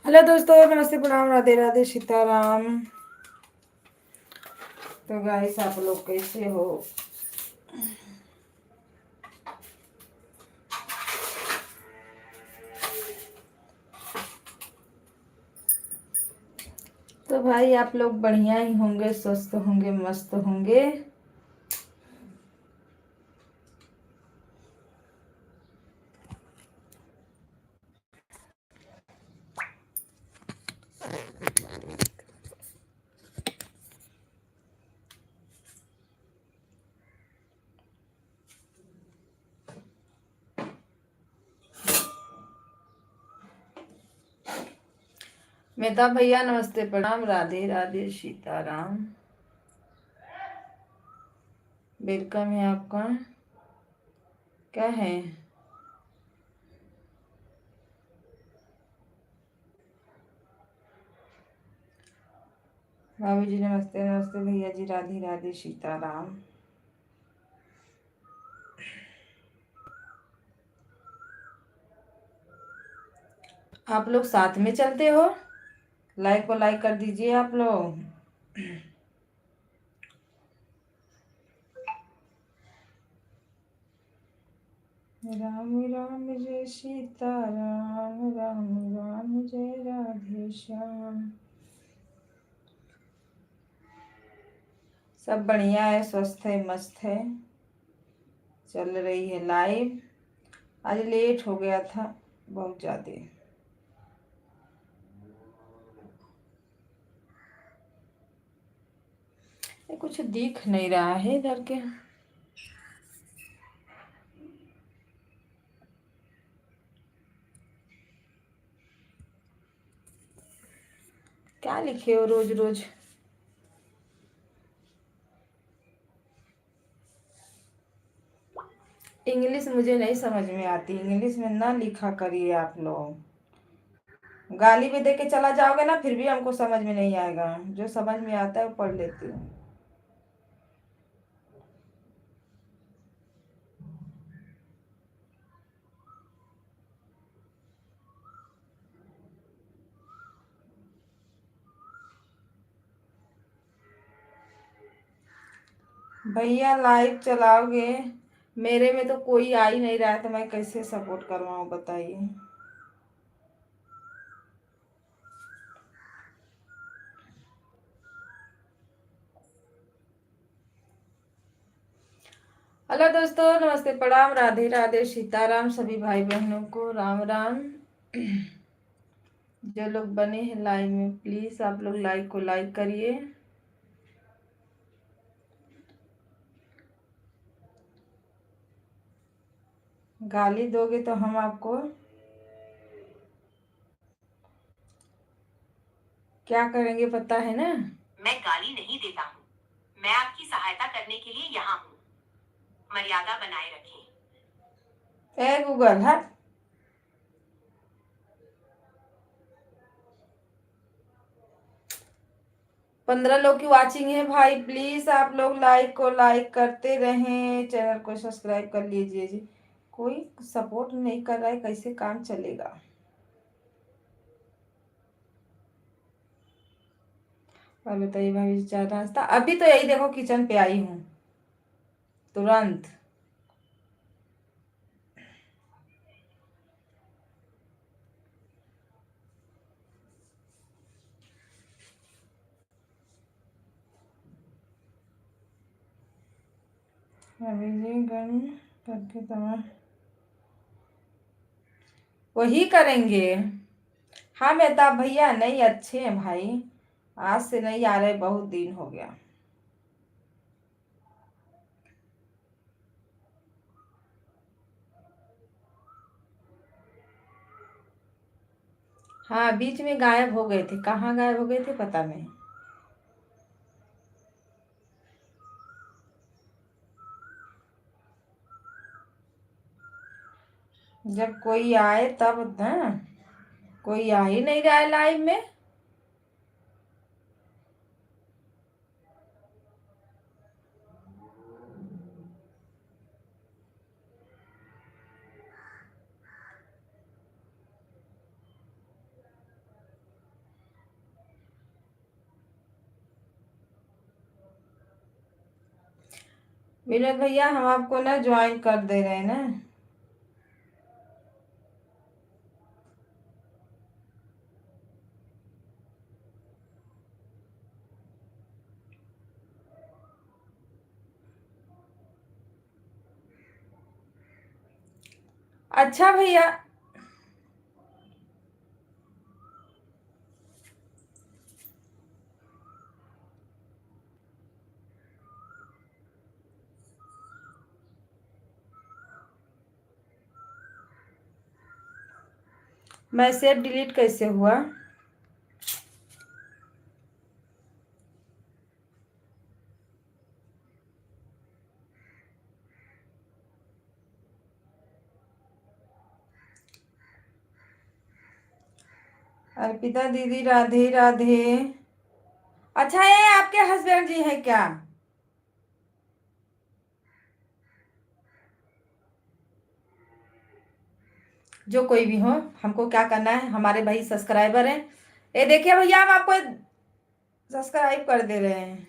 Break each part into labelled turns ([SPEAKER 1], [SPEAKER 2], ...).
[SPEAKER 1] Hello दोस्तों, नमस्ते, प्रणाम, राधे राधे, सीताराम। तो गाइस, आप लोग कैसे हो? तो भाई आप लोग बढ़िया ही होंगे, स्वस्थ होंगे, मस्त होंगे। मेहता भैया नमस्ते, प्रणाम, राधे राधे, सीताराम। वेलकम है आपका। क्या है? भाभी जी नमस्ते, नमस्ते भैया जी, राधे राधे, सीताराम। आप लोग साथ में चलते हो? लाइक को लाइक कर दीजिए आप लोग। राम राम जय सीताराम, राम राम जय राधे श्याम। सब बढ़िया है, स्वस्थ है, मस्त है। चल रही है लाइव। आज लेट हो गया था बहुत ज़्यादा। ये कुछ दिख नहीं रहा है इधर के। क्या लिखे हो रोज रोज? इंग्लिश मुझे नहीं समझ में आती। इंग्लिश में ना लिखा करिए आप लोग। गाली भी दे के चला जाओगे ना, फिर भी हमको समझ में नहीं आएगा। जो समझ में आता है वो पढ़ लेती हूँ। भैया लाइव चलाओगे? मेरे में तो कोई आ ही नहीं रहा है, तो मैं कैसे सपोर्ट करवाऊँ बताइए। हेलो दोस्तों, नमस्ते, प्रणाम, राधे राधे, सीताराम। सभी भाई बहनों को राम राम। जो लोग बने हैं लाइव में, प्लीज आप लोग लाइक को लाइक करिए। गाली दोगे तो हम आपको क्या करेंगे पता है ना?
[SPEAKER 2] मैं गाली नहीं देता हूँ। मैं आपकी सहायता करने के लिए यहाँ हूँ। मर्यादा बनाए रखें।
[SPEAKER 1] ए गूगल है। 15 लोग की वॉचिंग है भाई, प्लीज आप लोग लाइक को लाइक करते रहें, चैनल को सब्सक्राइब कर लीजिए जी। कोई सपोर्ट नहीं कर रहा है, कैसे काम चलेगा? और बताइए भाभी जी, चाय नाश्ता? अभी तो यही देखो किचन पे आई हूँ तुरंत। भाभी जी गन करके तमाम वही करेंगे। हाँ मेहताब भैया, नहीं अच्छे हैं भाई। आज से नहीं आ रहे, बहुत दिन हो गया। हाँ, बीच में गायब हो गए थे। कहाँ गायब हो गए थे पता नहीं। जब कोई आए तब ना। कोई आ ही नहीं रहा है लाइव में। विनोद भैया हम आपको ना ज्वाइन कर दे रहे हैं ना। अच्छा भैया, मैसेज डिलीट कैसे हुआ? अर्पिता दीदी राधे राधे। अच्छा ये आपके हस्बैंड जी हैं क्या? जो कोई भी हो, हमको क्या करना है, हमारे भाई सब्सक्राइबर हैं। ये देखिए भैया हम आपको सब्सक्राइब कर दे रहे हैं।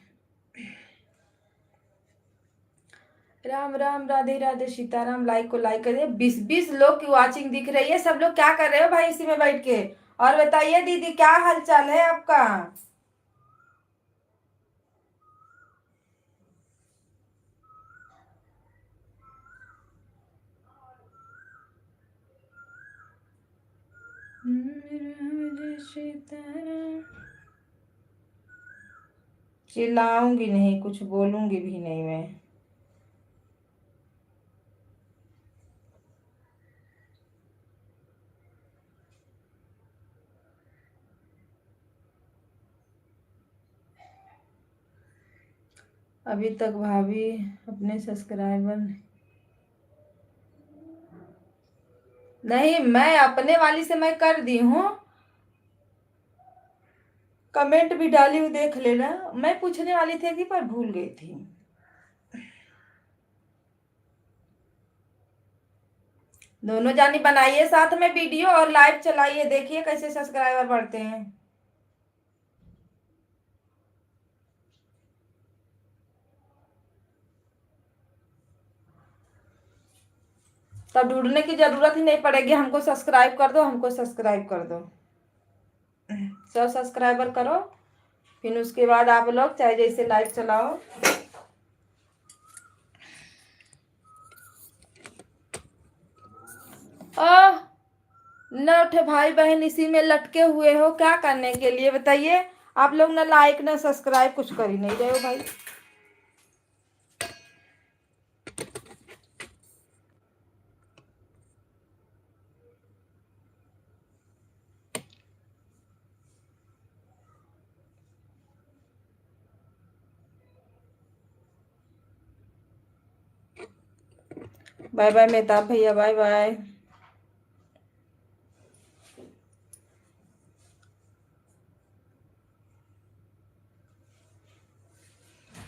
[SPEAKER 1] राम राम राधे राधे सीताराम। लाइक को लाइक करिए। 20-20 लोग की वॉचिंग दिख रही है। सब लोग क्या कर रहे हो भाई इसी में बैठ के? और बताइए दीदी क्या हाल चाल है आपका? चिल्लाऊंगी नहीं, कुछ बोलूंगी भी नहीं मैं। अभी तक भाभी अपने सब्सक्राइबर नहीं, मैं अपने वाली से मैं कर दी हूँ। कमेंट भी डाली हूँ, देख लेना। मैं पूछने वाली थी कि पर भूल गई थी। दोनों जानी बनाइए साथ में वीडियो और लाइव चलाइए, देखिए कैसे सब्सक्राइबर बढ़ते हैं। तब ढूंढने की जरूरत ही नहीं पड़ेगी। हमको सब्सक्राइब कर दो, हमको सब्सक्राइब कर दो। सब सब्सक्राइबर करो, फिर उसके बाद आप लोग चाहे जैसे लाइव चलाओ। ओह, न उठे भाई बहन, इसी में लटके हुए हो क्या करने के लिए बताइए? आप लोग ना लाइक ना सब्सक्राइब कुछ कर ही नहीं रहे हो भाई। बाय बाय मेहताब भैया, बाय बाय।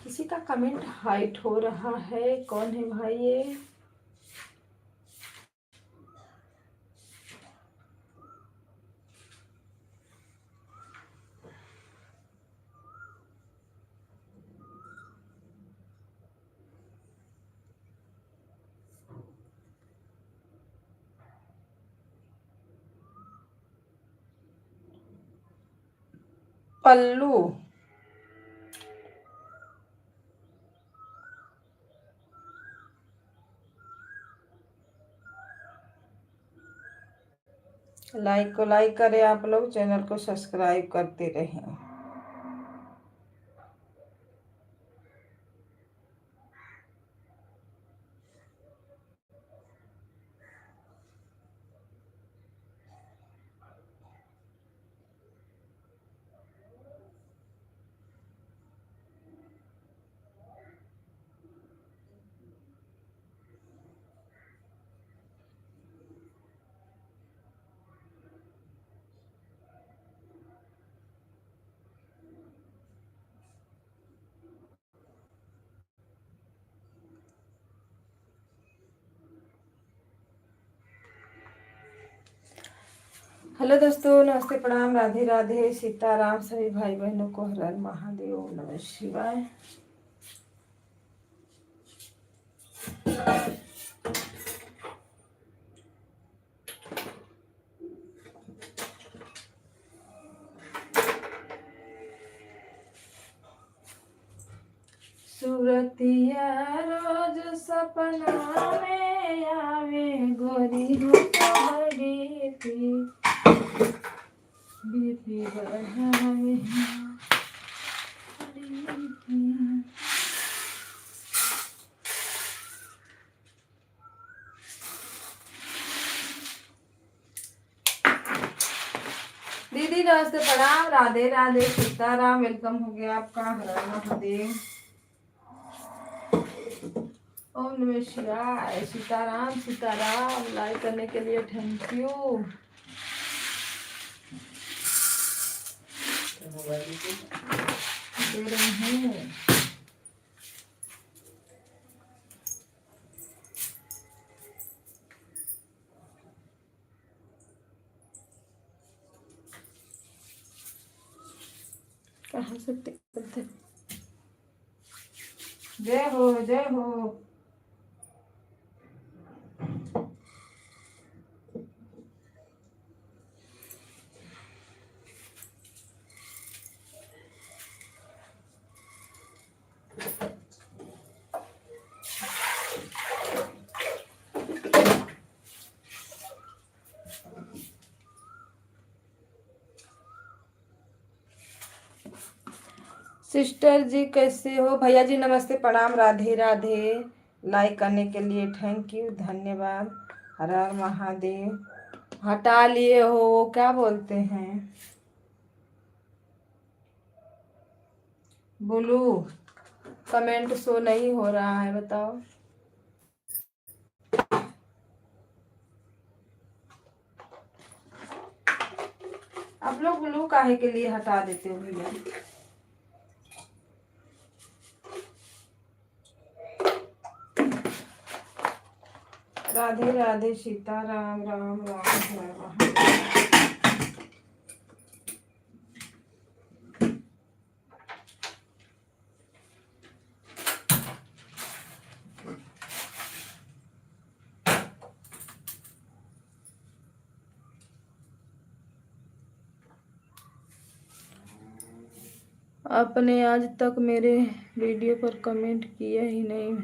[SPEAKER 1] किसी का कमेंट हाइट हो रहा है, कौन है भाई ये? पल्लू। लाइक को लाइक करें आप लोग, चैनल को सब्सक्राइब करते रहें। हेलो दोस्तों, नमस्ते प्रणाम राधे राधे सीताराम। सभी भाई बहनों को हर हर महादेव, ओम नमः शिवाय। सूरतिया रोज सपना में आवे, गोरी हो बड़ी थी, बीपी बढ़ावे दीदी। नमस्ते, प्रणाम, राधे राधे, सीताराम, वेलकम हो गया आपका। हर हर महादेव, ओम नमः शिवाय, सीताराम सीताराम। लाइक करने के लिए थैंक यू। दे रही हूँ। कहाँ से टिकते? जय हो जय हो। सिस्टर जी कैसे हो? भैया जी नमस्ते, प्रणाम, राधे राधे। लाइक करने के लिए थैंक यू, धन्यवाद। हर हर महादेव। हटा लिए हो, वो क्या बोलते हैं, बोलू? कमेंट शो नहीं हो रहा है, बताओ। आप लोग ब्लू काहे के लिए हटा देते हो भैया? राधे राधे, सीताराम, राम राम राम। आपने आज तक मेरे वीडियो पर कमेंट किया ही नहीं।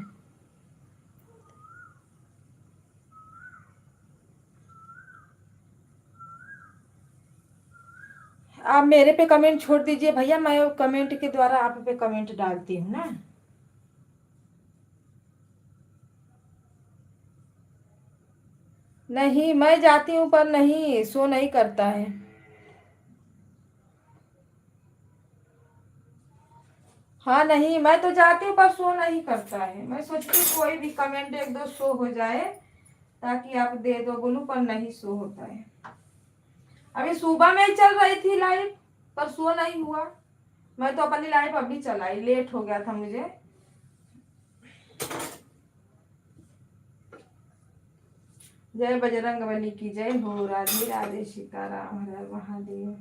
[SPEAKER 1] आप मेरे पे कमेंट छोड़ दीजिए भैया, मैं कमेंट के द्वारा आप पे कमेंट डालती हूँ ना। नहीं, मैं जाती हूँ पर नहीं शो नहीं करता है। हाँ नहीं, मैं तो जाती हूँ पर शो नहीं करता है। मैं सोचती हूँ कोई भी कमेंट एक दो शो हो जाए ताकि आप दे दो बोलूं, पर नहीं शो होता है। अभी सुबह में ही चल रही थी लाइव पर शो नहीं हुआ। मैं तो अपनी लाइव अभी चलाई, लेट हो गया था मुझे। जय बजरंग बली की जय हो। राधे राधे, सीताराम, हर हर महादेव।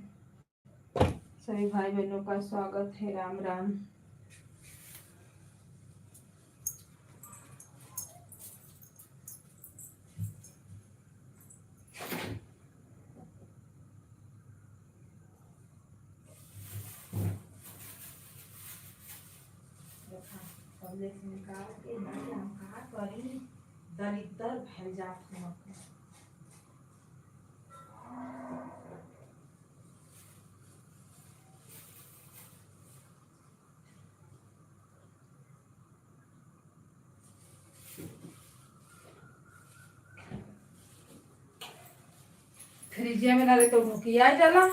[SPEAKER 1] सभी भाई बहनों का स्वागत है, राम राम। दलितर भैल जात हूँ। फ्रिजिया में डाले तो ढुकिया चला।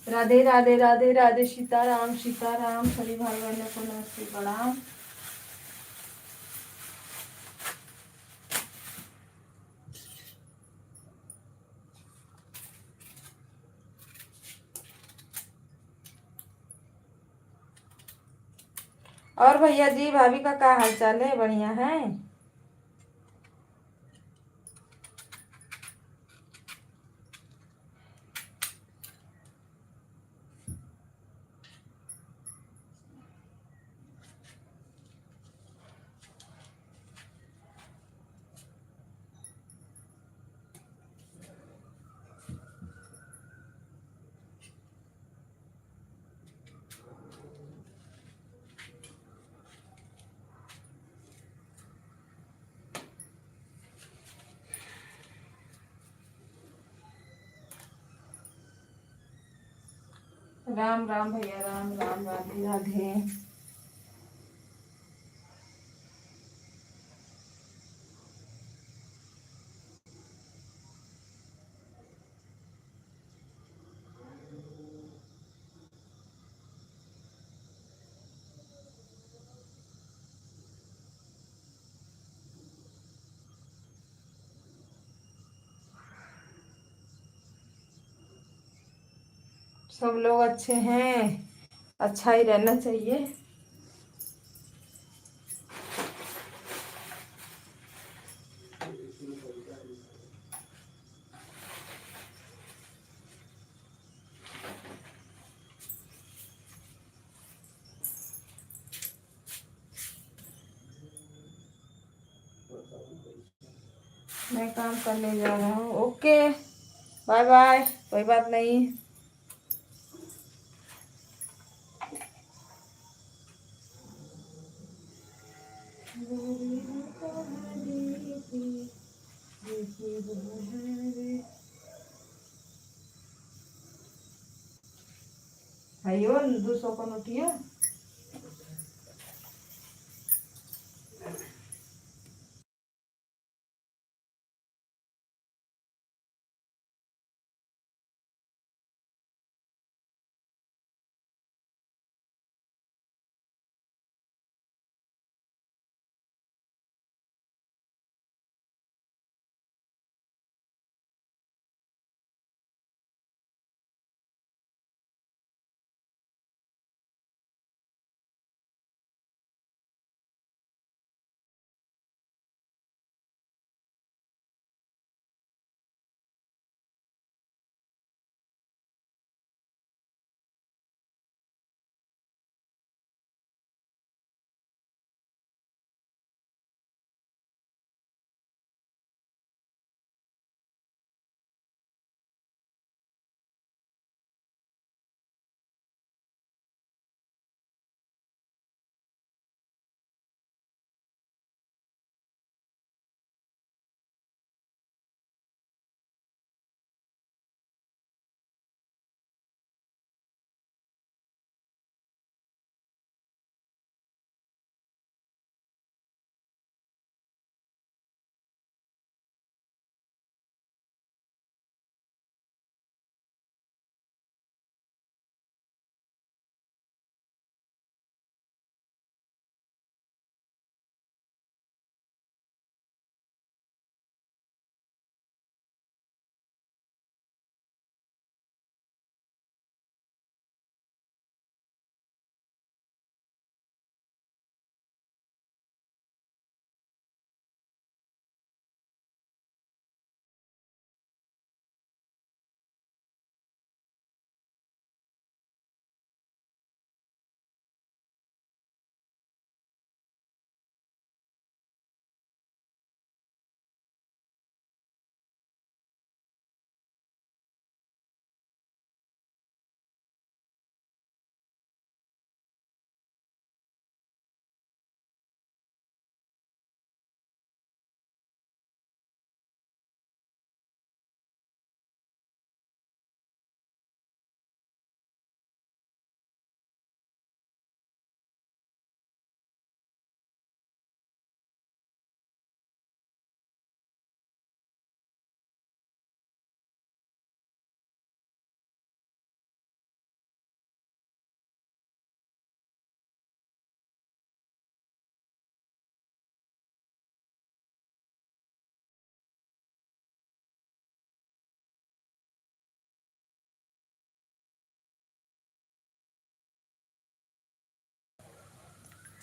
[SPEAKER 1] राधे राधे, राधे राधे, सीताराम सीताराम। सभी भाई बहनों को नमस्ते, प्रणाम। और भैया जी भाभी का क्या हाल चाल है? बढ़िया है। राम राम भैया, राम राम, राधे राधे। सब लोग अच्छे हैं, अच्छा ही रहना चाहिए। मैं काम करने जा रहा हूँ। ओके, बाय बाय, कोई बात नहीं। भाइयों 200 को नोटिया।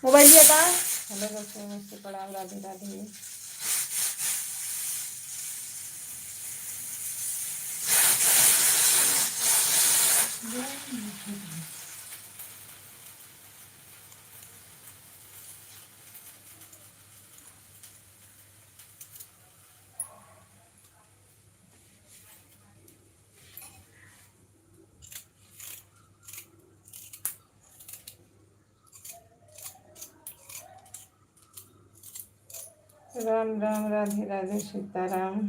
[SPEAKER 1] मोबाइल दिया था। हेलो दोस्तों, नमस्ते, प्रणाम, राधे राधे। राम राम, राधे राधे, सीताराम।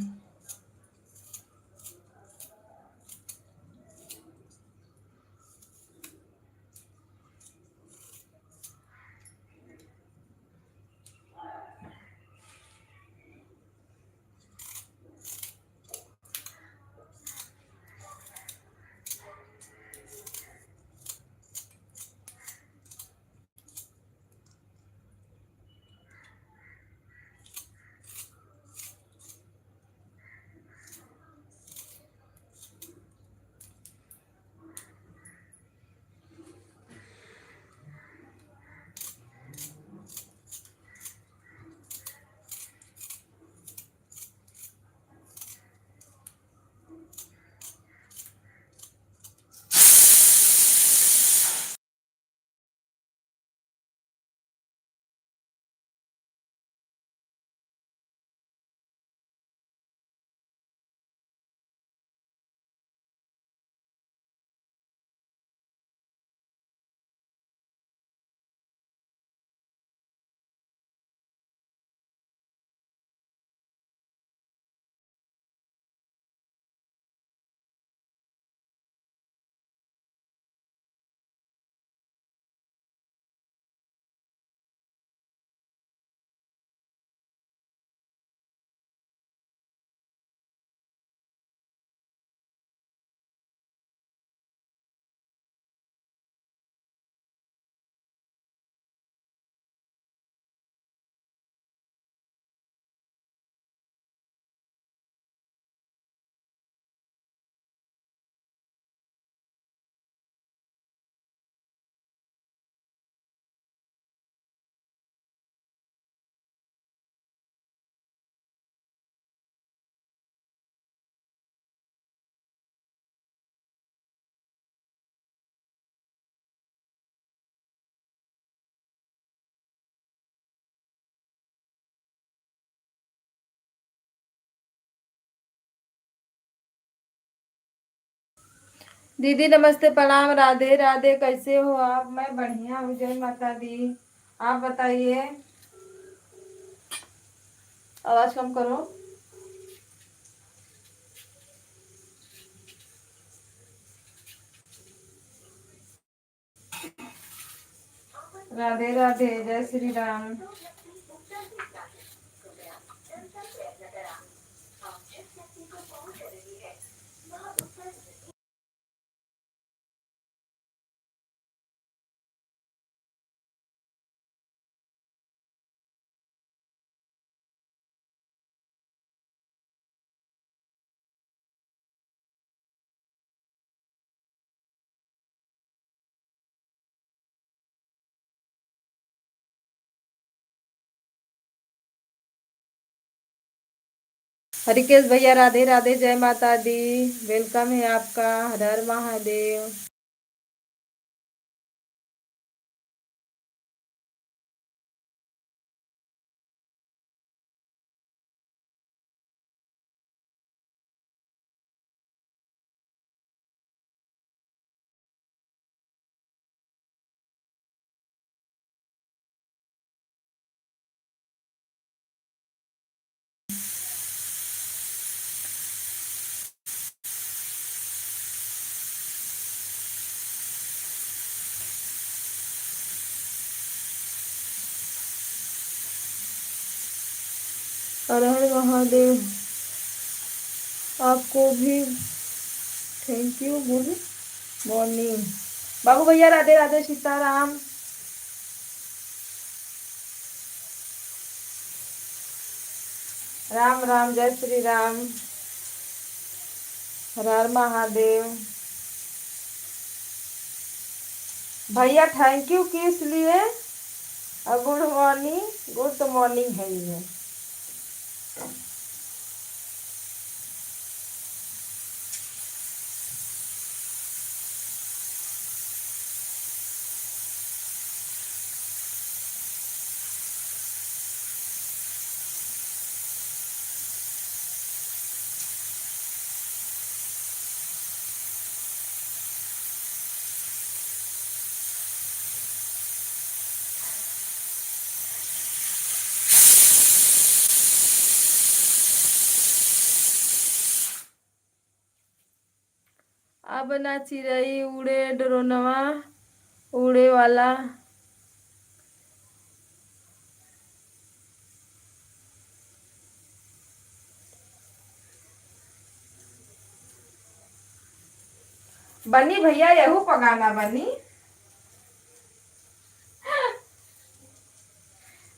[SPEAKER 1] दीदी नमस्ते, प्रणाम, राधे राधे। कैसे हो आप? मैं बढ़िया हूँ, जय माता दी। आप बताइए। आवाज कम करो। राधे राधे, जय श्री राम। हरिकेश भैया राधे राधे, जय माता दी। वेलकम है आपका। हर हर महादेव। हर हर महादेव। आपको भी थैंक यू, गुड मॉर्निंग। बाबू भैया राधे राधे, सीताराम। राम राम, जय श्री राम। हर हर महादेव। भैया थैंक यू किस लिए? Good morning. गुड तो मॉर्निंग है ही है। अब ना चिड़ई उड़े, ड्रोनवा उड़े वाला। बनी भैया, यहू पकाना बनी।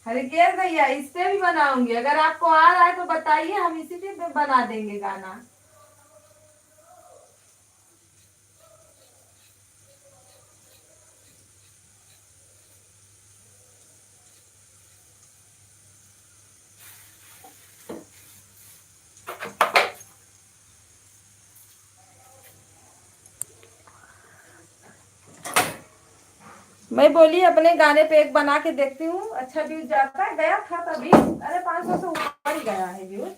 [SPEAKER 1] हरिकेश भैया इस पे भी बनाऊंगी, अगर आपको आ रहा है तो बताइए, हम इसी पे बना देंगे गाना। मैं बोली अपने गाने पे एक बना के देखती हूँ, अच्छा व्यूज जाता है। गया था तभी, अरे 500 से ऊपर ही गया है व्यूज।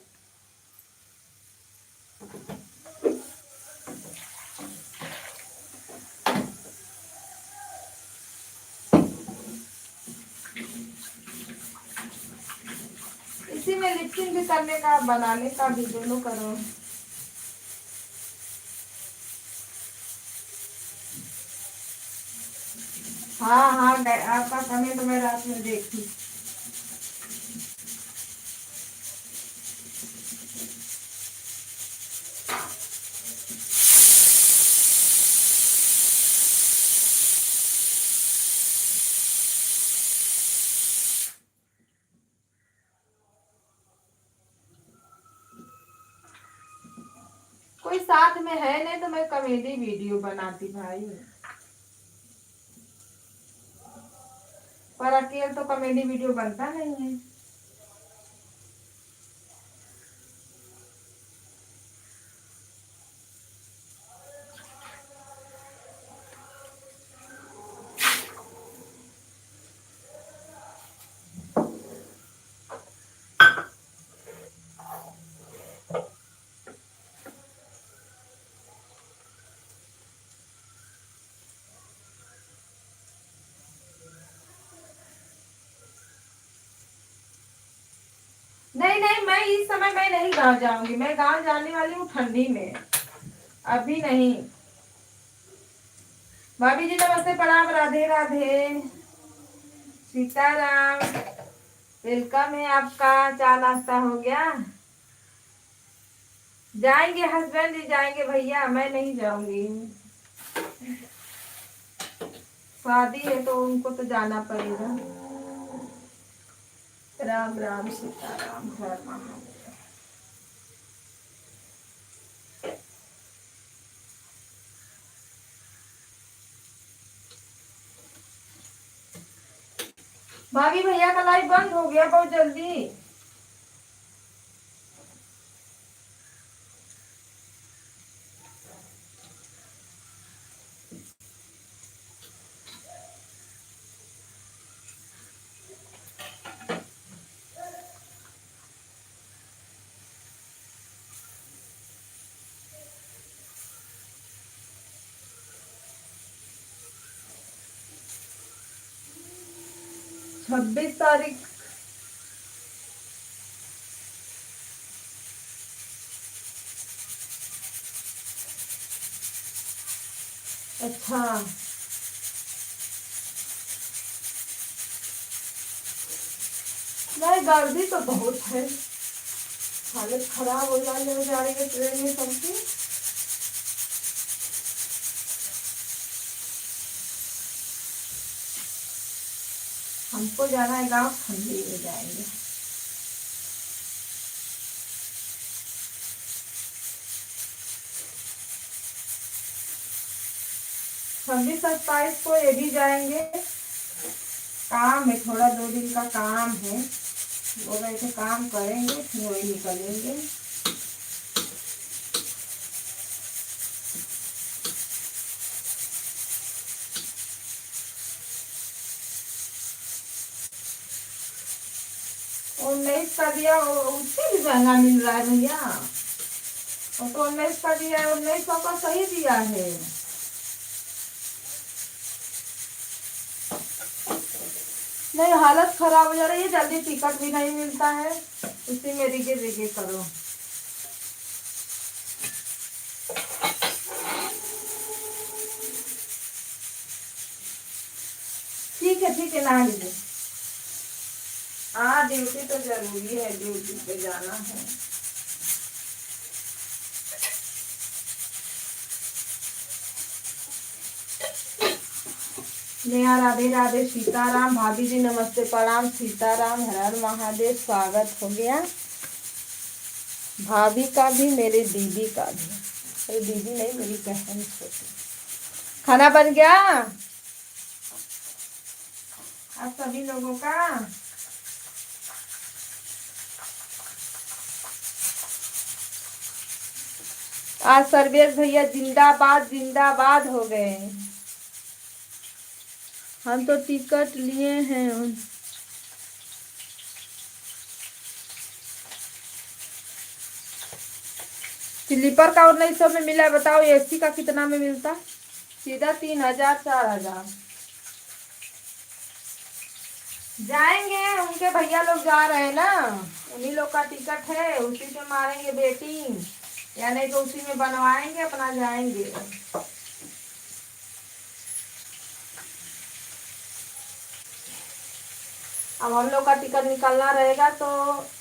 [SPEAKER 1] इसी में लिपसिंग भी करने का, बनाने का भी, दोनों करो। हाँ हाँ, आपका कमेंट मैं रात में देखी। कोई साथ में है नहीं तो मैं कॉमेडी वीडियो बनाती भाई, पर अकेले तो कॉमेडी वीडियो बनता नहीं है। नहीं नहीं, मैं इस समय मैं नहीं गाँव जाऊंगी, मैं गाँव जाने वाली हूँ ठंडी में, अभी नहीं। भाभी जी नमस्ते, प्रणाम, राधे राधे, सीताराम, वेलकम है आपका। चाय नाश्ता हो गया? जाएंगे हस्बैंड जी, जाएंगे भैया, मैं नहीं जाऊंगी। शादी है तो उनको तो जाना पड़ेगा। राम राम सीताराम, हर महादेव। भाभी भैया का लाइव बंद हो गया बहुत जल्दी। 26 तारीख। अच्छा, नहीं गर्दी तो बहुत है, हालत खराब हो जाने हो जा रही है ट्रेन में सबकी। हमको जाना है गाँव, ठंडी में जाएंगे। 26 27 को ये भी जाएंगे। काम है थोड़ा, 2 दिन का काम है, वो वैसे काम करेंगे फिर वही निकलेंगे। और 19 का दिया, उससे भी महंगा मिल रहा है भैया। और तो 19 का दिया है, 1900 का सही दिया है। नहीं हालत खराब हो जा रही है, जल्दी टिकट भी नहीं मिलता है, उसी में रिगे रिगे करो। ठीक है, नहा लीजिए। हाँ ड्यूटी तो जरूरी है, ड्यूटी पे जाना है। नेहा राधे राधे, सीताराम, भाभी जी नमस्ते प्रणाम, सीताराम, हर हर महादेव, स्वागत हो गया। भाभी का भी, मेरे दीदी का भी, अरे दीदी नहीं मेरी बहन छोटी। खाना बन गया आप सभी लोगों का? आज सर्वेश भैया जिंदाबाद जिंदाबाद हो गए। हम तो टिकट लिए हैं। स्लीपर का 1900 में मिला है, बताओ एसी का कितना में मिलता? सीधा 3000 4000। जाएंगे, उनके भैया लोग जा रहे हैं ना, उन्हीं लोग का टिकट है, उसी से मारेंगे बेटिंग, या नहीं तो उसी में बनवाएंगे, अपना जाएंगे। अब हम लोग का टिकट निकलना रहेगा तो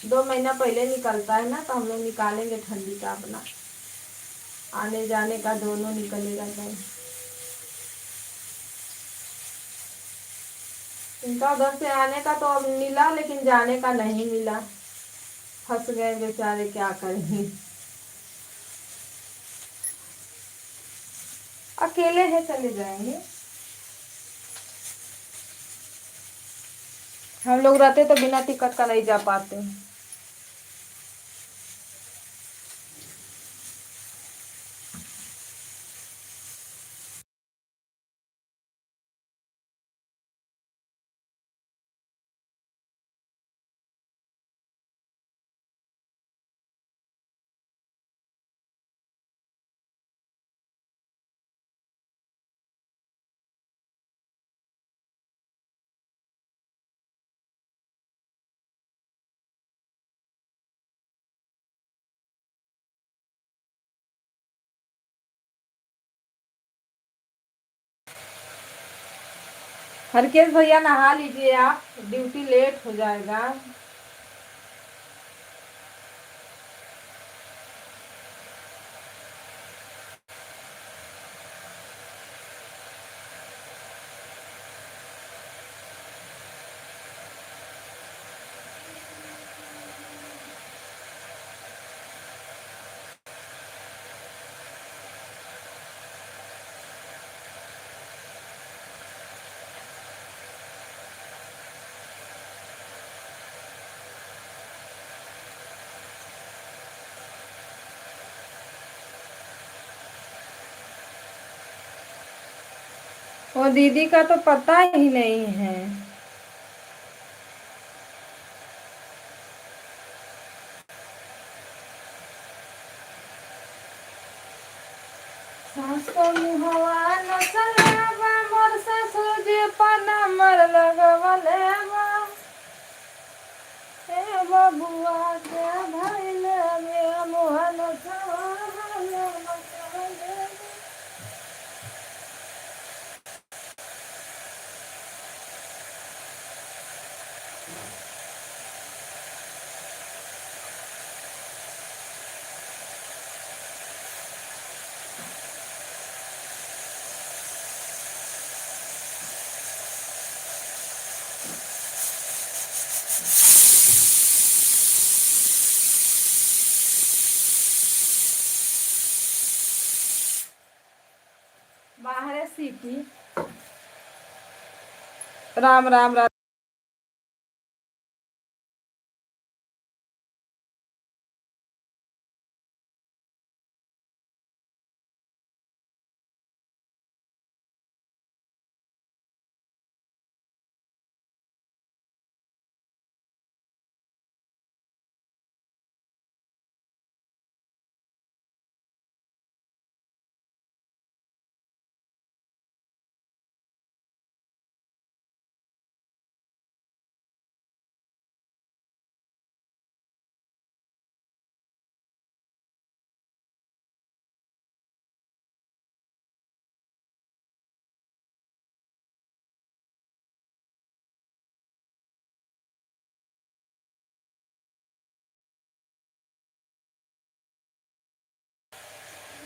[SPEAKER 1] 2 महीना पहले निकलता है ना, तो हम लोग निकालेंगे ठंडी का अपना, आने जाने का दोनों निकलेगा तो। इनका उधर से आने का तो अब मिला, लेकिन जाने का नहीं मिला, फंस गए बेचारे, क्या करेंगे। अकेले हैं, चले जाएंगे। हम लोग रहते तो बिना टिकट का नहीं जा पाते। हरकेश भैया नहा लीजिए, आप ड्यूटी लेट हो जाएगा। वो दीदी का तो पता ही नहीं है। सास को मुहवा नसलवा मोर ससुर जी पनमर लगवलेवा ए बबुआ के भइले में मोहन सवाले मसले। बाहर सीखी। राम राम राम।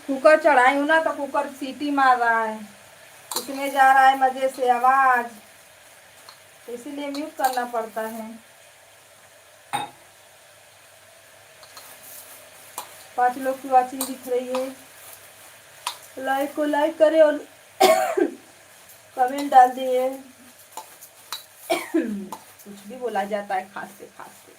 [SPEAKER 1] कुकर चढ़ाई हूँ ना तो कुकर सीटी मार रहा है, उसमें जा रहा है मजे से आवाज, तो इसीलिए म्यूट करना पड़ता है। 5 लोग की वाचिंग दिख रही है। लाइक को लाइक करे और कमेंट डाल दिए। कुछ भी बोला जाता है खांसते खांसते।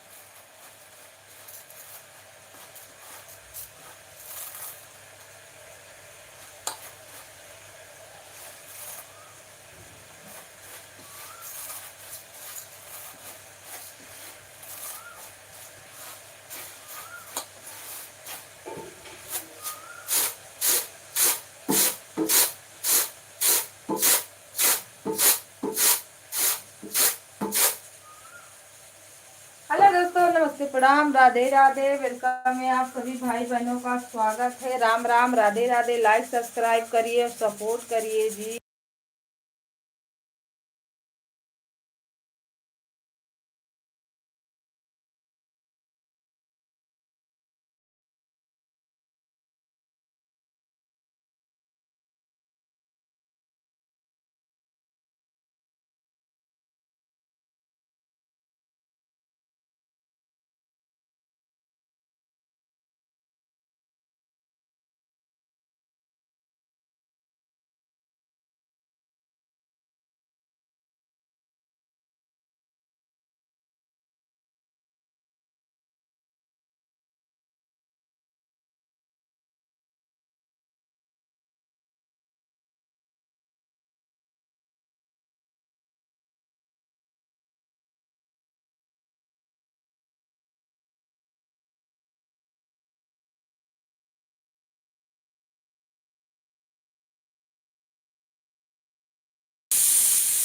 [SPEAKER 1] हेलो दोस्तों, नमस्ते, प्रणाम, राधे राधे। वेलकम है आप सभी भाई बहनों का, स्वागत है। राम राम, राधे राधे। लाइक सब्सक्राइब करिए और सपोर्ट करिए जी।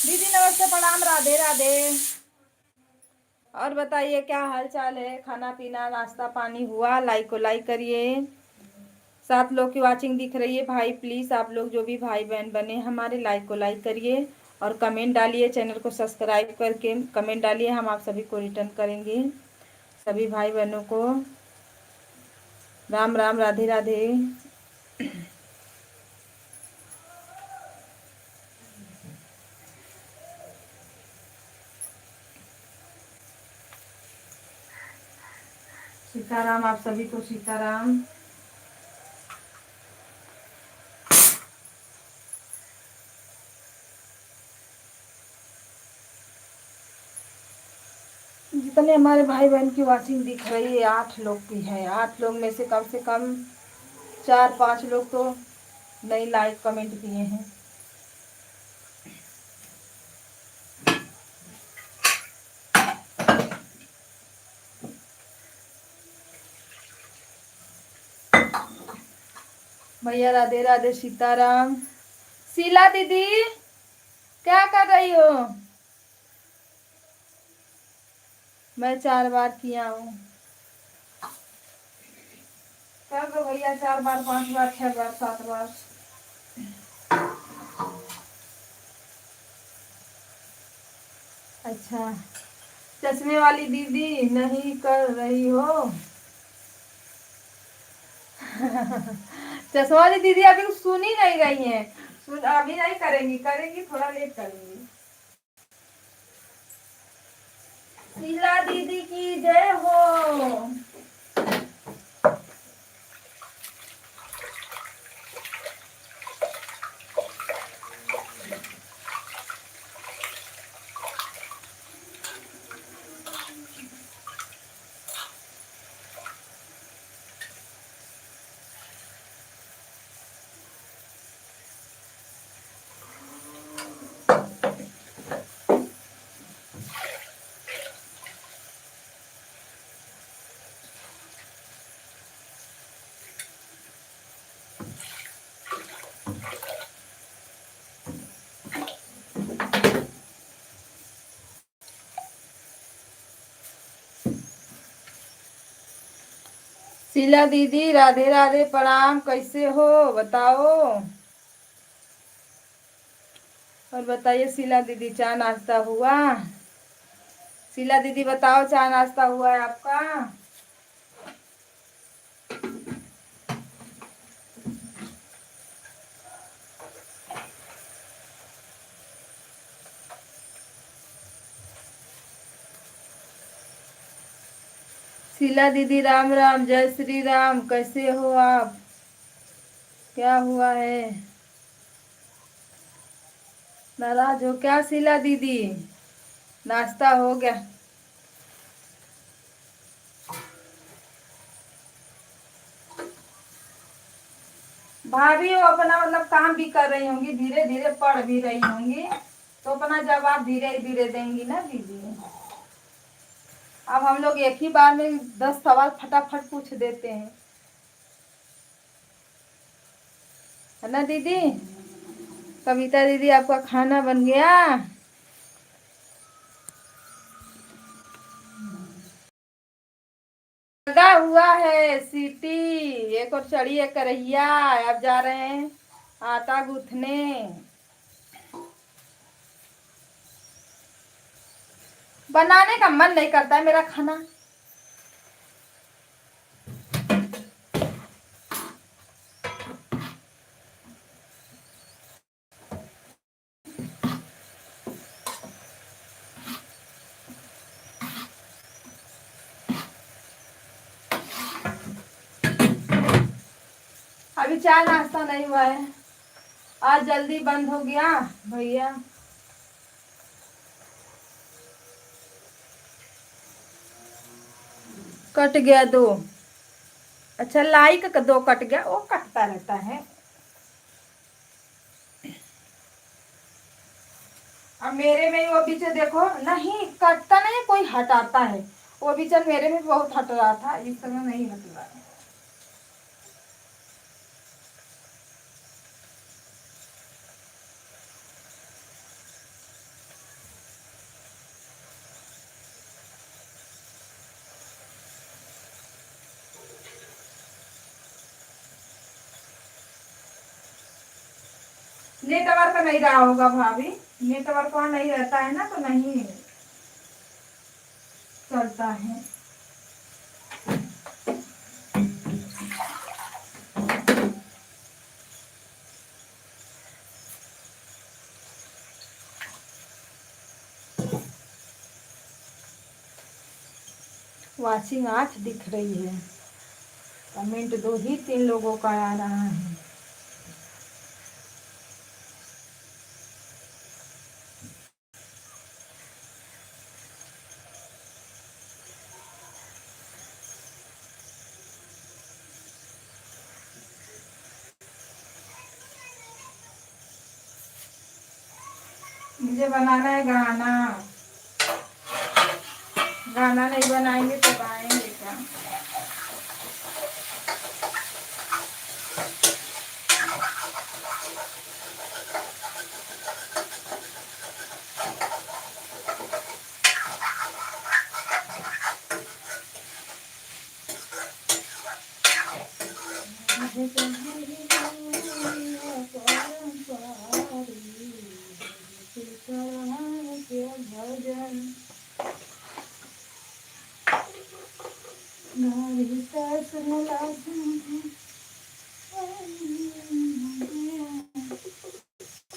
[SPEAKER 1] दीदी नमस्ते, प्रणाम, राधे राधे। और बताइए क्या हाल चाल है? खाना पीना नाश्ता पानी हुआ? लाइक को लाइक करिए। 7 लोग की वाचिंग दिख रही है भाई, प्लीज आप लोग जो भी भाई बहन बने हमारे, लाइक को लाइक करिए और कमेंट डालिए, चैनल को सब्सक्राइब करके कमेंट डालिए, हम आप सभी को रिटर्न करेंगे। सभी भाई बहनों को राम राम, राधे राधे। सीताराम, आप सभी को सीताराम। जितने हमारे भाई बहन की वाचिंग दिख रही है 8 लोग की है। 8 लोग में से कम 4-5 लोग तो नई लाइक कमेंट किए हैं। भैया राधे राधे, सीताराम। शीला दीदी क्या कर रही हो? मैं 4 बार किया हूँ। कर दो भैया, 4 बार, 5 बार, 6 बार, 7 बार। अच्छा, चश्मे वाली दीदी नहीं कर रही हो? चश्मा वाली दीदी अभी सुन ही नहीं रही है। सुन, अभी नहीं करेंगी, करेंगी थोड़ा लेट करेंगी। शीला दीदी की जय हो। शीला दीदी राधे राधे, प्रणाम। कैसे हो बताओ? और बताइए शीला दीदी, चाय नाश्ता हुआ? शीला दीदी बताओ, चाय नाश्ता हुआ है आपका? शीला दीदी राम राम, जय श्री राम। कैसे हो आप? क्या हुआ है? नाराज हो क्या शीला दीदी? नाश्ता हो गया? भाभी वो अपना मतलब काम भी कर रही होंगी, धीरे धीरे पढ़ भी रही होंगी, तो अपना जवाब धीरे धीरे देंगी ना दीदी। अब हम लोग एक ही बार में 10 सवाल फटाफट पूछ देते हैं, है ना दीदी? कविता दीदी, आपका खाना बन गया? लगा हुआ है सीटी। एक और चढ़ी है करहिया। अब जा रहे हैं आटा गूंथने। बनाने का मन नहीं करता है मेरा खाना। अभी चाय नाश्ता नहीं हुआ है, आज जल्दी बंद हो गया भैया। कट गया 2। अच्छा, लाइक का 2 कट गया, वो कटता रहता है। अब मेरे में वो बीच देखो, नहीं कटता नहीं, कोई हटाता है। वो बीच मेरे में बहुत हट रहा था, इस समय नहीं हट रहा है। नेटवर्क नहीं रहा होगा भाभी, नेटवर्क वहाँ नहीं रहता है ना, तो नहीं चलता है। वॉचिंग 8 दिख रही है, कमेंट 2 ही 3 लोगों का आ रहा है। मुझे बनाना है गाना, गाना नहीं बनाएंगे तो गाएंगे क्या?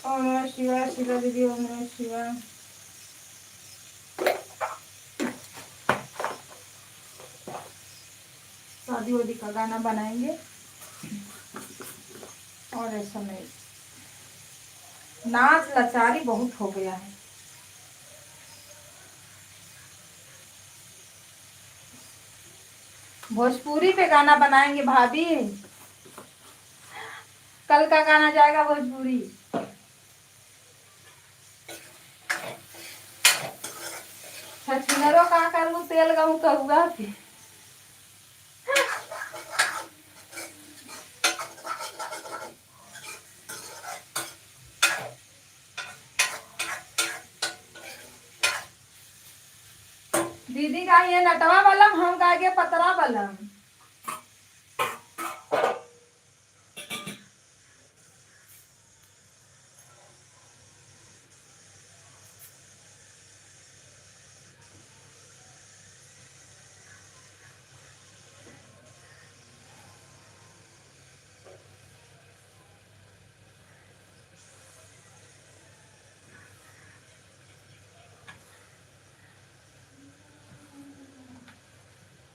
[SPEAKER 1] ओम नमः शिवाय, शिवा दीदी ओम नमः शिवाय। शादी वादी का गाना बनाएंगे, और ऐसा नहीं, नाच लाचारी बहुत हो गया है। भोजपुरी पे गाना बनाएंगे भाभी, कल का गाना जाएगा भोजपुरी। छछनरो का कर लू तेल गहूँ कहुआ के। दीदी का ये नटवा बलम, हम गाएंगे पतरा बलम।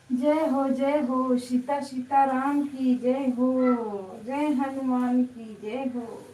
[SPEAKER 1] जय हो सीता सीता राम की जय हो, जय हनुमान की जय हो।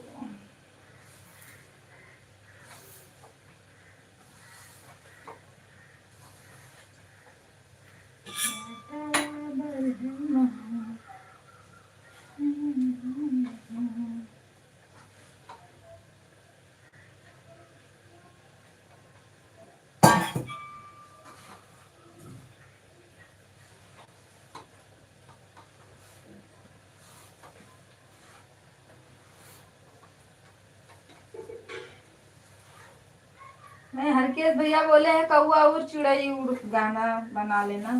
[SPEAKER 1] नहीं, हरकेश भैया बोले हैं कौआ उड़ चिड़ई उड़ गाना बना लेना।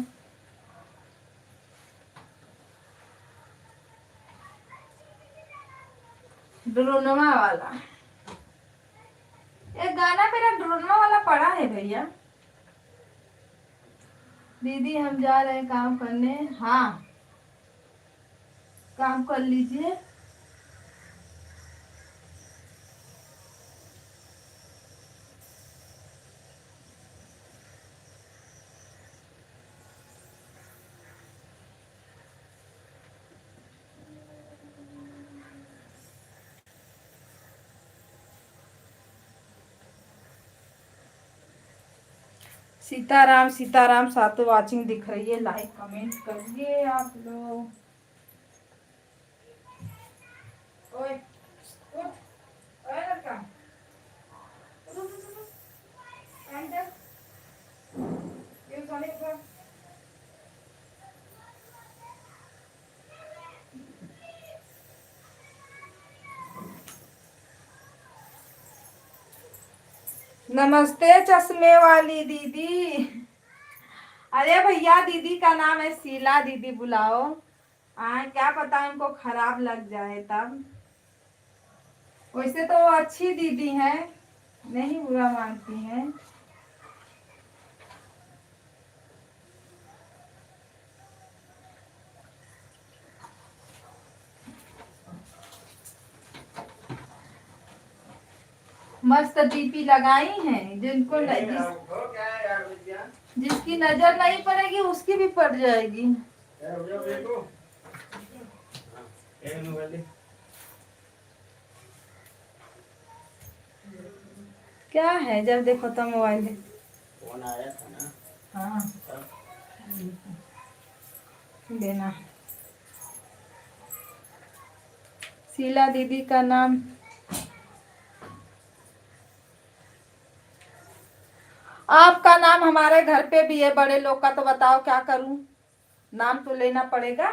[SPEAKER 1] ड्रोनवा वाला, एक गाना मेरा ड्रोनवा वाला पड़ा है भैया। दीदी हम जा रहे हैं काम करने। हाँ, काम कर लीजिए। सीताराम सीताराम, सातों वाचिंग दिख रही है, लाइक कमेंट करिए आप लोग। ओए उठ, ओए लड़का, उठ, उठ, उठ, उठ, काम कर, ये उठाने का। नमस्ते चश्मे वाली दीदी। अरे भैया, दीदी का नाम है शीला दीदी, बुलाओ। क्या पता उनको खराब लग जाए तब। वैसे तो वो अच्छी दीदी हैं, नहीं बुरा मानती हैं। मस्त डीपी लगाई हैं, जिसकी नजर नहीं पड़ेगी उसकी भी पड़ जाएगी। क्या है, जब देखो तो मोबाइल है।
[SPEAKER 3] फोन आया था ना।
[SPEAKER 1] हाँ देना। शीला दीदी का नाम, आपका नाम हमारे घर पे भी है, बड़े लोग का, तो बताओ क्या करूं, नाम तो लेना पड़ेगा।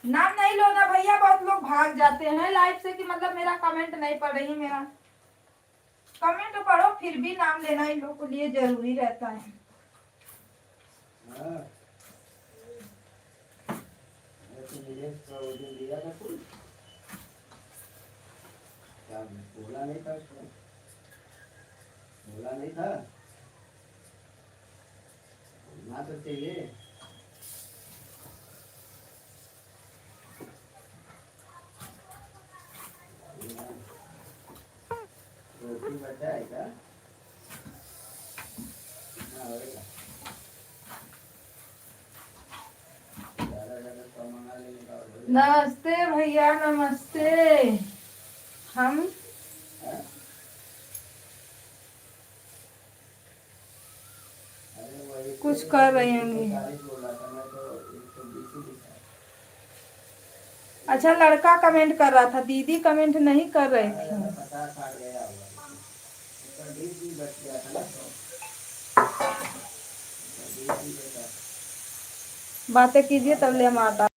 [SPEAKER 1] नाम नहीं लो ना भैया, बहुत लोग भाग जाते हैं लाइव से कि मतलब मेरा कमेंट नहीं पढ़ रही, मेरा कमेंट पढ़ो, फिर भी नाम लेना इन लोगों के लिए जरूरी रहता है।
[SPEAKER 3] हाँ, तो मुझे वो दिन दिया था फूल, क्या बोला नहीं था उसको, बोला नहीं था, ना तो चाहिए। रोटी बचा है क्या? हाँ, होगा। ज़्यादा तो मंगा लेने का और बढ़िया।
[SPEAKER 1] नमस्ते भैया, नमस्ते। हम
[SPEAKER 3] हाँ? अरे वो
[SPEAKER 1] कुछ कर रही होंगी।
[SPEAKER 3] 140 बोला था, मैं तो 120 ही लिखा।
[SPEAKER 1] अच्छा, लड़का कमेंट कर रहा था, दीदी कमेंट नहीं कर रही
[SPEAKER 3] ज़्यादा
[SPEAKER 1] थी।
[SPEAKER 3] 50-60 गया होगा, उसका 20 भी बच गया था ना, तो 20 भी बचा।
[SPEAKER 1] बातें कीजिए तब ले हम आता।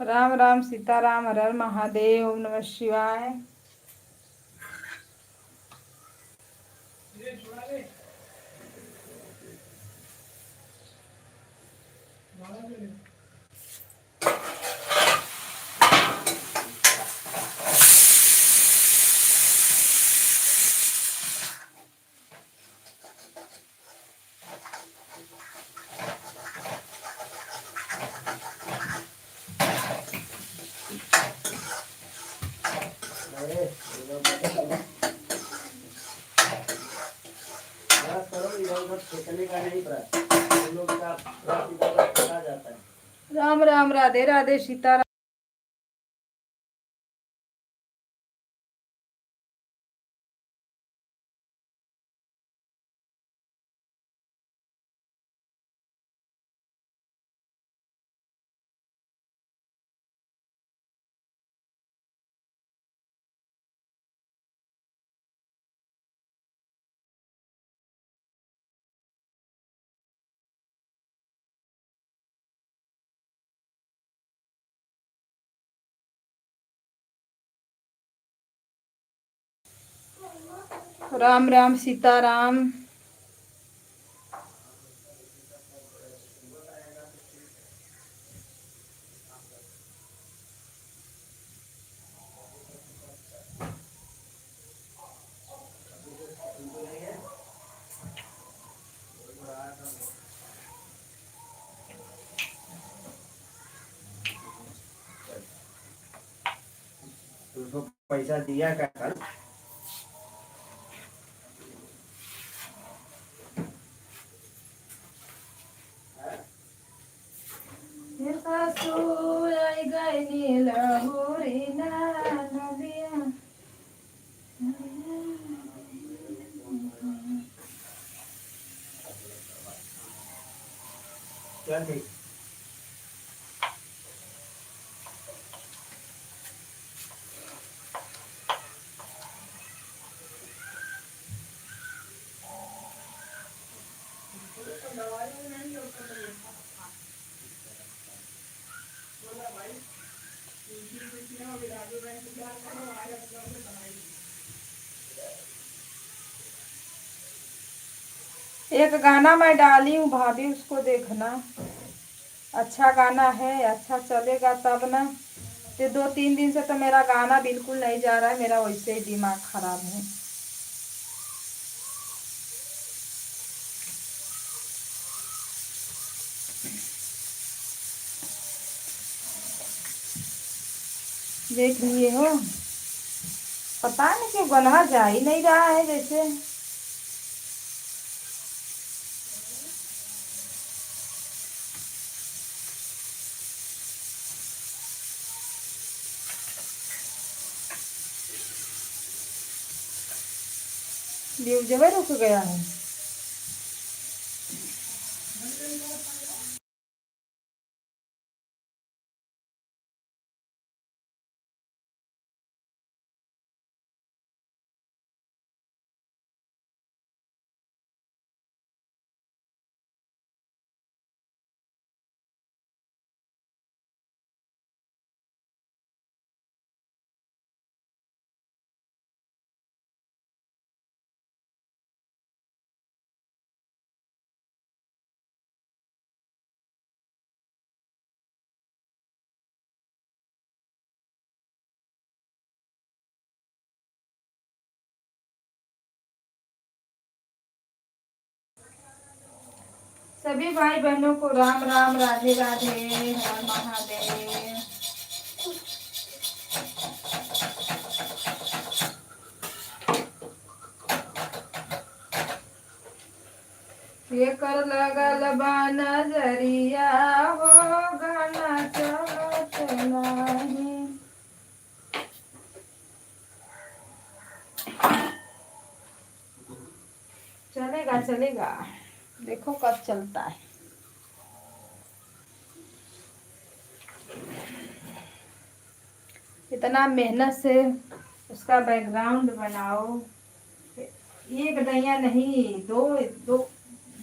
[SPEAKER 1] राम राम सीताराम, हर हर महादेव, ओम नमः शिवाय।
[SPEAKER 3] अरे ये लोग बस करो, इधर उधर फेंकने का नहीं प्रयास, ये लोग का प्रयास इधर उधर फेंका जाता है।
[SPEAKER 1] राम राम, राधे राधे, सीताराम। राम राम सीताराम।
[SPEAKER 3] उसको पैसा दिया क्या कल? चल ठीक।
[SPEAKER 1] एक गाना मैं डाली हूँ भाभी, उसको देखना। अच्छा गाना है, अच्छा चलेगा तब ना। ये 2-3 दिन से तो मेरा गाना बिल्कुल नहीं जा रहा है, मेरा वैसे ही दिमाग खराब है। देख लिए हो, पता नहीं क्यों गाना जा ही नहीं रहा है जैसे। व्यूज जो है रुक गया है। सभी भाई बहनों को राम राम, राधे राधे, हर हर महादेव। ये कर लगल बा नजरिया हो, गाना चलत नाही। चलेगा चलेगा, देखो कब चलता है। इतना मेहनत से उसका बैकग्राउंड बनाओ, एक दैया नहीं, दो दो,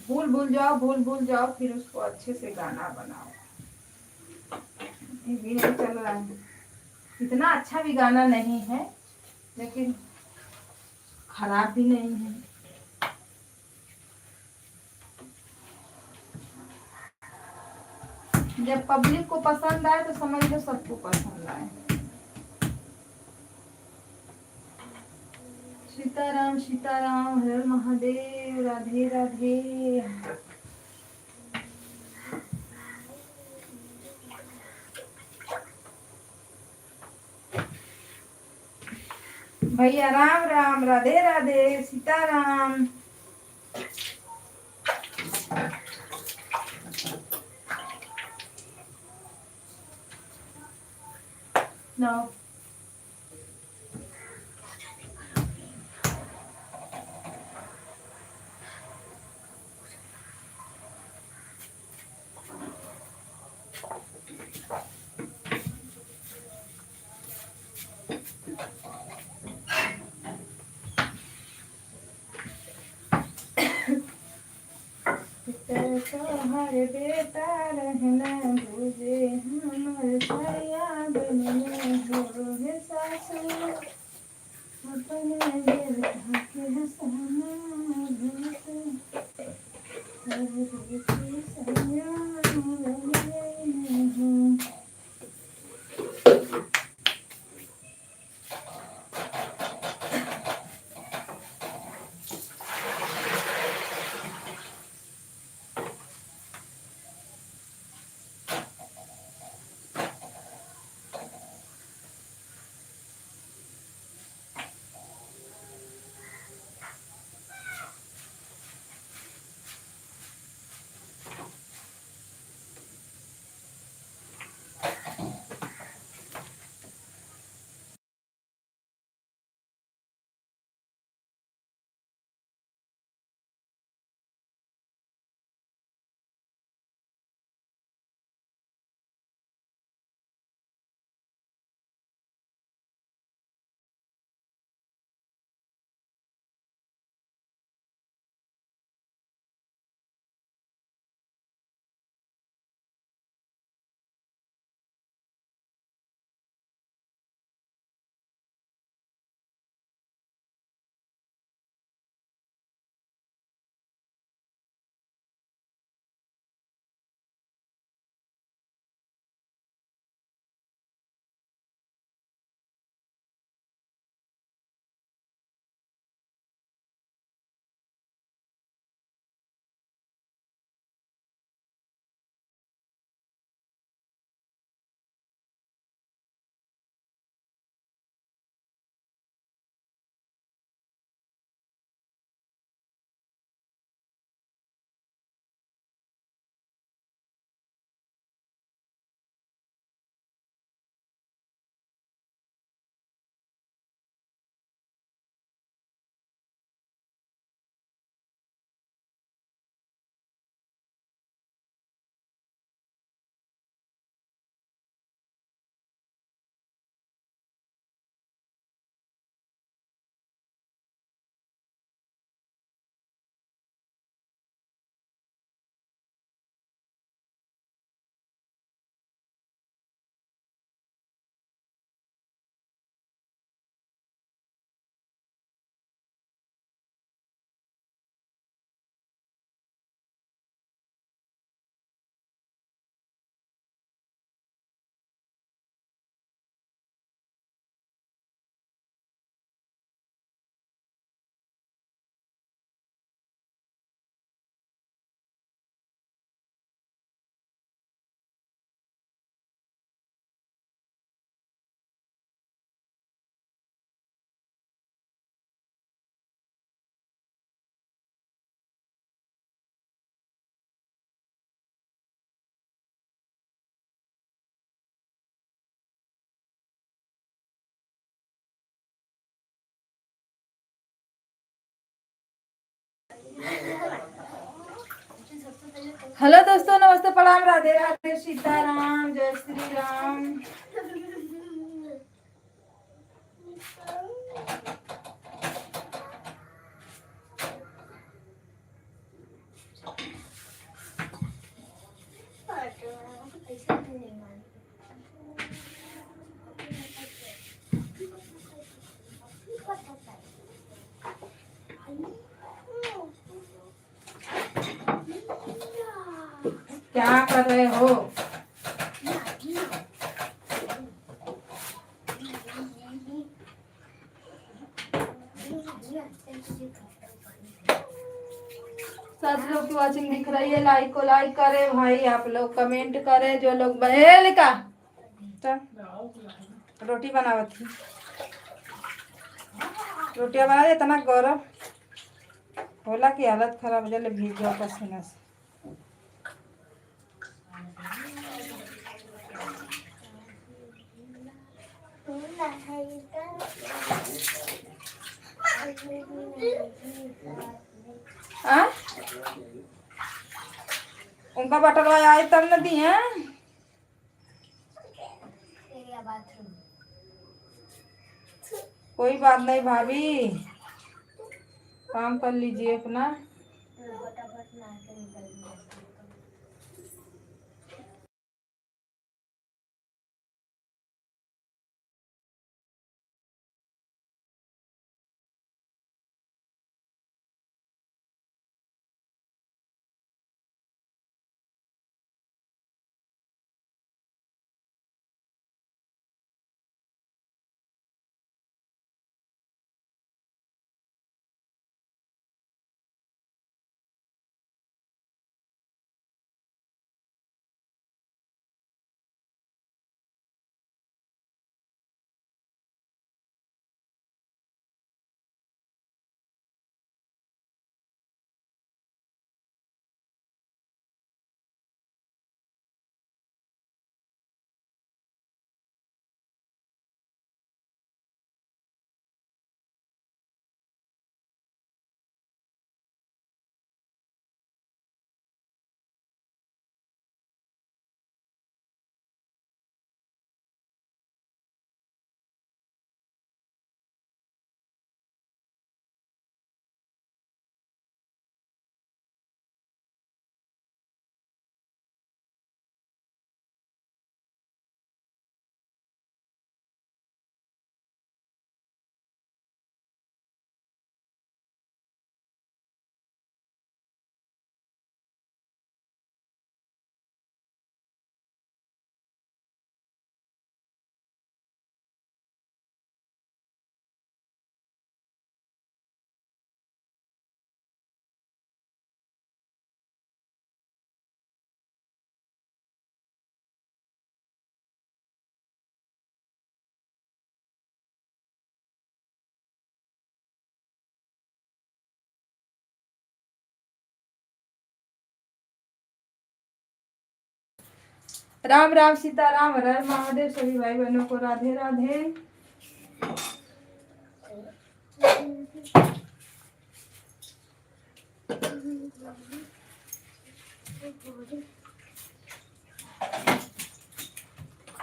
[SPEAKER 1] भूल भूल जाओ, भूल भूल जाओ, फिर उसको अच्छे से गाना बनाओ। ये भी नहीं चल रहा है। इतना अच्छा भी गाना नहीं है लेकिन खराब भी नहीं है। जब पब्लिक को पसंद आए तो समझ लो सबको पसंद आए। सीताराम सीताराम, हर महादेव, राधे राधे। भैया राम राम, राधे राधे, सीताराम। नो हर बेटा रहना भूजे, हमर छाया बनने हो हे सासू, अपने बेटा के हंसाना भूसे, हर बेटी सैया बनने हो। हेलो दोस्तों, नमस्ते, प्रणाम, राधे राधे, सीताराम, जय श्री राम। क्या कर रहे हो? सब लोग की वॉचिंग दिख रही है, लाइक को लाइक करें भाई, आप लोग कमेंट करें जो लोग बहल का रोटी बनावत थी, रोटियां बना दे, इतना गौरव होला की हालत खराब हो जाए, भीग गया पसीना से। आ? उनका बटरवा आए तब न दी है। कोई बात नहीं भाभी, काम कर लीजिए अपना। राम राम सीता राम, हर हर महादेव, सभी भाई बहनों को राधे राधे।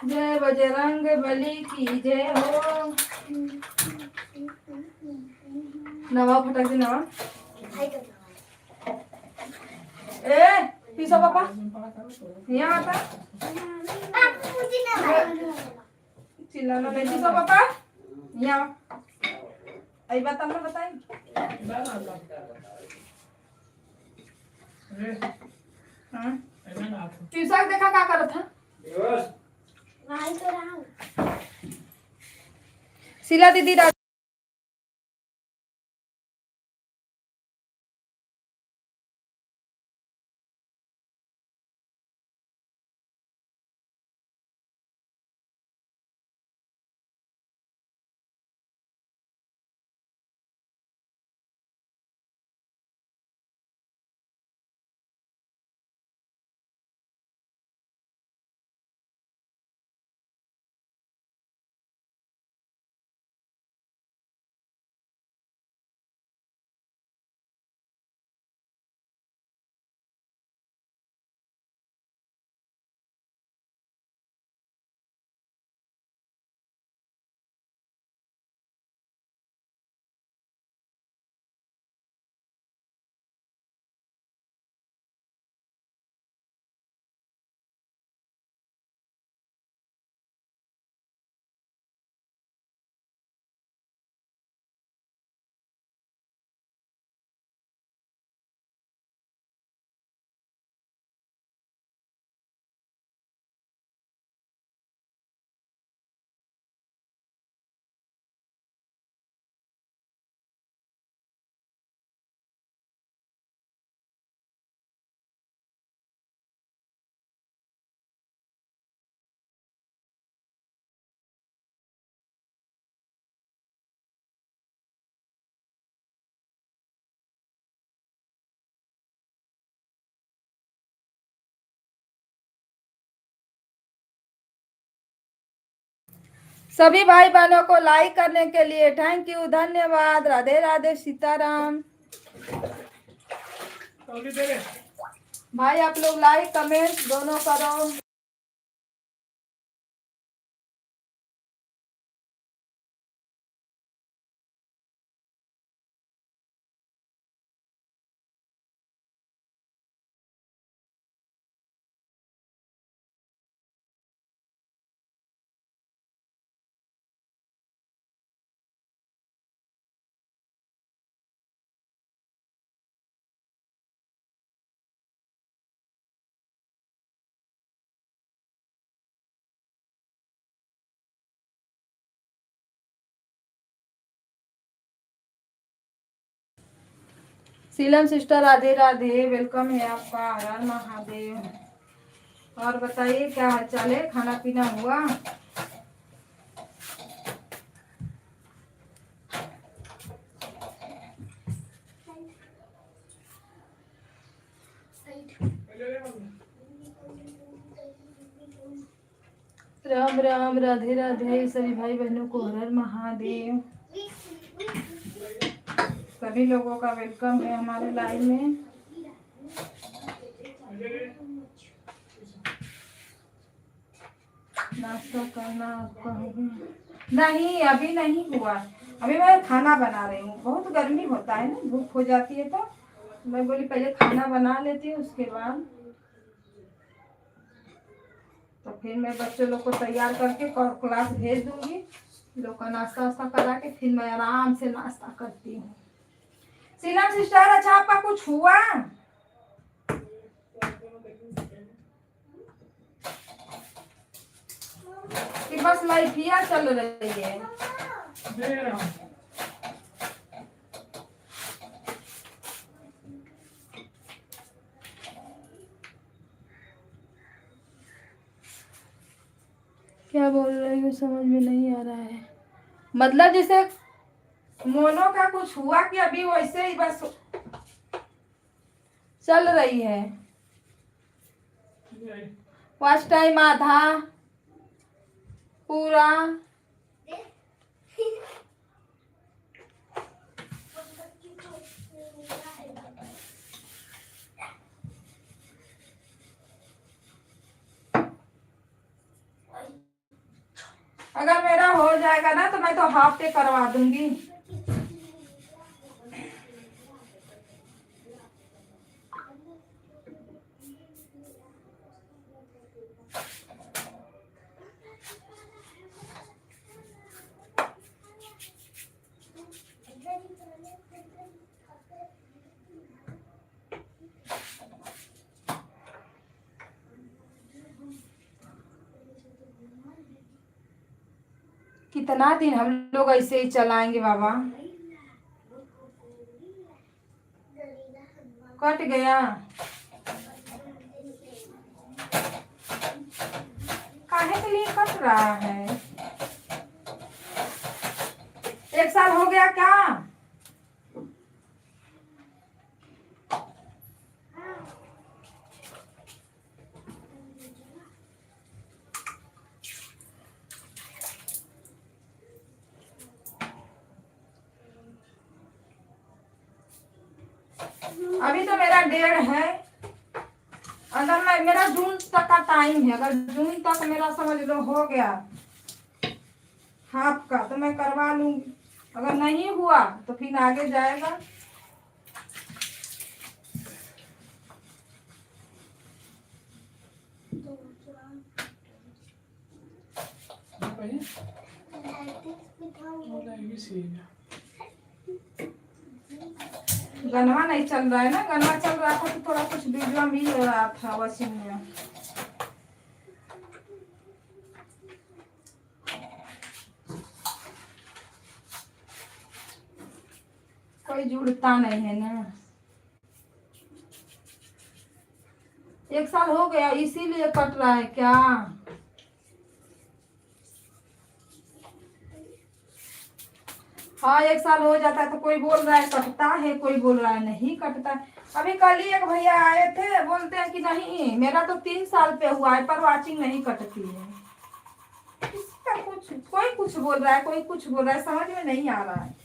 [SPEAKER 1] जय बजरंग बली की जय हो। नवा फटाक दे नवा। ए पीछा पापा यहाँ आता चिल्लाना नहीं, पीछा पापा यहाँ आई बात हमने बताई। हाँ पीछा देखा क्या कर था शीला दीदी। सभी भाई बहनों को लाइक करने के लिए थैंक यू, धन्यवाद। राधे राधे, सीताराम। भाई आप लोग लाइक कमेंट दोनों करो। सीलम सिस्टर राधे राधे, वेलकम है आपका। हर हर महादेव। और बताइए क्या हाल चाल है, खाना पीना हुआ? राम राम, राधे राधे सभी भाई बहनों को, हर हर महादेव। सभी लोगों का वेलकम है हमारे लाइव में। नाश्ता करना आपका हो गया? नहीं, अभी नहीं हुआ। अभी मैं खाना बना रही हूँ। बहुत गर्मी होता है ना, धूप हो जाती है तो मैं बोली पहले खाना बना लेती हूँ, उसके बाद तो फिर मैं बच्चों लोग को तैयार करके क्लास भेज दूंगी। लोग का नाश्ता वास्ता करा के फिर मैं आराम से नाश्ता करती हूँ। सीलम सिस्टर, अच्छा आपका कुछ हुआ? कि बस लाइफिया चल रही है? क्या बोल रही हूँ समझ में नहीं आ रहा है। मतलब जैसे मोनो का कुछ हुआ कि अभी वैसे ही बस चल रही है? फर्स्ट टाइम आधा पूरा? अगर मेरा हो जाएगा ना तो मैं तो हाफ डे करवा दूंगी। कितना दिन हम लोग ऐसे ही चलाएंगे बाबा? कट गया? काहे के लिए कट रहा है? एक साल हो गया क्या? अभी तो मेरा 1.5 है। अगर मैं मेरा जून तक का टाइम है, अगर जून तक मेरा समझ लो हो गया हाफ का तो मैं करवा लूंगी। अगर नहीं हुआ तो फिर आगे जाएगा। गनवा नहीं चल रहा है ना, गनवा चल रहा था तो थोड़ा कुछ वीडियो मिल रहा था वॉशिंग में। कोई जुड़ता नहीं है ना। 1 साल हो गया इसीलिए कट रहा है क्या? हाँ, 1 साल हो जाता है तो कोई बोल रहा है कटता है, कोई बोल रहा है नहीं कटता है। अभी कल ही एक भैया आए थे, बोलते हैं कि नहीं मेरा तो 3 साल पे हुआ है पर वाचिंग नहीं कटती है। कुछ कोई कुछ बोल रहा है, कोई कुछ बोल रहा है, समझ में नहीं आ रहा है।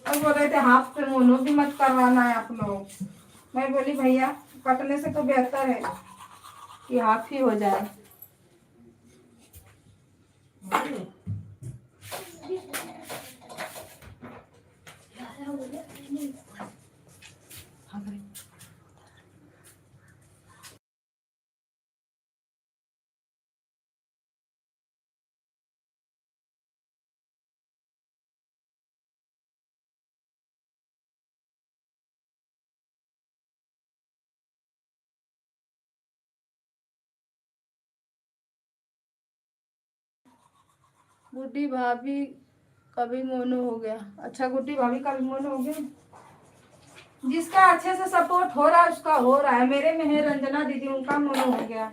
[SPEAKER 1] और बोल रहे थे हाफ पे मोनो भी मत करवाना है आप लोग। मैं बोली भैया कटने से तो बेहतर है कि हाफ ही हो जाए। गुड्डी भाभी कभी मोनो हो गया। अच्छा गुड्डी भाभी कभी मोनो हो गया। जिसका अच्छे से सपोर्ट हो रहा है उसका हो रहा है। मेरे में है रंजना दीदी, उनका मोनो हो गया।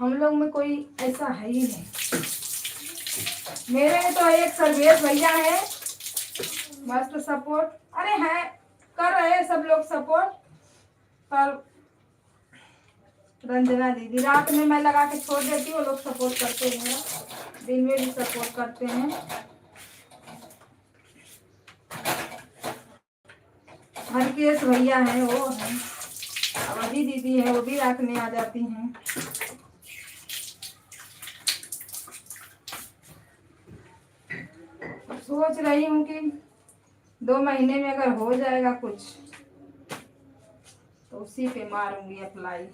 [SPEAKER 1] हम लोग में कोई ऐसा है ही नहीं। मेरे में तो एक सर्वेश भैया है मस्त सपोर्ट। अरे है कर रहे हैं सब लोग सपोर्ट। पर रंजना दीदी रात में मैं लगा के छोड़ देती हूँ, वो लोग सपोर्ट करते हैं, दिन में भी सपोर्ट करते हैं। हरकेश भैया है, वो है, अवधि दीदी है, वो भी रात में आ जाती हैं। सोच रही हूँ कि 2 महीने में अगर हो जाएगा कुछ तो उसी पे मारूंगी अप्लाई।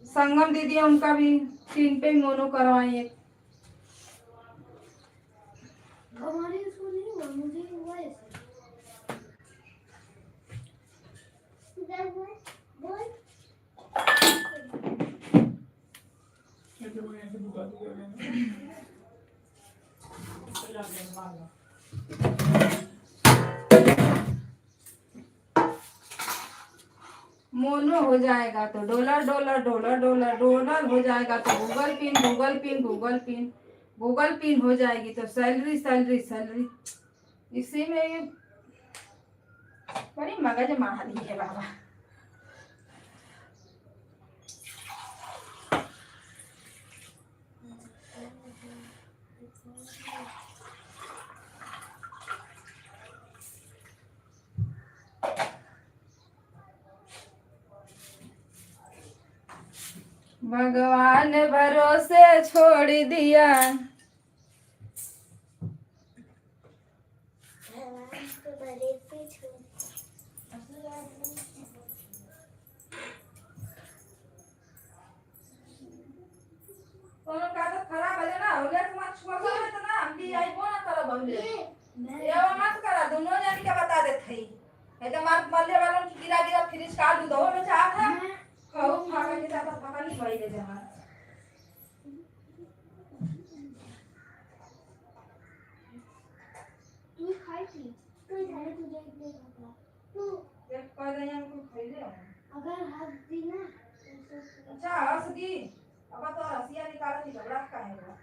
[SPEAKER 1] संगम दीदी है, उनका भी 3 पे मोनो करवाई है।
[SPEAKER 4] हमारे इसको नहीं हुआ, मुझे हुआ ऐसे।
[SPEAKER 1] मोनो हो जाएगा तो dollar dollar dollar dollar dollar हो जाएगा तो Google pin Google pin Google pin Google pin हो जाएगी तो सैलरी सैलरी सैलरी। इसी में ये बड़ी मगज मारी है बाबा। भगवान भरोसे छोड़ दिया। कोनो कागज खराब है ना, हो गया मत छुआ करे तो ना हम दी आई बोना करब हम ले। ये मत करा, दोनों जन के बता देत हई। है तो मार मल्ले वालों की गिरा गिरा फ्रिज का दूध हो में चाहत है। खाओ खा के ज्यादा पता नहीं भई ले जहां।
[SPEAKER 4] तू खाई थी, तू इधर तुझे इतने खाता तू
[SPEAKER 1] एक कह दे हमको खइले हो।
[SPEAKER 4] अगर हाथ दी ना
[SPEAKER 1] अच्छा हंस दी। अब तो हंसिया निकाल के झगड़ा का है वो।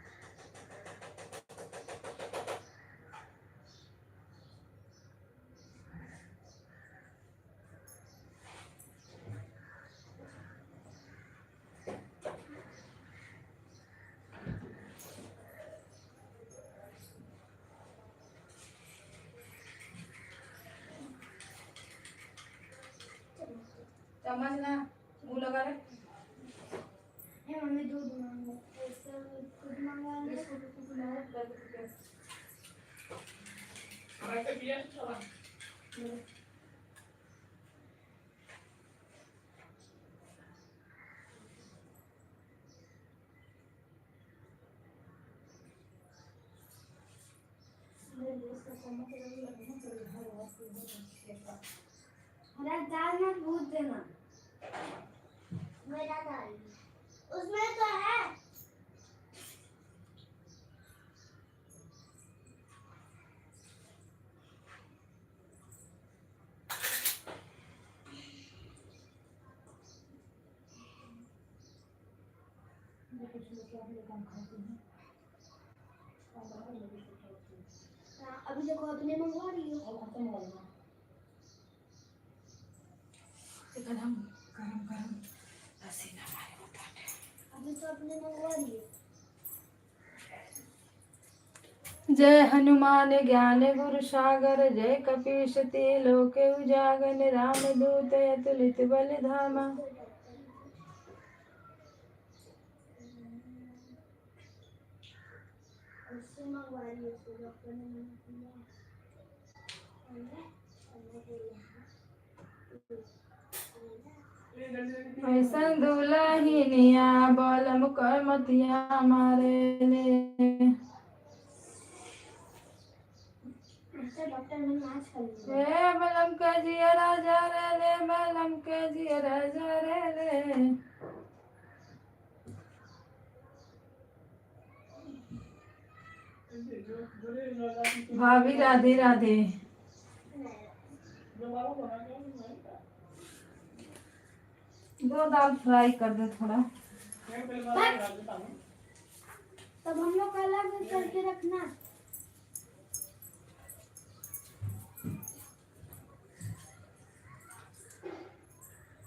[SPEAKER 1] चम्मच ना मुंह लगा ले।
[SPEAKER 4] है मम्मी दूध मांगो, ऐसे दूध मांगा ले। मेरा दाल मत भून देना, मेरा दाल उसमें तो है। हाँ, अभी देखो अपने मंगवा रही हो।
[SPEAKER 1] गरम गरम गरम पसीना हमारे होता है।
[SPEAKER 4] अभी तो अपने मंगवा रही हो।
[SPEAKER 1] जय हनुमान ज्ञान गुरु सागर, जय कपीश लोक उजागर, राम दूत अतुलित बल धामा।
[SPEAKER 4] उससे मंगवा रही हो, उसको डॉक्टर ने मना किया।
[SPEAKER 1] ऐसन दुलहिनिया बलम कर मतिया मारे ले।
[SPEAKER 4] ऐसा डॉक्टर ने आज कर लिया।
[SPEAKER 1] हे बलम के जिया राजा रे ले, बलम के जिया राजा रे ले। भाभी राधे राधे। दो दाल फ्राई कर दे थोड़ा।
[SPEAKER 4] तब हम लोग अलग करके रखना।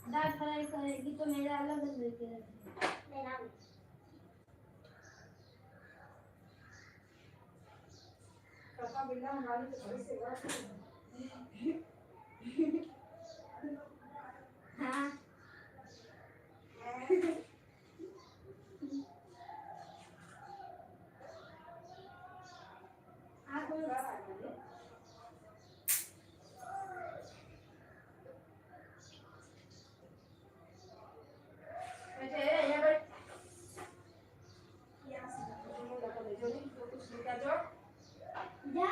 [SPEAKER 4] दाल फ्राई करेगी तो मेरा अलग करके रखना। मेरा भी। हाँ। जा।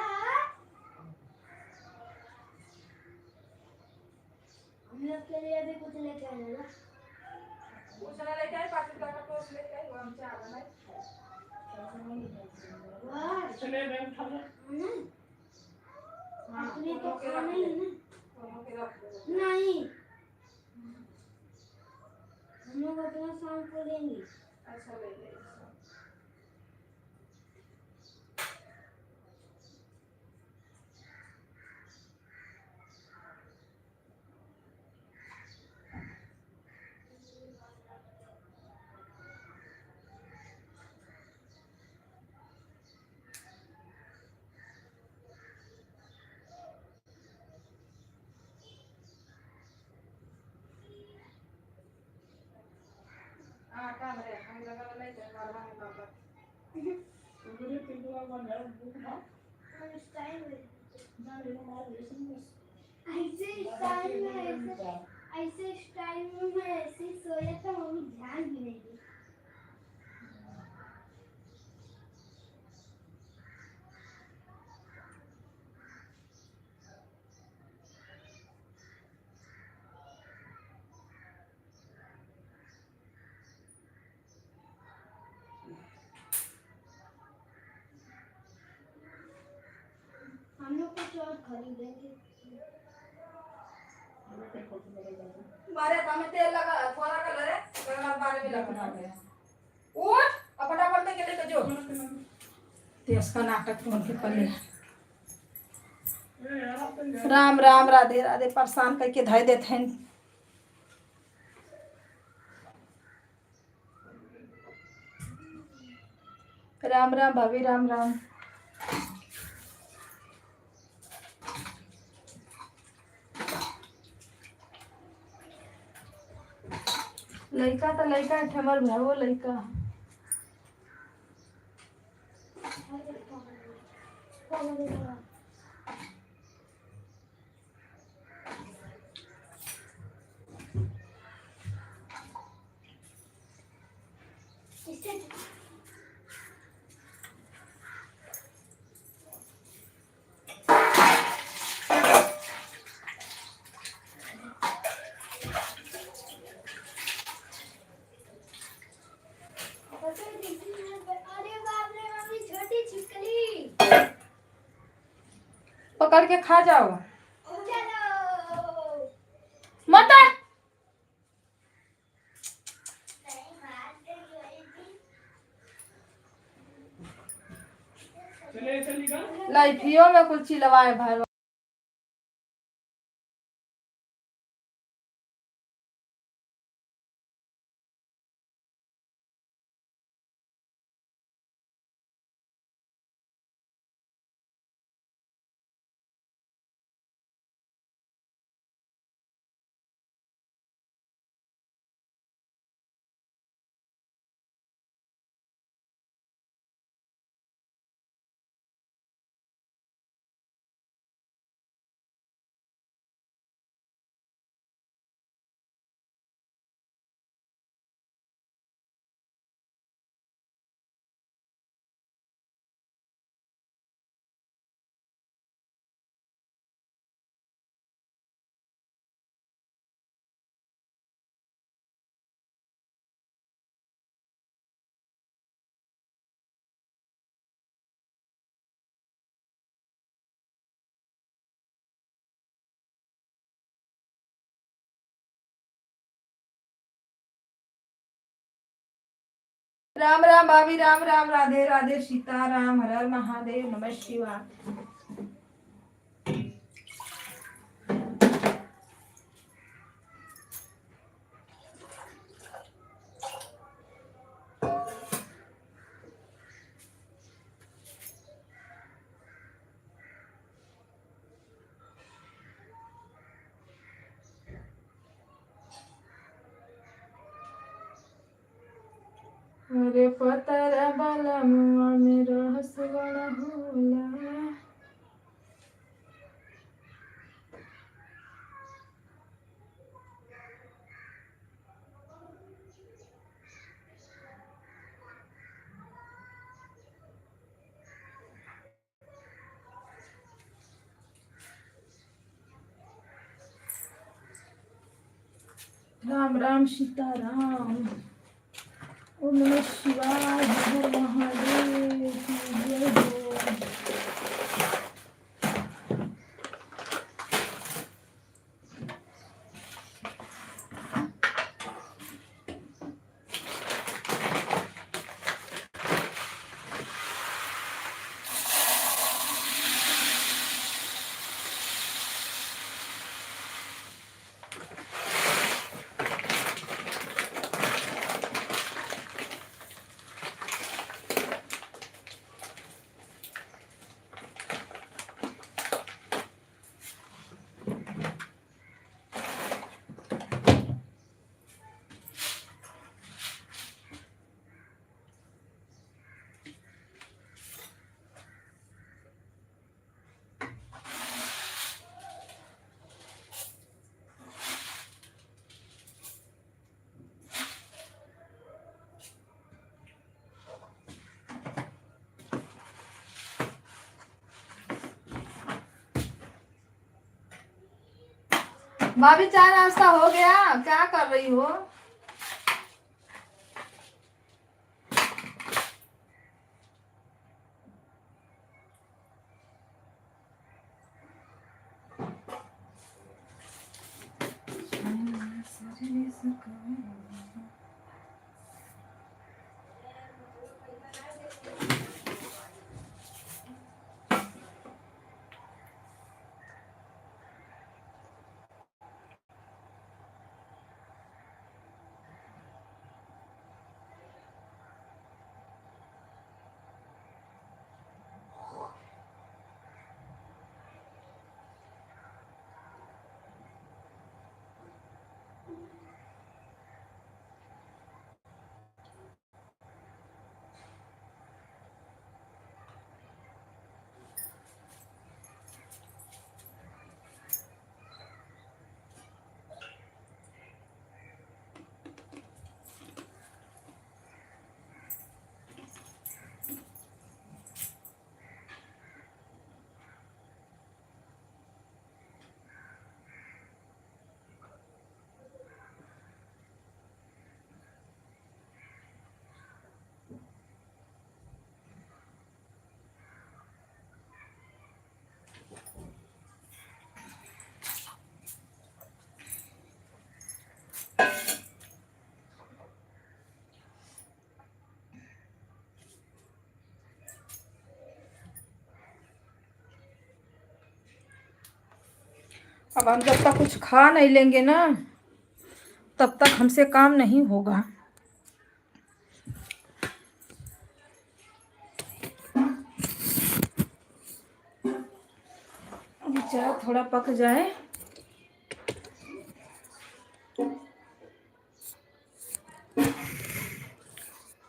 [SPEAKER 4] हम लोग के लिए भी कुछ लेके आना ना।
[SPEAKER 1] लेके आए 5 रुपया का टोस्ट लेके आए, हम चाह बनाए।
[SPEAKER 4] वाह।
[SPEAKER 3] चले गए खा ले।
[SPEAKER 4] अपने तो खाना ही है ना।
[SPEAKER 1] दोनों के रख दो।
[SPEAKER 4] नहीं, हम लोग अपना शाम को लेंगे।
[SPEAKER 1] अच्छा ले ले। काम रे हम लगा नहीं थे मारवा में पापा।
[SPEAKER 3] उधर तीन बार बन गया बुक ना।
[SPEAKER 4] ऐसे स्टाइल में मैं ऐसे सोया था, मम्मी ध्यान भी नहीं दी। हम लोग कुछ और खरीदेंगे।
[SPEAKER 1] मारे हमें तेल लगा थोड़ा कलर है गरम बारे में लगना है। उठ अब फटाफट के लेके जो तेज का नाटक कौन के पल्ले। राम राम राधे राधे परेशान करके धाई देते हैं। राम राम भाभी राम राम। लड़का तो लड़का है, हमार भावो लड़का।
[SPEAKER 4] अरे बाप रे मम्मी, छोटी छिपकली।
[SPEAKER 1] पकड़ के खा जाओ
[SPEAKER 4] चलो।
[SPEAKER 1] मत। लाइफियो में कुछ चिलवाए भाई। राम राम भाभी, राम राम, राधे राधे, सीताराम, हर हर महादेव, नमः शिवाय। अरे पतर बलमुआ मेरा हसबड़ होला। राम राम सीताराम, ओम नमः शिवाय, हर हर महादेव की जय हो। भाभी चाय नाश्ता हो गया? क्या कर रही हो? अब हम जब तक कुछ खा नहीं लेंगे ना तब तक हमसे काम नहीं होगा। अभी चाय थोड़ा पक जाए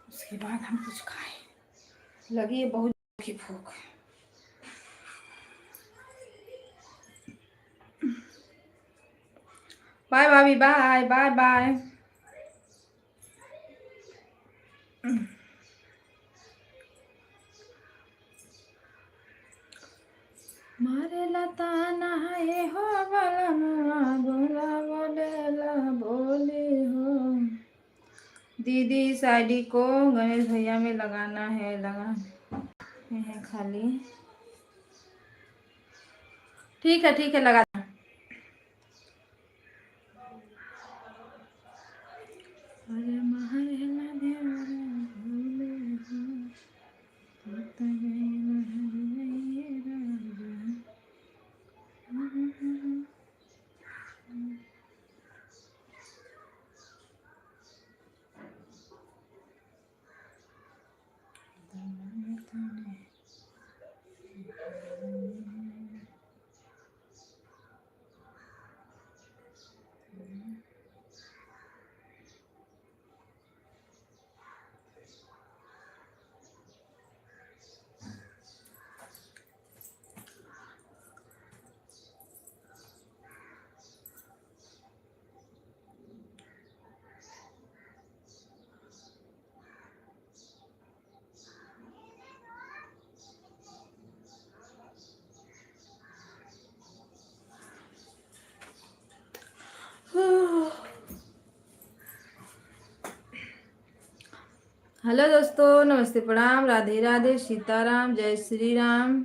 [SPEAKER 1] उसके बाद हम कुछ खाएं। लगी है बहुत की भूख। बाय भाभी, बाय बाय बाय। मारे लता नहाए हो बलमा बोला बोलेला बोली हो। दीदी साड़ी को गणेश भैया में लगाना है, लगा है खाली। ठीक है लगा। अरे महला देवरा भोले हो, तोता गैला हरिये राजा। हेलो दोस्तों, नमस्ते, प्रणाम, राधे राधे, सीताराम, जय श्री राम।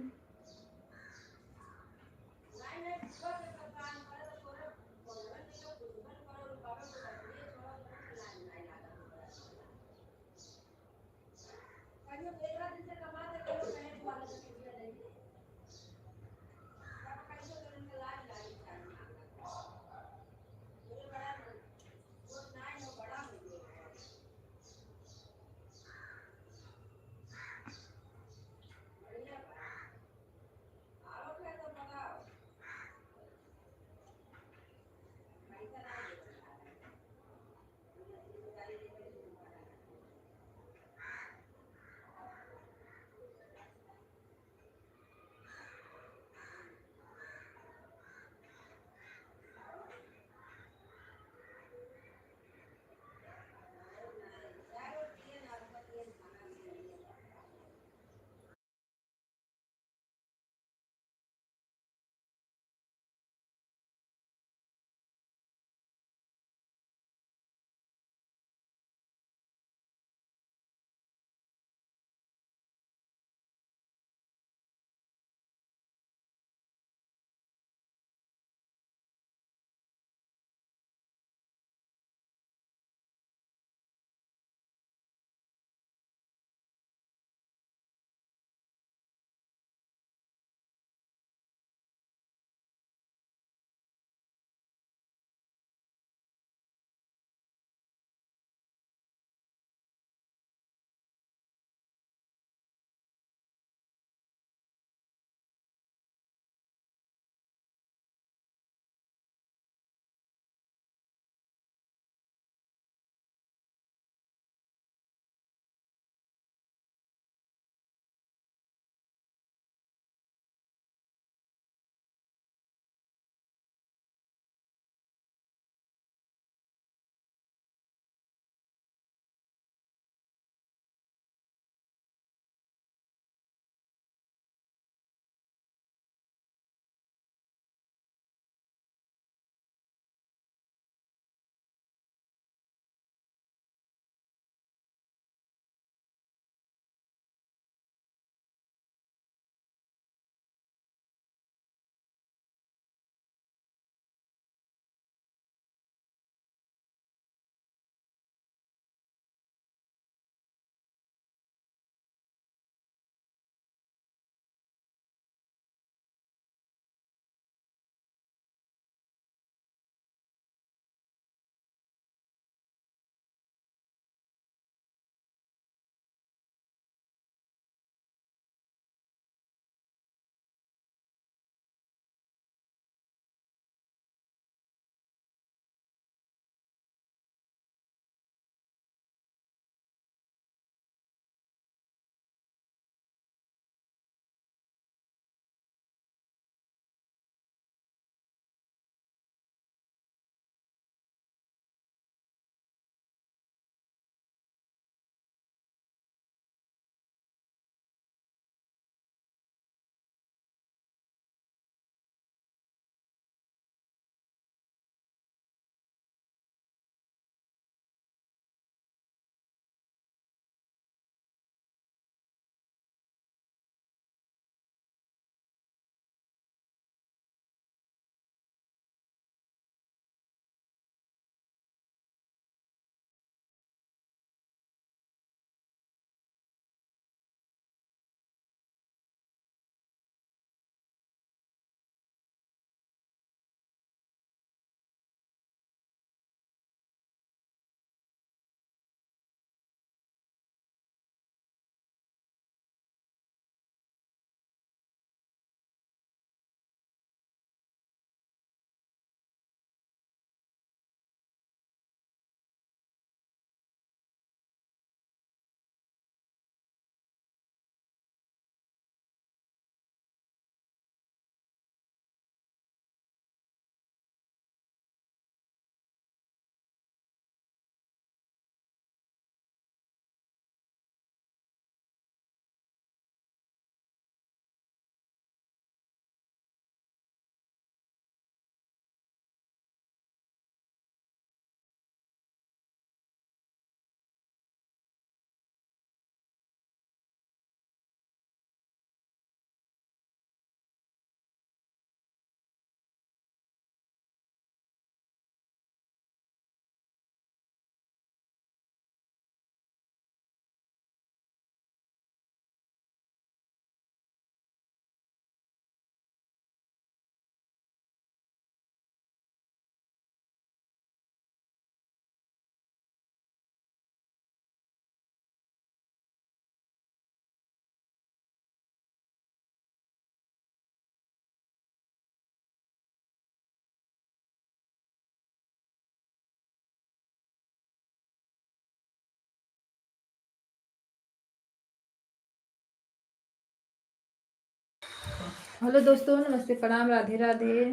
[SPEAKER 1] हेलो दोस्तों, नमस्ते, प्रणाम, राधे राधे।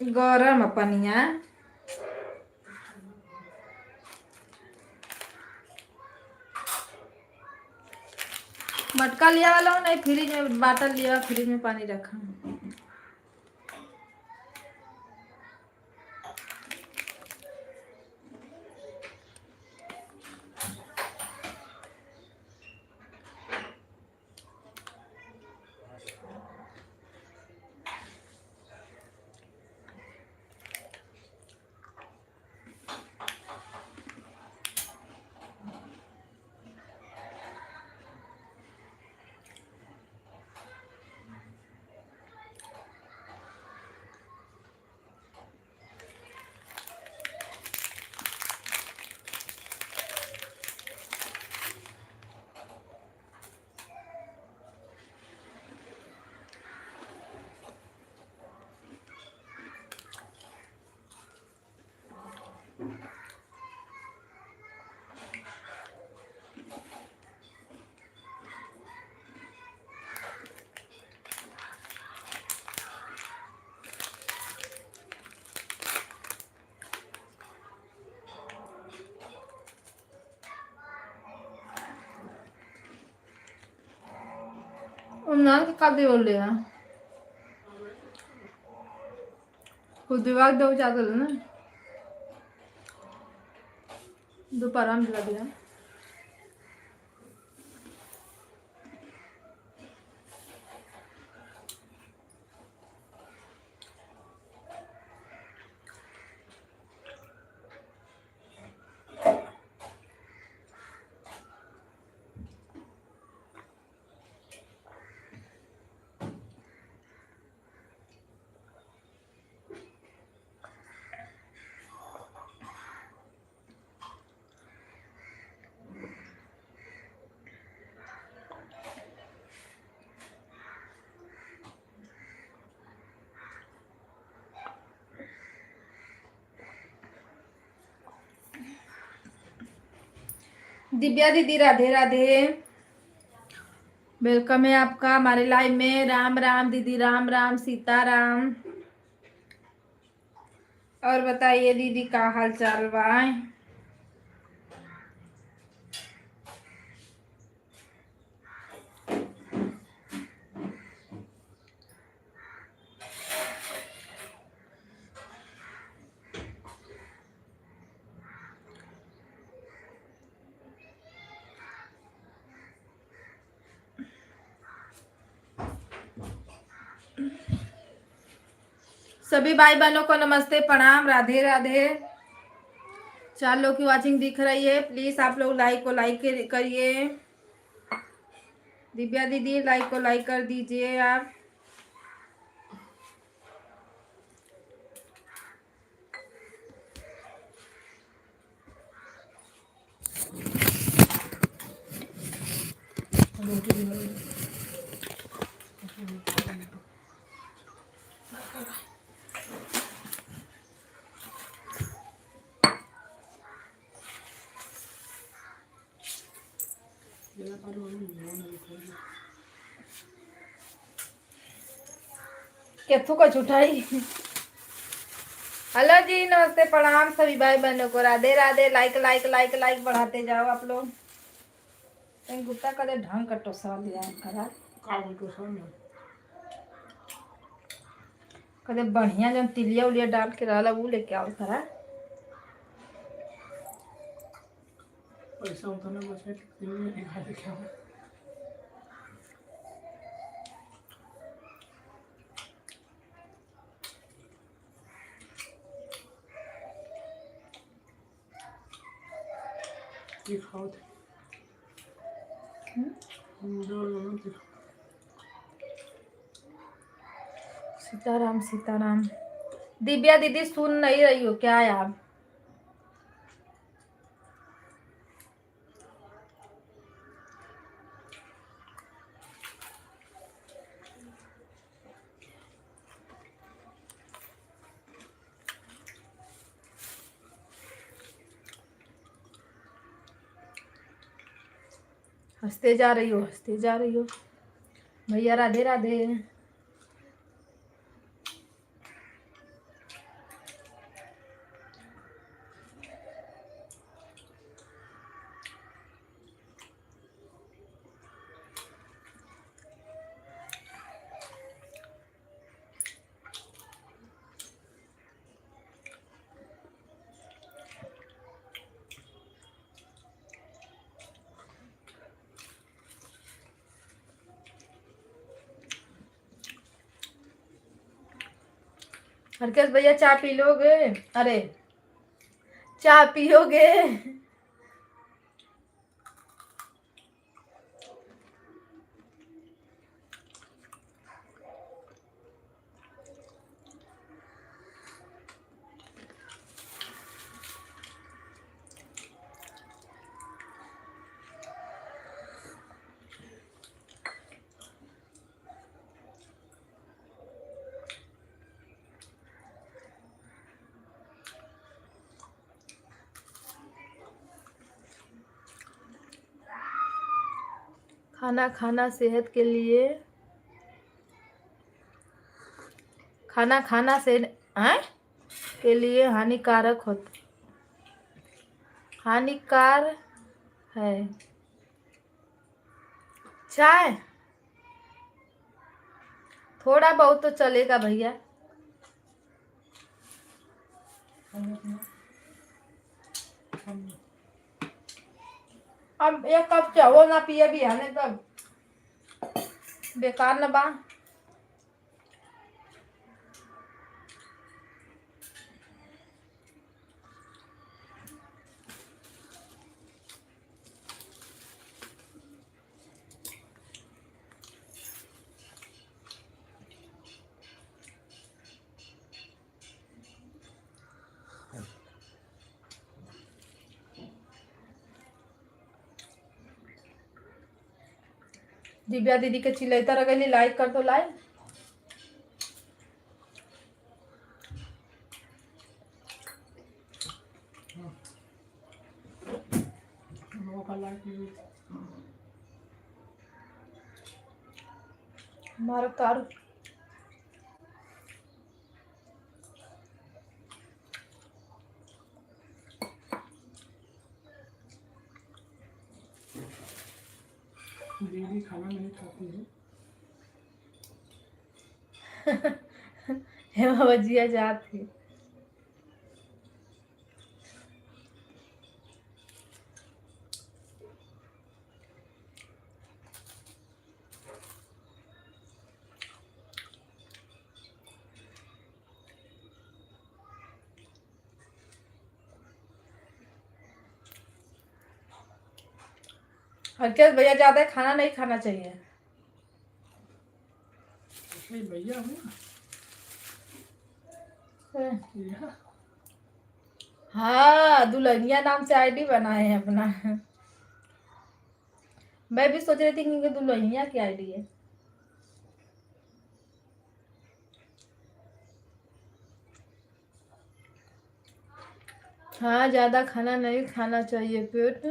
[SPEAKER 1] गरम पनिया मटका लिया वाला हूँ, नहीं फ्रिज में बाटल लिया, फ्रिज में पानी रखा। उन्हाळ्यात का बोलले दिवाग देऊ चालू ना दोपहर में दिला दिया। दिव्या दीदी राधे राधे, वेलकम है आपका हमारे लाइव में। राम राम दीदी, राम राम, सीताराम। और बताइए दीदी का हाल चाल बा। सभी भाई बहनों को नमस्ते, प्रणाम, राधे राधे। 4 लोग की वाचिंग दिख रही है, प्लीज आप लोग लाइक को लाइक करिए। दिव्या दीदी लाइक को लाइक कर दीजिए आप। केथू को उठाई। हेलो जी, नमस्ते, प्रणाम सभी भाई बहनों को, Radhe Radhe. Like like like like बढ़ाते जाओ आप लोग। गुप्ता कदे ढंग का टोसा दिया करा कदे बढ़िया जब तिलिया उलिया डाल के रहला वो लेके आओ करा।
[SPEAKER 3] पैसा होता ना बचे निकाल के आओ। दिखाओ थे
[SPEAKER 1] सीताराम सीताराम। दिव्या दीदी सुन नहीं रही हो क्या आप? हंसते जा रही हो, हंसते जा रही हो। भैया राधे राधे। हरकेश भैया चाय पी लोगे? अरे चाय पियोगे? खाना खाना सेहत के लिए, खाना खाना से के लिए हानिकारक हानिकार है। चाय थोड़ा बहुत तो चलेगा भैया। अब एक कप चाहो ना पिए भी है तब बेकार न बा। दिव्या दीदी के चिल्लाता रह गई, लाइक कर दो लाइक। हमारा कार
[SPEAKER 3] दीदी खाना नहीं खाती है।
[SPEAKER 1] भजिया जाती हरकेश भैया ज्यादा खाना नहीं खाना चाहिए।
[SPEAKER 3] भैया हूँ
[SPEAKER 1] हाँ, दुल्हनिया नाम से आईडी बनाए हैं अपना। मैं भी सोच रही थी कि दुल्हनिया की आईडी है। हाँ, ज्यादा खाना नहीं खाना चाहिए, पेट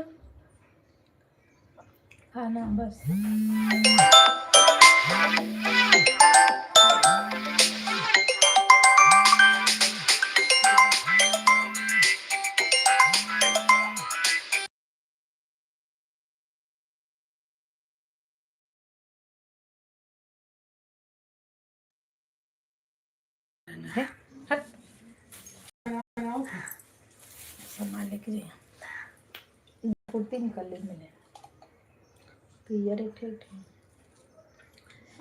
[SPEAKER 1] खाना बस। हट संभाल के कुर्ती निकल ले मैंने तो ठीक।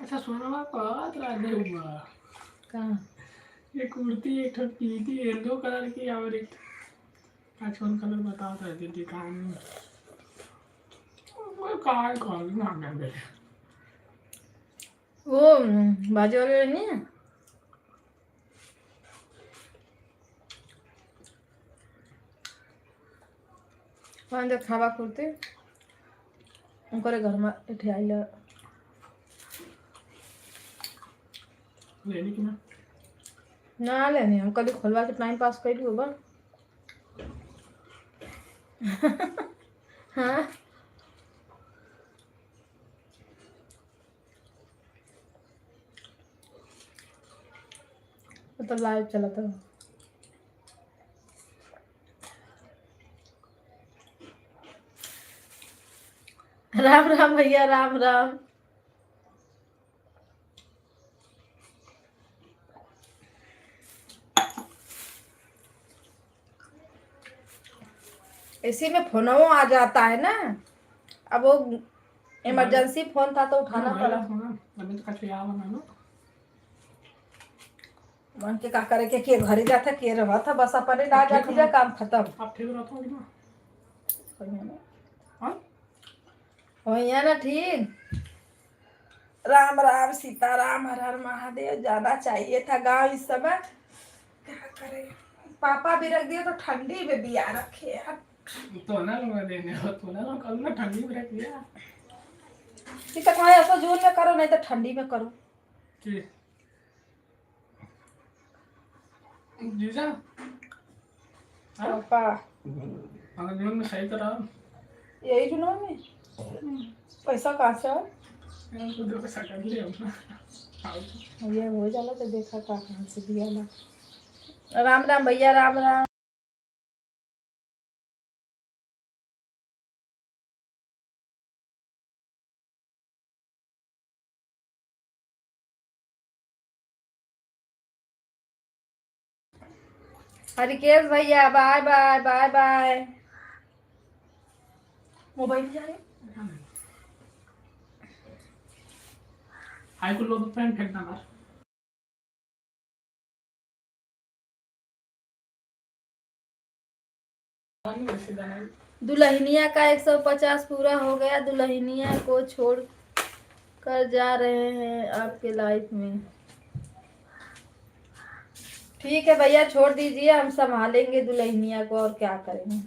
[SPEAKER 3] अच्छा सोना बात राधे हुआ
[SPEAKER 1] कहाँ
[SPEAKER 3] ये कुर्ती एक ठो पीली येलो कलर की और एक कौन कलर बताओ तो दीदी काम मैं कहाँ कॉल ना कर
[SPEAKER 1] वो बाजू वाले नहीं है? वहाँ देख खावा कुर्ती उनके घर में इठे आइल
[SPEAKER 3] लेनी कि ना
[SPEAKER 1] ना लेने हम कभी खोलवा के टाइम पास कर होगा। हाँ तो लाइव चला था। राम राम भैया, राम राम। इसी में फोन आ जाता है ना, अब वो इमरजेंसी फोन था तो उठाना पड़ा। मन के का करे के घर जाता के रहा था, बस अपने ना जाती जा, काम खत्म।
[SPEAKER 3] आप ठीक रहते हो ना?
[SPEAKER 1] भैया ना ठीक। राम राम, सीताराम, हर हर महादेव। जाना चाहिए था गांव इस समय, क्या करे। पापा भी रख दिए तो ठंडी में भी आ रखे यार।
[SPEAKER 3] तो ना लोग देने हो तो ना कल ना ठंडी में रख दिया
[SPEAKER 1] कि तक वहाँ ऐसा जून में करो, नहीं तो ठंडी में करो।
[SPEAKER 3] जी जीजा
[SPEAKER 1] पापा
[SPEAKER 3] अगर जून में सही करा
[SPEAKER 1] यही जुनून में पैसा कहाँ से आओ,
[SPEAKER 3] तो देखो सकल ले अपना
[SPEAKER 1] ये हो जाला तो देखा कहाँ से दिया ला। राम राम भैया, राम राम। हरिकेश भैया, bye bye bye bye. Mobile जा रहे
[SPEAKER 3] हाई को लो तो फैन फेंकना ना
[SPEAKER 1] दुल्हनिया का 150 पूरा हो गया। दुल्हनिया को छोड़ कर जा रहे हैं आपके लाइफ में। ठीक है भैया, छोड़ दीजिए, हम संभालेंगे दुल्हनिया को, और क्या करेंगे।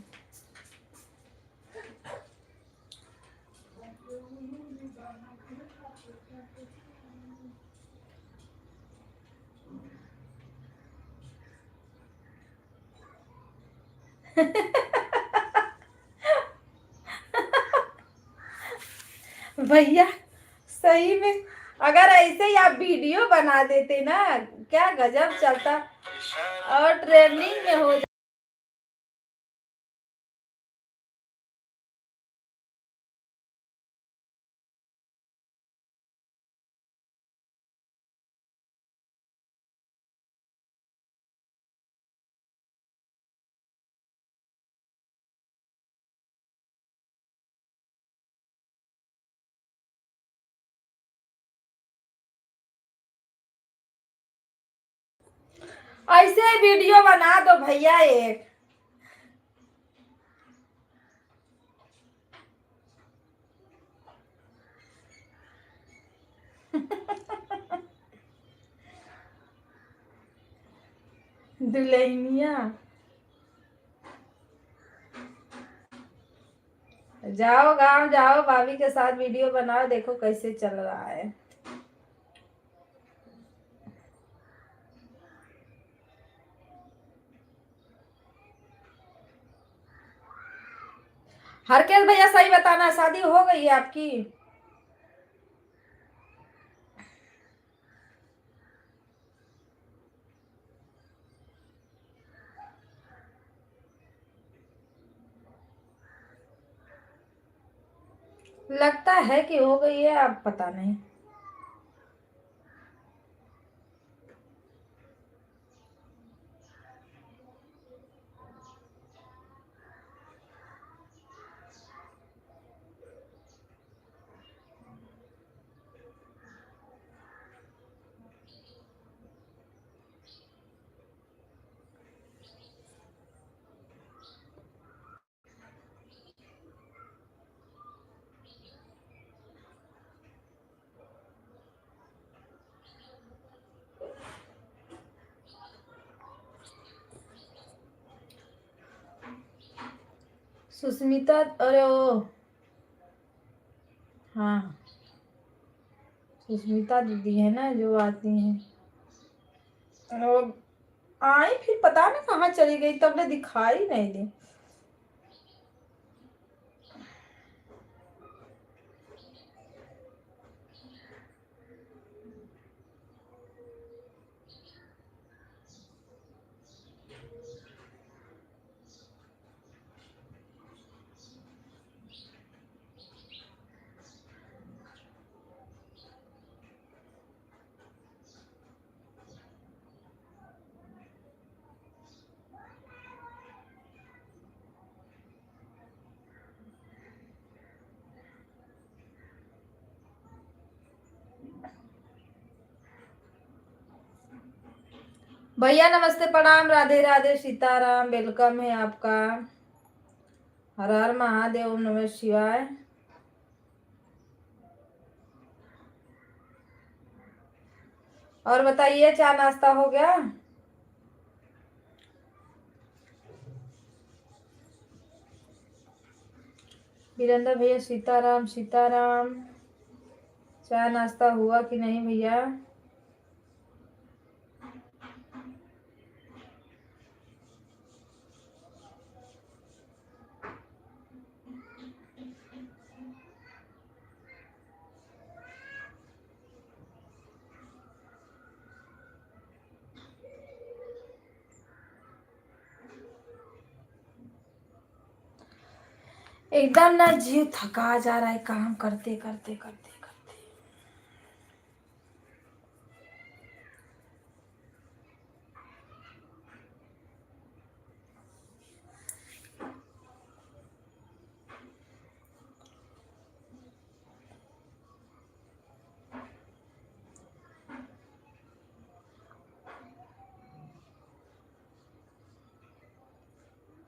[SPEAKER 1] भैया सही में, अगर ऐसे ही आप वीडियो बना देते ना, क्या गजब चलता, और ट्रेंडिंग में हो ऐसे वीडियो बना दो भैया एक। दुल्हनिया जाओ गांव जाओ, भाभी के साथ वीडियो बनाओ, देखो कैसे चल रहा है। हरकेश भैया सही बताना, शादी हो गई है आपकी? लगता है कि हो गई है, अब पता नहीं। सुष्मिता, अरे ओ हाँ, सुष्मिता दीदी है ना जो आती हैं, वो आई फिर पता नहीं कहाँ चली गई, तब ने दिखाई नहीं दी। भैया नमस्ते प्रणाम, राधे राधे, सीताराम, वेलकम है आपका। हर हर महादेव, ओम नमः शिवाय। और बताइए, चाय नाश्ता हो गया? वीरेंद्र भैया सीताराम सीताराम। चाय नाश्ता हुआ कि नहीं भैया? एकदम ना जीव थका जा रहा है काम करते करते करते करते।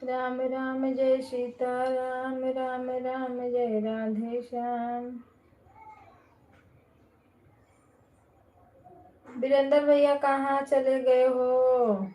[SPEAKER 1] राम राम जय सीताराम, राम राम जय राधे श्याम। वीरेंद्र भैया कहाँ चले गए हो?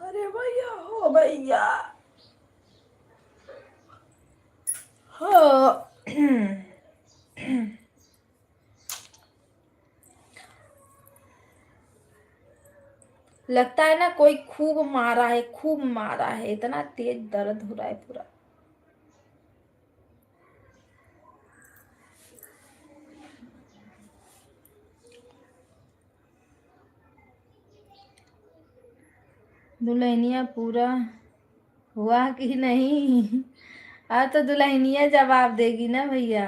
[SPEAKER 1] अरे भैया हो भैया हो। लगता है ना कोई खूब मारा है, खूब मारा है, इतना तेज दर्द हो रहा है पूरा। दुल्हनिया पूरा हुआ कि नहीं? अब तो दुल्हनिया जवाब देगी ना भैया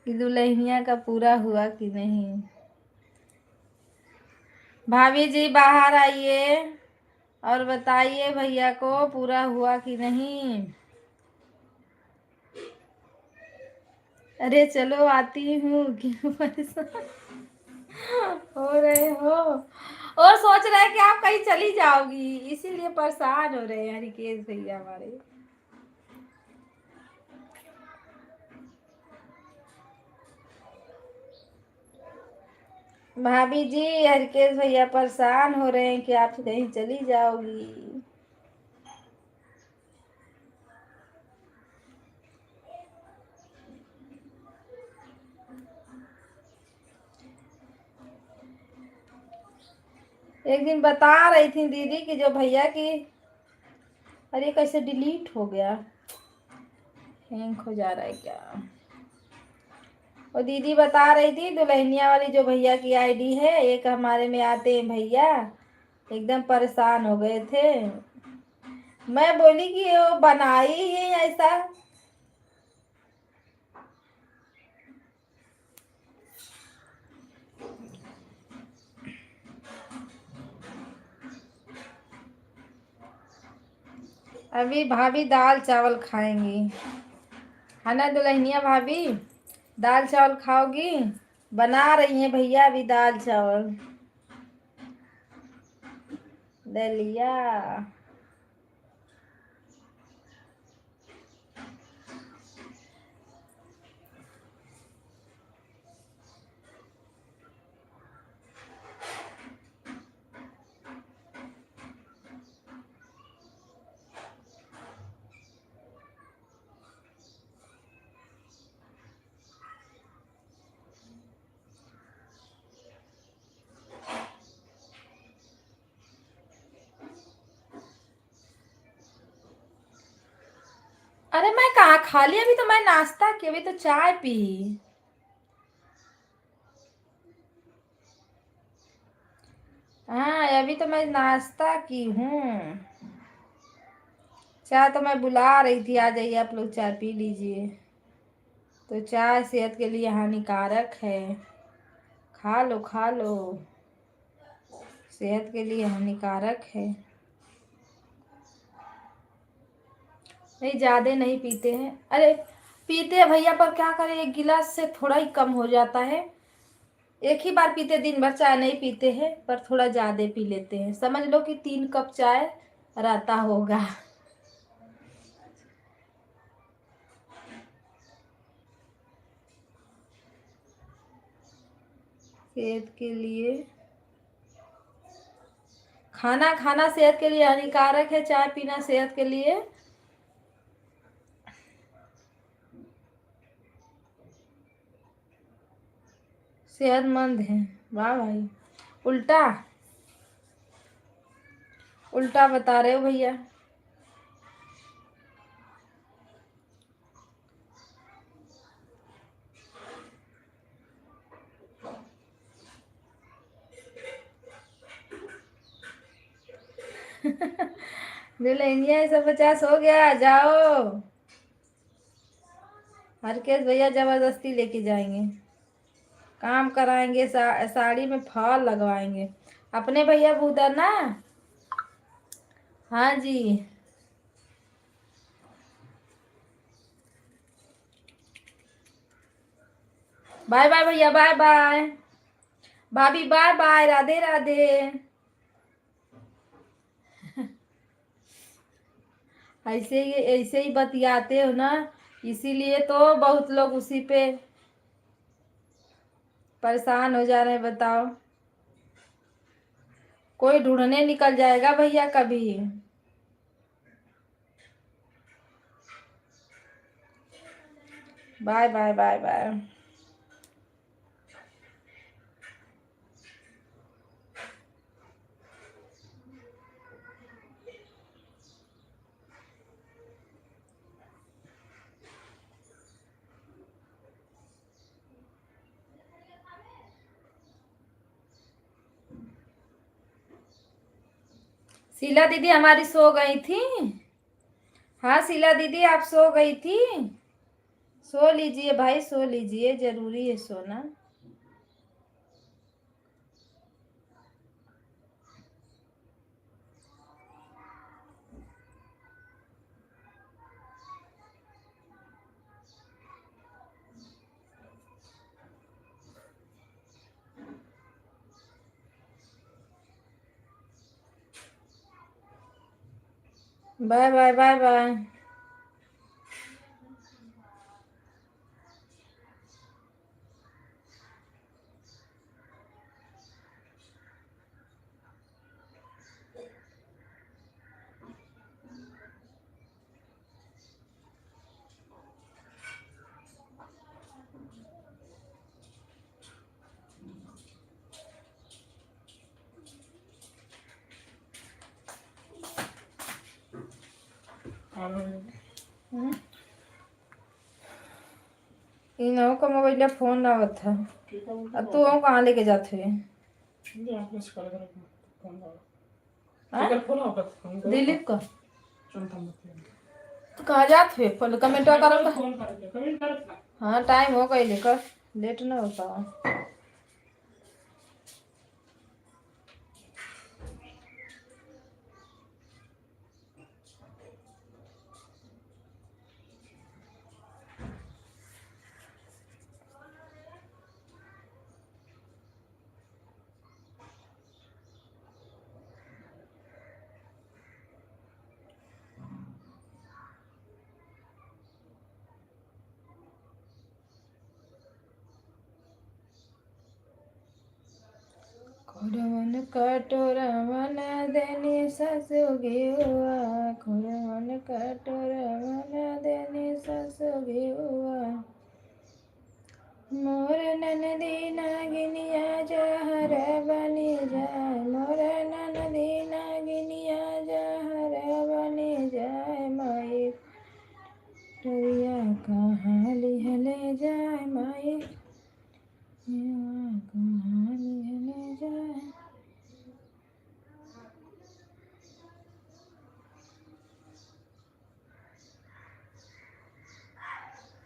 [SPEAKER 1] कि दुल्हनिया का पूरा हुआ कि नहीं। भाभी जी बाहर आइए और बताइए भैया को पूरा हुआ कि नहीं। अरे चलो आती हूँ, क्यों परेशान हो रहे हो? और सोच रहे हैं कि आप कहीं चली जाओगी, इसीलिए परेशान हो रहे हैं हरिकेश भैया हमारे। भाभी जी, हरकेश भैया परेशान हो रहे हैं कि आप कहीं चली जाओगी। एक दिन बता रही थी दीदी कि जो भैया की, अरे कैसे डिलीट हो गया, हैंग हो जा रहा है क्या? वो दीदी बता रही थी दुल्हनिया वाली जो भैया की आईडी है, एक हमारे में आते हैं भैया, एकदम परेशान हो गए थे। मैं बोली कि वो बनाई है ऐसा। अभी भाभी दाल चावल खाएंगी, है ना दुल्हनिया भाभी? दाल चावल खाओगी? बना रही हैं भैया अभी दाल चावल। दलिया। अरे मैं कहाँ खा ली, अभी तो मैं नाश्ता की, अभी तो चाय पी। हाँ अभी तो मैं नाश्ता की हूँ। चाय तो मैं बुला रही थी, आ जाइए आप लोग चाय पी लीजिए। तो चाय सेहत के लिए हानिकारक है, खा लो खा लो, सेहत के लिए हानिकारक है। नहीं ज़्यादा नहीं पीते हैं, अरे पीते हैं भैया, पर क्या करें, एक गिलास से थोड़ा ही कम हो जाता है। एक ही बार पीते, दिन भर चाय नहीं पीते हैं, पर थोड़ा ज़्यादा पी लेते हैं। समझ लो कि 3 कप चाय रहता होगा। सेहत के लिए खाना खाना सेहत के लिए हानिकारक है, चाय पीना सेहत के लिए सेहतमंद है। वाह भाई, उल्टा उल्टा बता रहे हो भैया। दुल्हनिया 150 हो गया, जाओ। हरकेश भैया जबरदस्ती लेके जाएंगे, काम कराएंगे, साड़ी में फॉल लगवाएंगे अपने भैया भूदा ना। हाँ जी, बाय बाय भैया, बाय बाय भाभी, बाय बाय, राधे राधे। ऐसे ही बतियाते हो ना, इसीलिए तो बहुत लोग उसी पे परेशान हो जा रहे हैं। बताओ, कोई ढूंढने निकल जाएगा भैया कभी। Bye bye bye bye. Sheela दीदी हमारी सो गई थी। हाँ शीला दीदी, आप सो गई थी। सो लीजिए भाई, सो लीजिए, जरूरी है सोना। Bye bye bye bye. इन्हों का मोबाइल फोन ना था, अब तू कहाँ लेके जाते हुए दिलीप का, तो कहाँ जाते हुए पहले कमेंट करो। हाँ टाइम हो गई, लेकर लेट ना होता। खोरवन कटोरवन देनी ससु घेउआ, खोरवन कटोरवन देनी ससु घेउआ, मोर ननदी नागिनिया जहर बनी जाए, मोर ननदी नागिनिया जहर बनी जाए, माई टरिया कहाँ लिहले जाए, माई कहाँ लिहले जाए।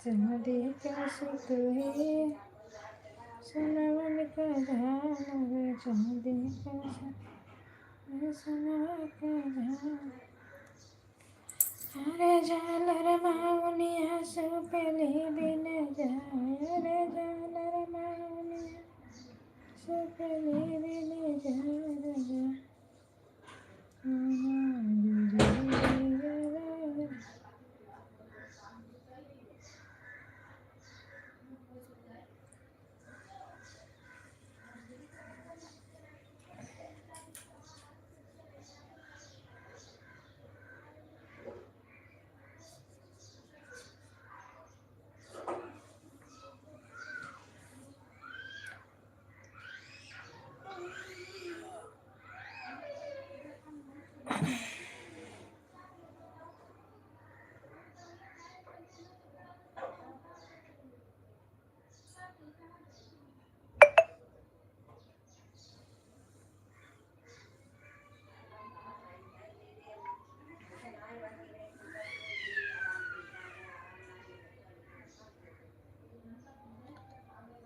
[SPEAKER 1] चांदी का सुत है सोनवन का झालर, चांदी का सोनवा का झालर, अरे झालर मावनिया सुपली बिन जाए, अरे झालर मावनिया सुपली बिन जाए।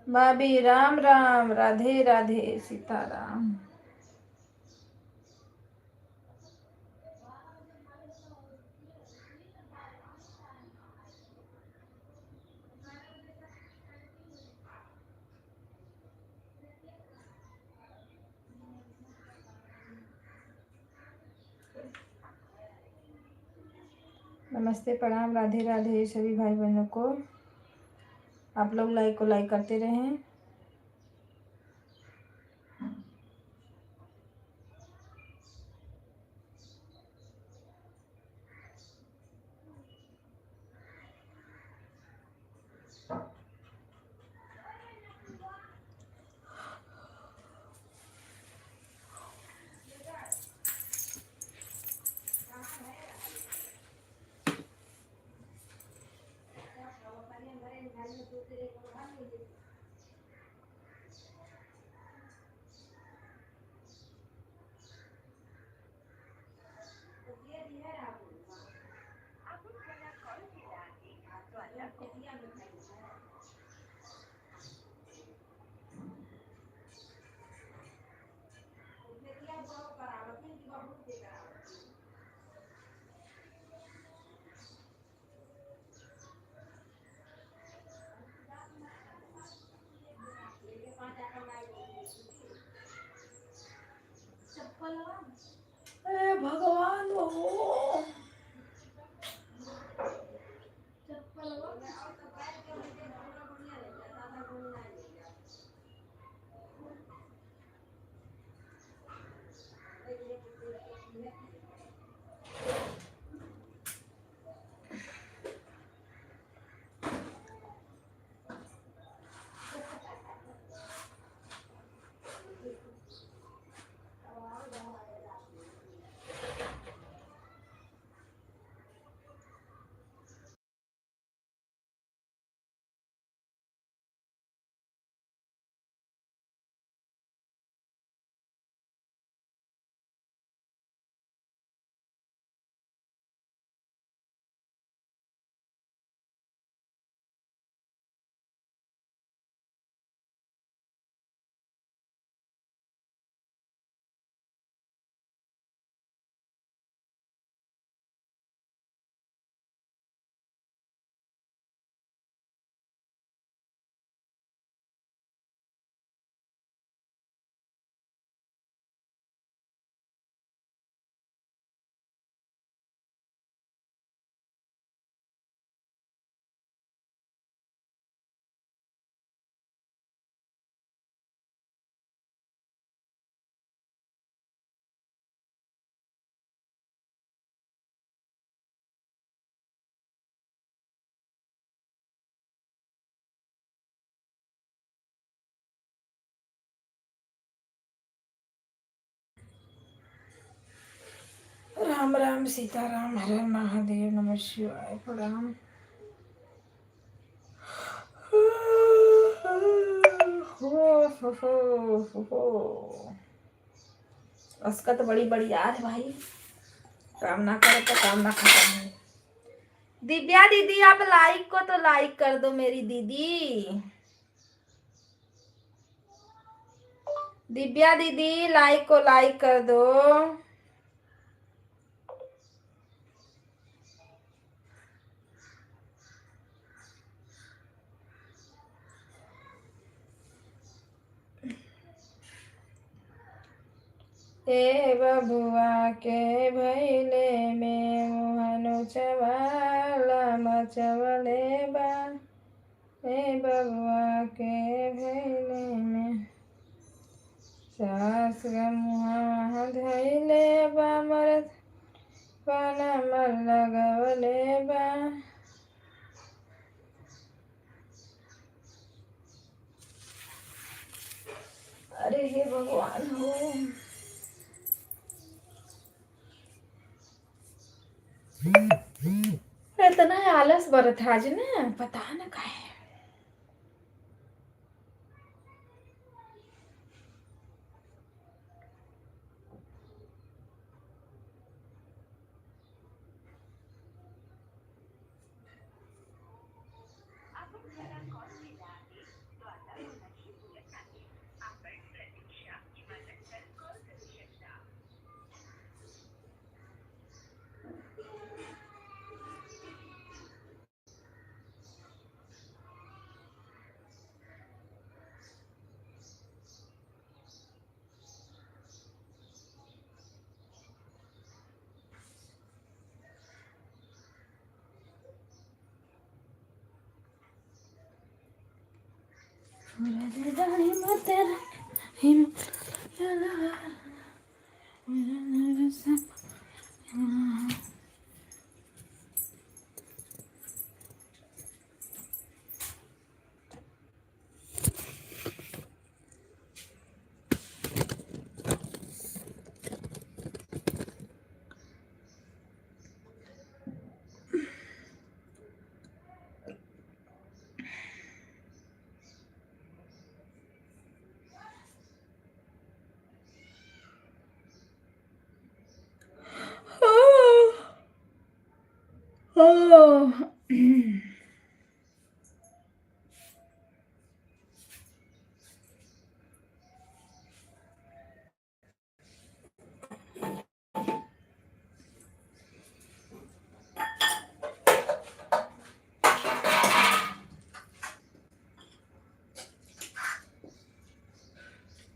[SPEAKER 1] भाभी राम राम, राधे राधे, सीताराम। नमस्ते, प्रणाम, राधे राधे सभी भाई बहनों को। आप लोग लाइक को लाइक करते रहें। अरे भगवान हो, राम राम, सीताराम, हर हर महादेव, नमः शिवाय, प्रणाम। हो। उसका तो बड़ी बड़ी याद है भाई, काम ना करे तो काम ना खत्म है। दिव्या दीदी आप लाइक को तो लाइक कर दो मेरी दीदी। दिव्या दीदी लाइक को लाइक कर दो। ए बबुआ के भैले में मोहन चवाला मचवले बा। ए बबुआ के भैले में सास मुहा धैले बा मरद पनम लगवले बा। अरे हे भगवान हो। इतना आलस बरत आज ना पता न काहे।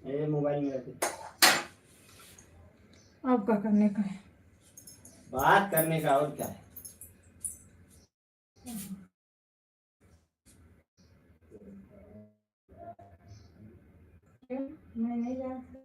[SPEAKER 3] ये मोबाइल में रखे।
[SPEAKER 1] अब क्या करने का है?
[SPEAKER 3] बात करने का और क्या है।
[SPEAKER 1] मैं नहीं जानती।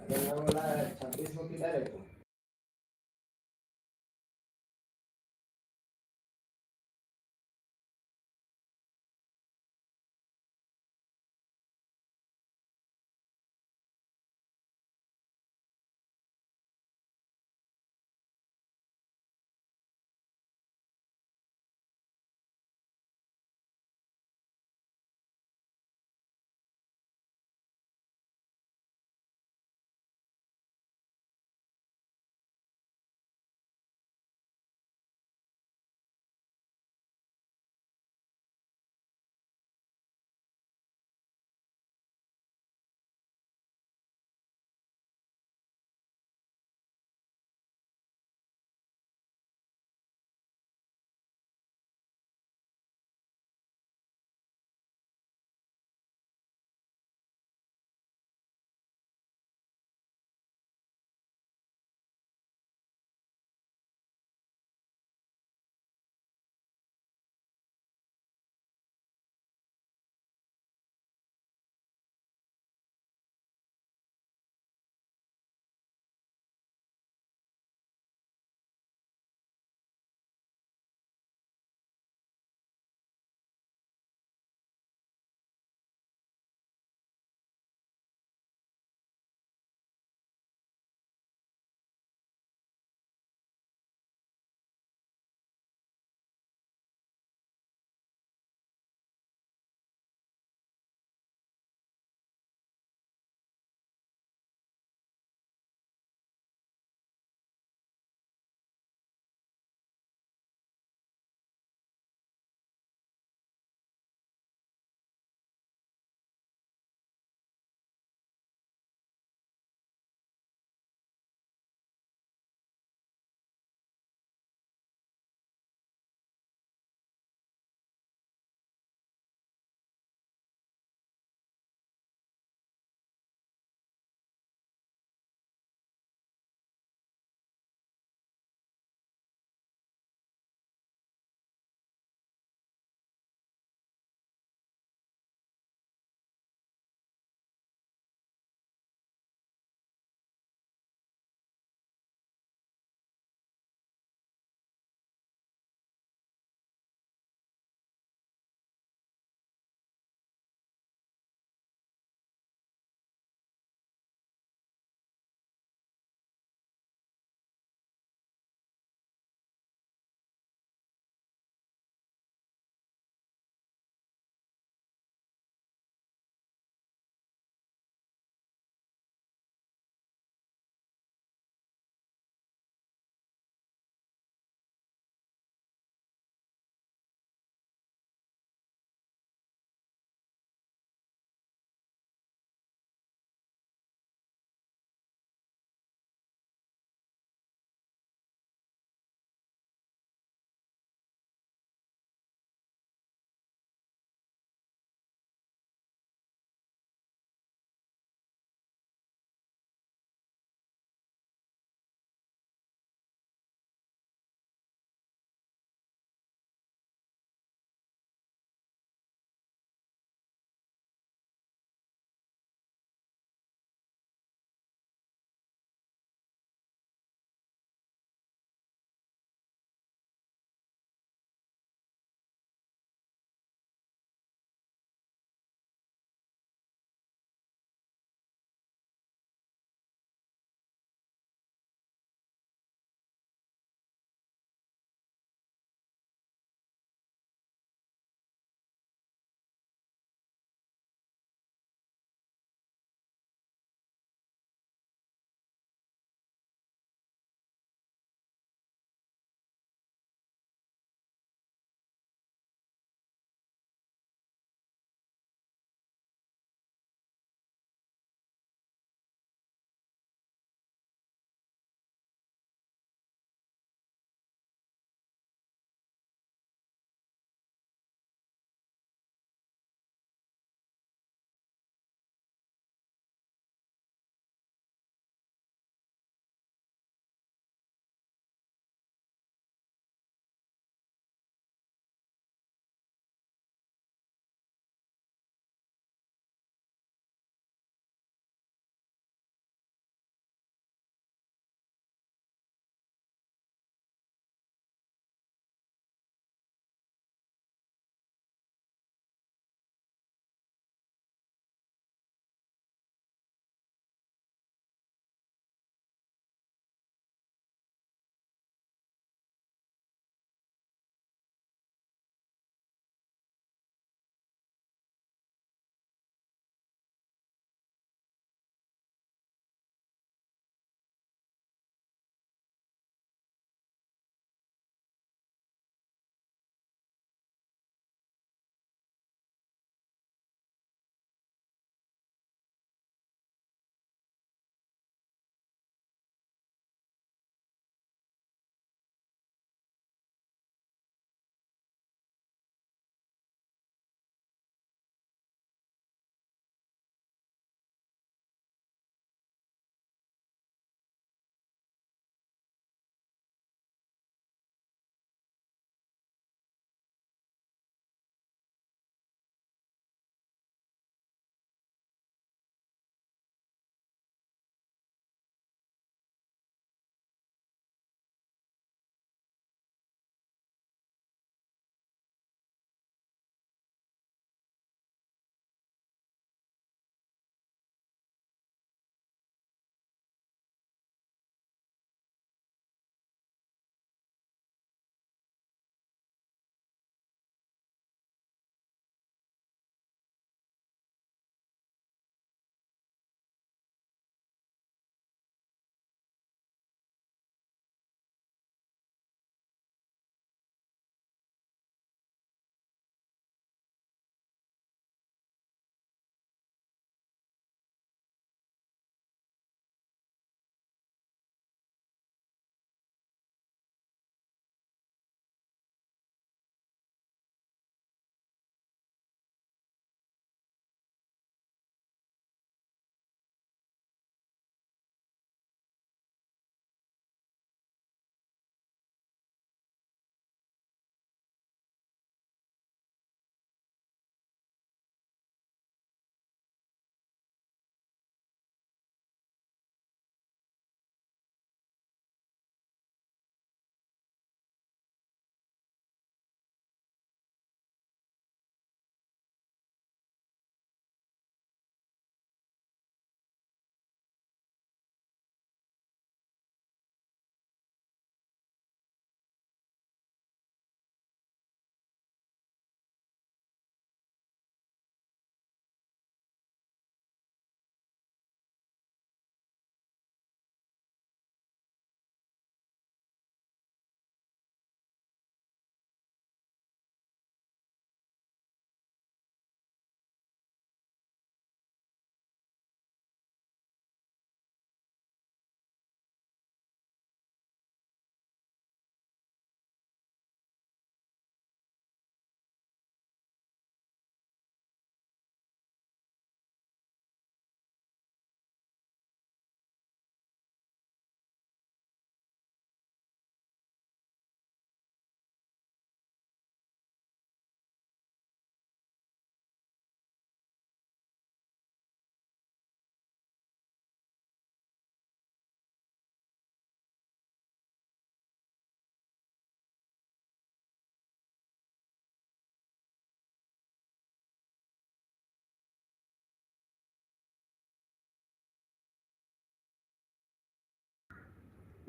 [SPEAKER 3] अगर मैं बोला 26 को किधर है तू?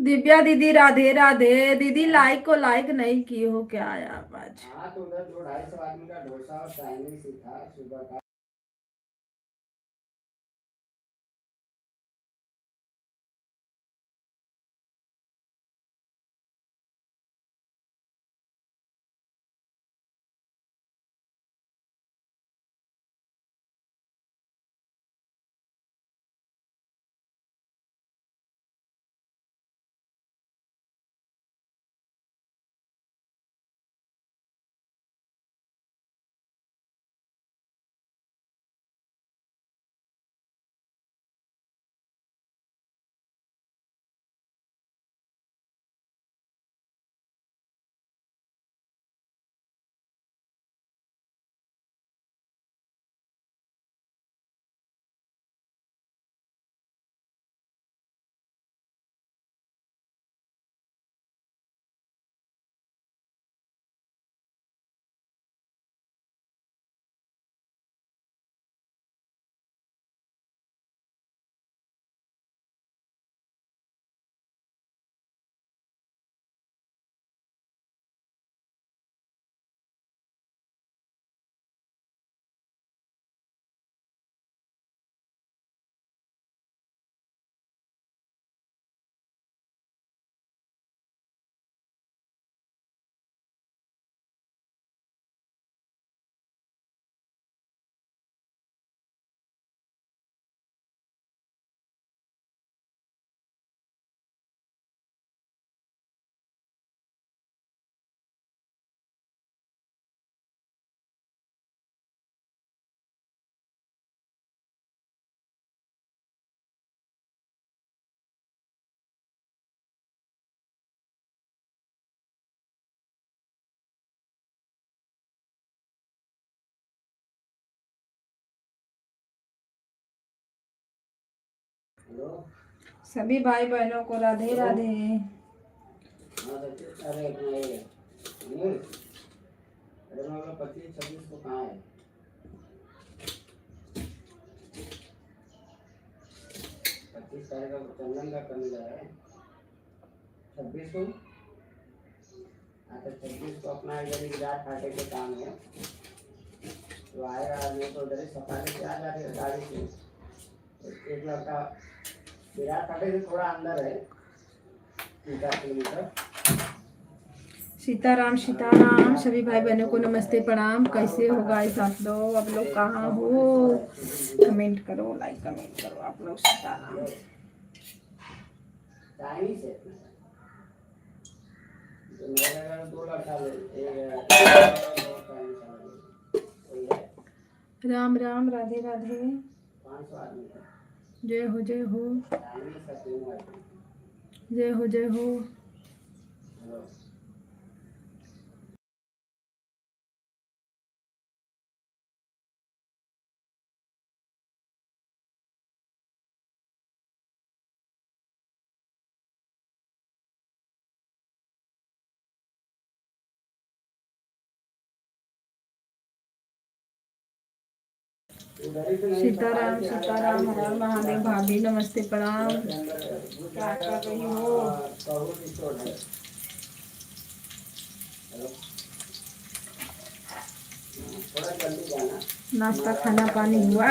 [SPEAKER 1] दिव्या दीदी राधे राधे। दीदी लाइक को लाइक नहीं की हो क्या आप आज?
[SPEAKER 3] हाँ तो उधर 200-250 आदमी का डोसा और चाइनीज ही था सुबह का। हेलो।
[SPEAKER 1] सभी भाई बहनों को राधे राधे।
[SPEAKER 3] हाँ तो अरे अपना ये अनिल, अरे मैं बोला 25-26 को कहाँ है? 25 तारीख का चंदन का करने जा रहा है। 26 को, हाँ तो 26 को अपना इधर विराट फाटे के काम है तो आएगा आदमी तो उधर ही सफारी से आ जाएगा गाड़ी से। एक लड़का विराट फाटे से थोड़ा अंदर है, 3-4 किलोमीटर।
[SPEAKER 1] सीताराम सीताराम। सभी भाई बहनों को नमस्ते प्रणाम। कैसे हो गाइस आप लोग? आप लोग कहाँ हो? कमेंट करो, लाइक कमेंट करो आप लोग। सीताराम।
[SPEAKER 3] चाइनीज है तो मेरे घर 2 लड़का
[SPEAKER 1] राम राम राधे राधे।
[SPEAKER 3] 500 आदमी है।
[SPEAKER 1] जय हो जय हो।
[SPEAKER 3] चाइनीज का 3 आदमी।
[SPEAKER 1] जय हो जय हो।
[SPEAKER 3] हेलो।
[SPEAKER 1] सीताराम सीताराम। हर महादेव। भाभी नमस्ते प्रणाम। क्या कर रही हो?
[SPEAKER 3] थोड़ा जल्दी जाना।
[SPEAKER 1] नाश्ता खाना पानी हुआ?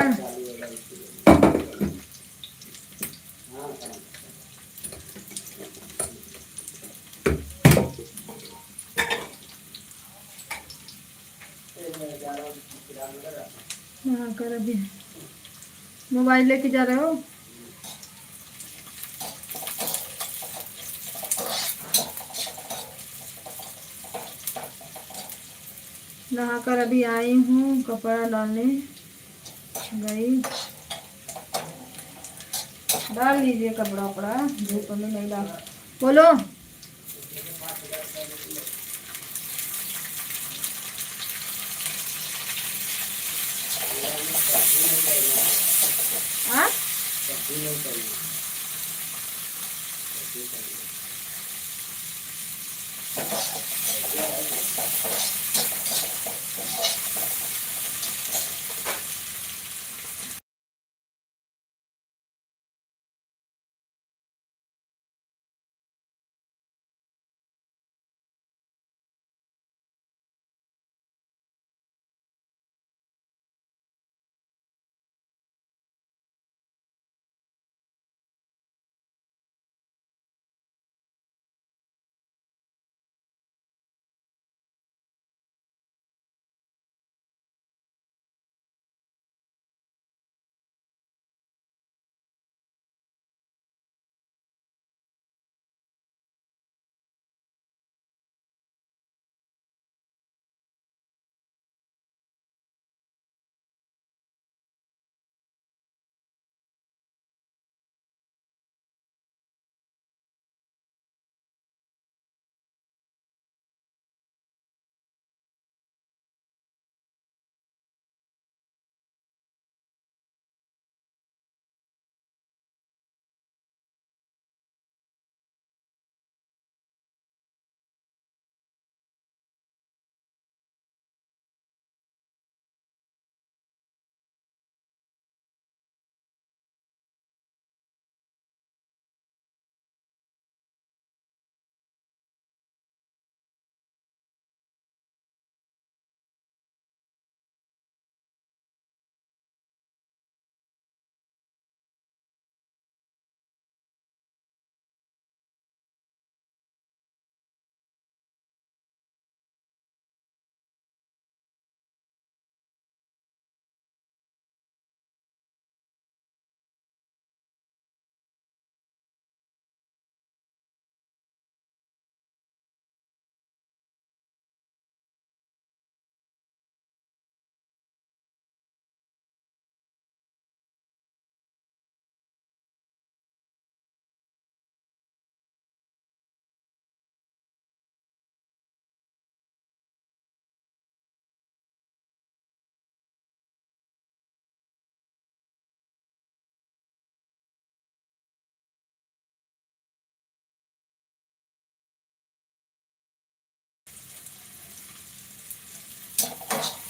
[SPEAKER 1] यहाँ कर अभी मोबाइल लेके जा रहे हो? नहाकर अभी आई हूँ, कपड़ा डालने गई। डाल लीजिए कपड़ा उपड़ा, धूप में नहीं डाल। बोलो।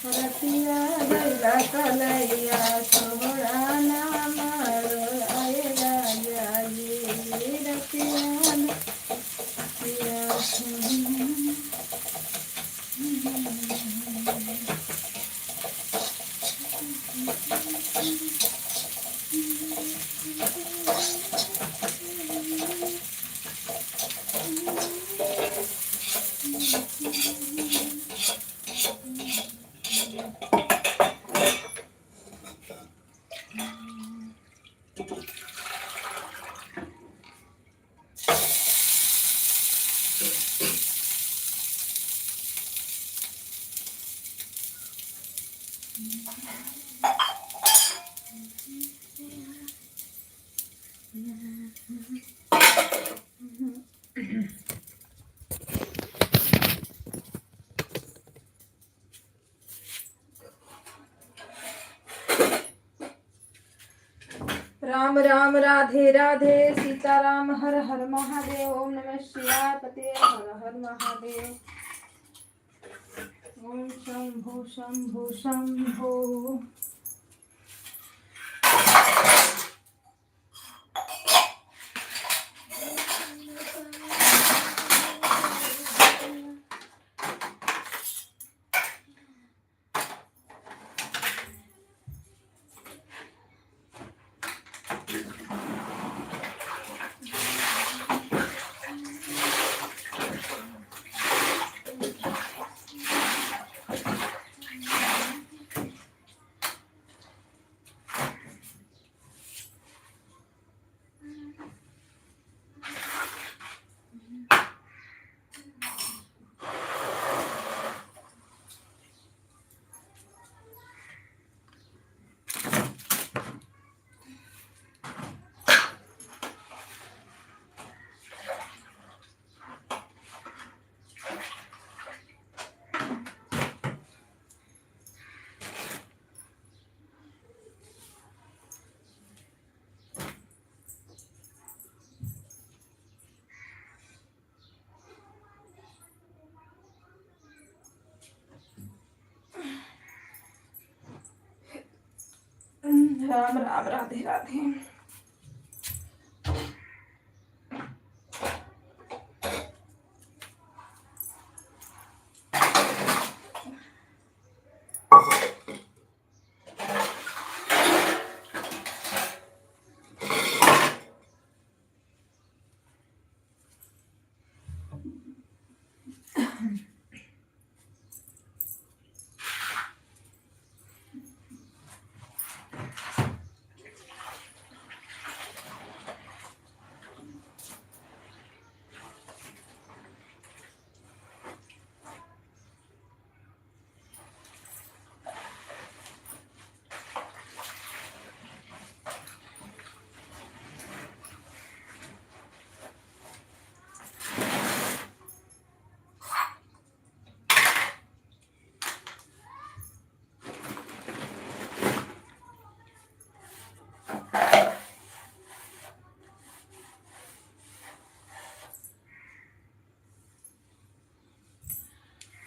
[SPEAKER 1] रतिया गैला कलैया सोहरा नाम आए राजा जी रतिया राम राम राधे राधे सीताराम हर हर महादेव ओम नमः शिवाय पते हर हर महादेव ओम शंभो शंभो शंभो। राम राम राधे राधे।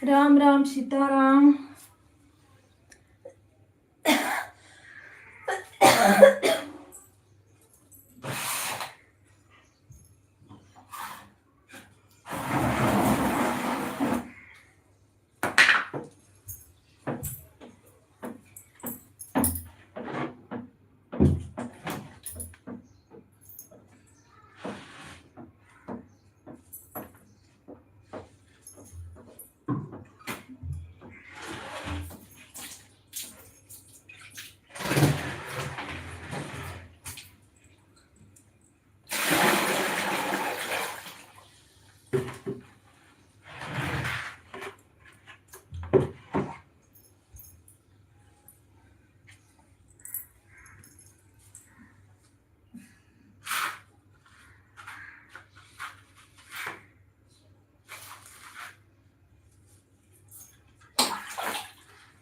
[SPEAKER 1] राम राम सीताराम।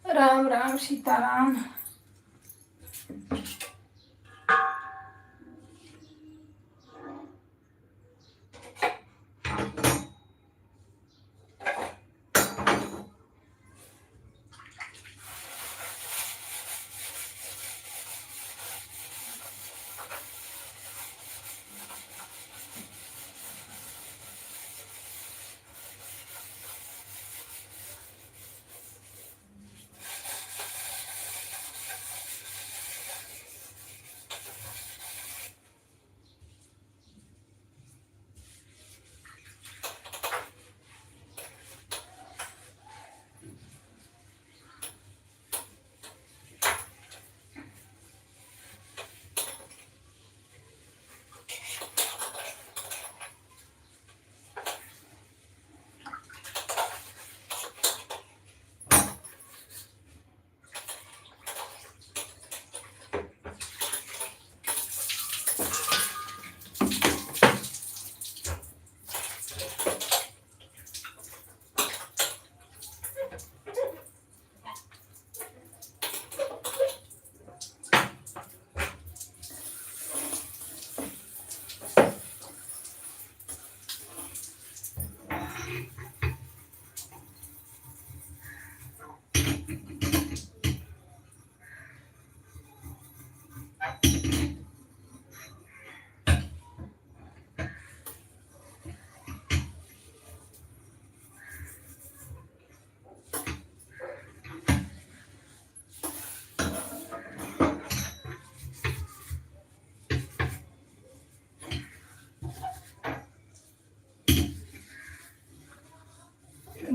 [SPEAKER 1] राम राम सीताराम।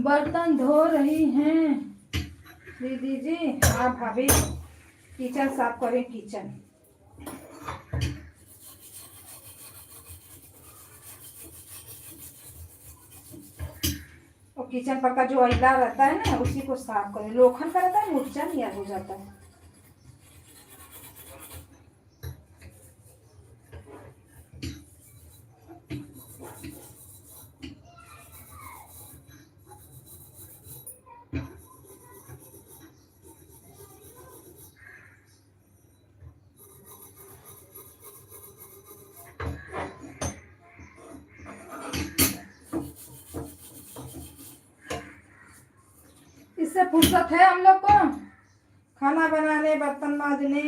[SPEAKER 1] बर्तन धो रही हैं दीदी जी। हाँ भाभी, किचन साफ करें किचन। और किचन पर का जो आईला रहता है ना उसी को साफ करें। लोखंड का रहता है, मुर्चा नहीं हो जाता है। इससे फुर्सत है हम लोग को खाना बनाने, बर्तन मांजने।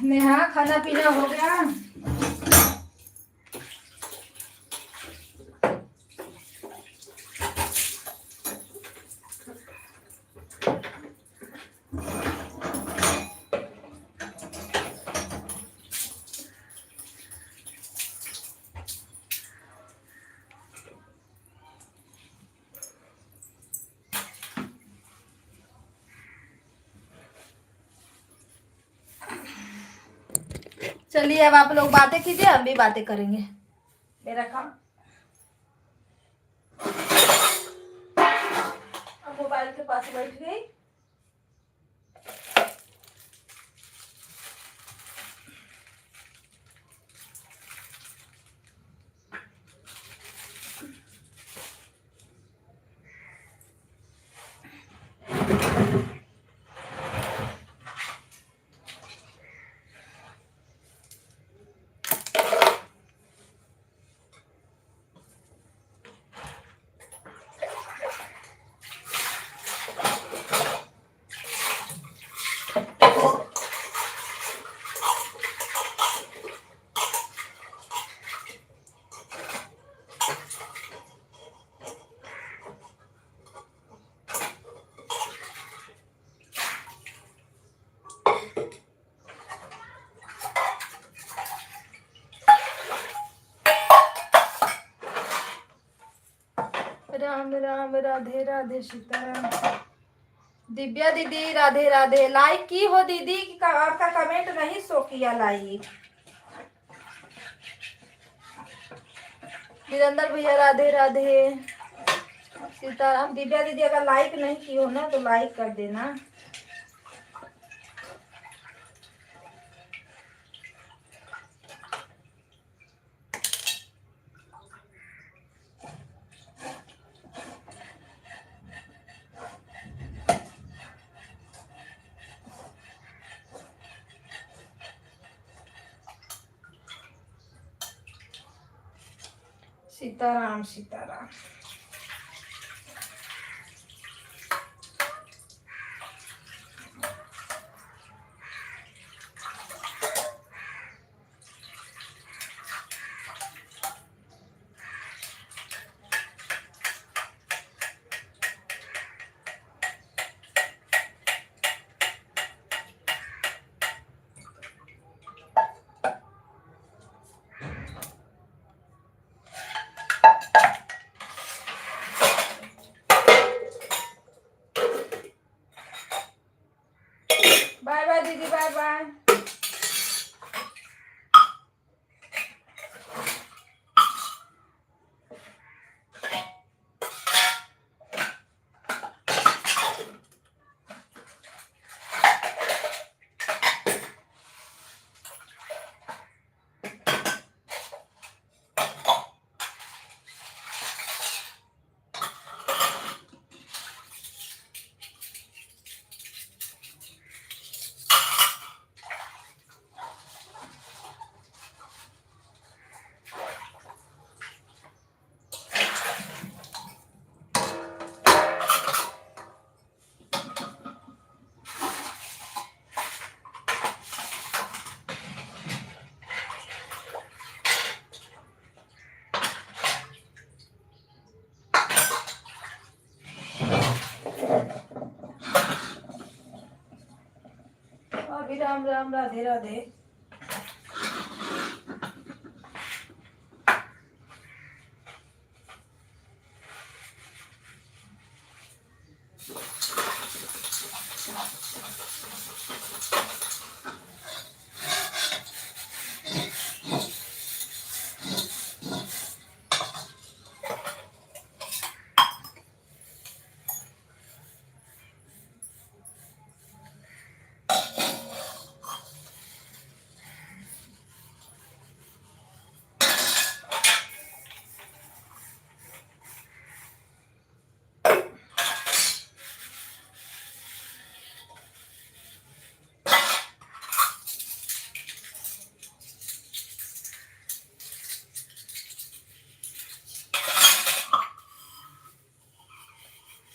[SPEAKER 1] नेहा, खाना पीना हो गया? चलिए अब आप लोग बातें कीजिए, हम भी बातें करेंगे। मेरा काम अब मोबाइल के पास बैठ गई। राम राम, राधे राधे, सीताराम। दिव्या दीदी राधे राधे। लाइक की हो दीदी? आपका कमेंट नहीं शो किया लाइक। वीरेंद्र भैया राधे राधे, सीताराम। दिव्या दीदी अगर लाइक नहीं की हो ना तो लाइक कर देना। सीताराम सीताराम। राम राम, राधे राधे।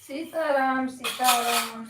[SPEAKER 1] सीताराम सीताराम।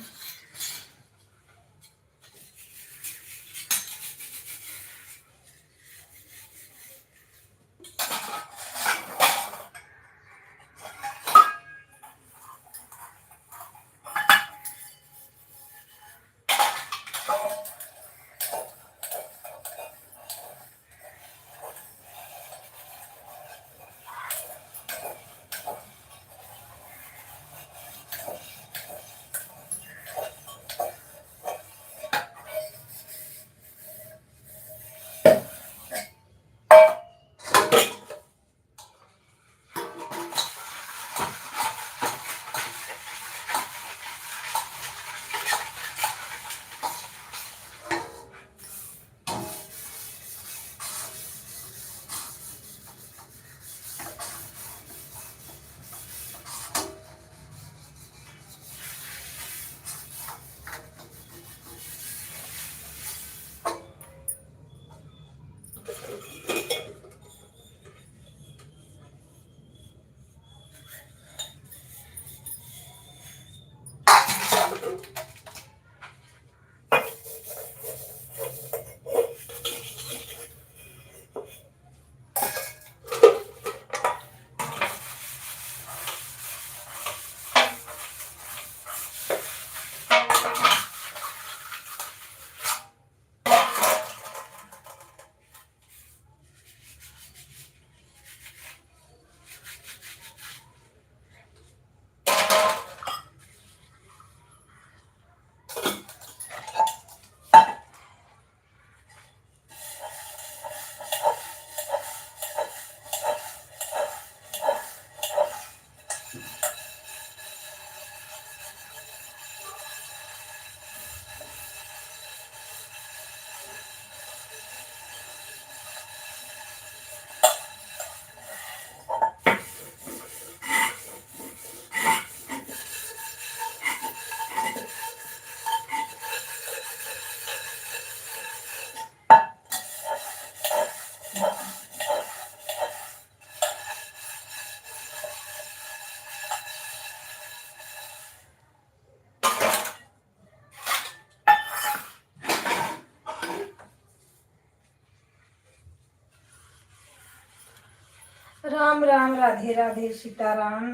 [SPEAKER 1] राम राम, राधे राधे, सीताराम।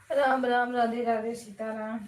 [SPEAKER 1] राम राम, राधे राधे, सीताराम।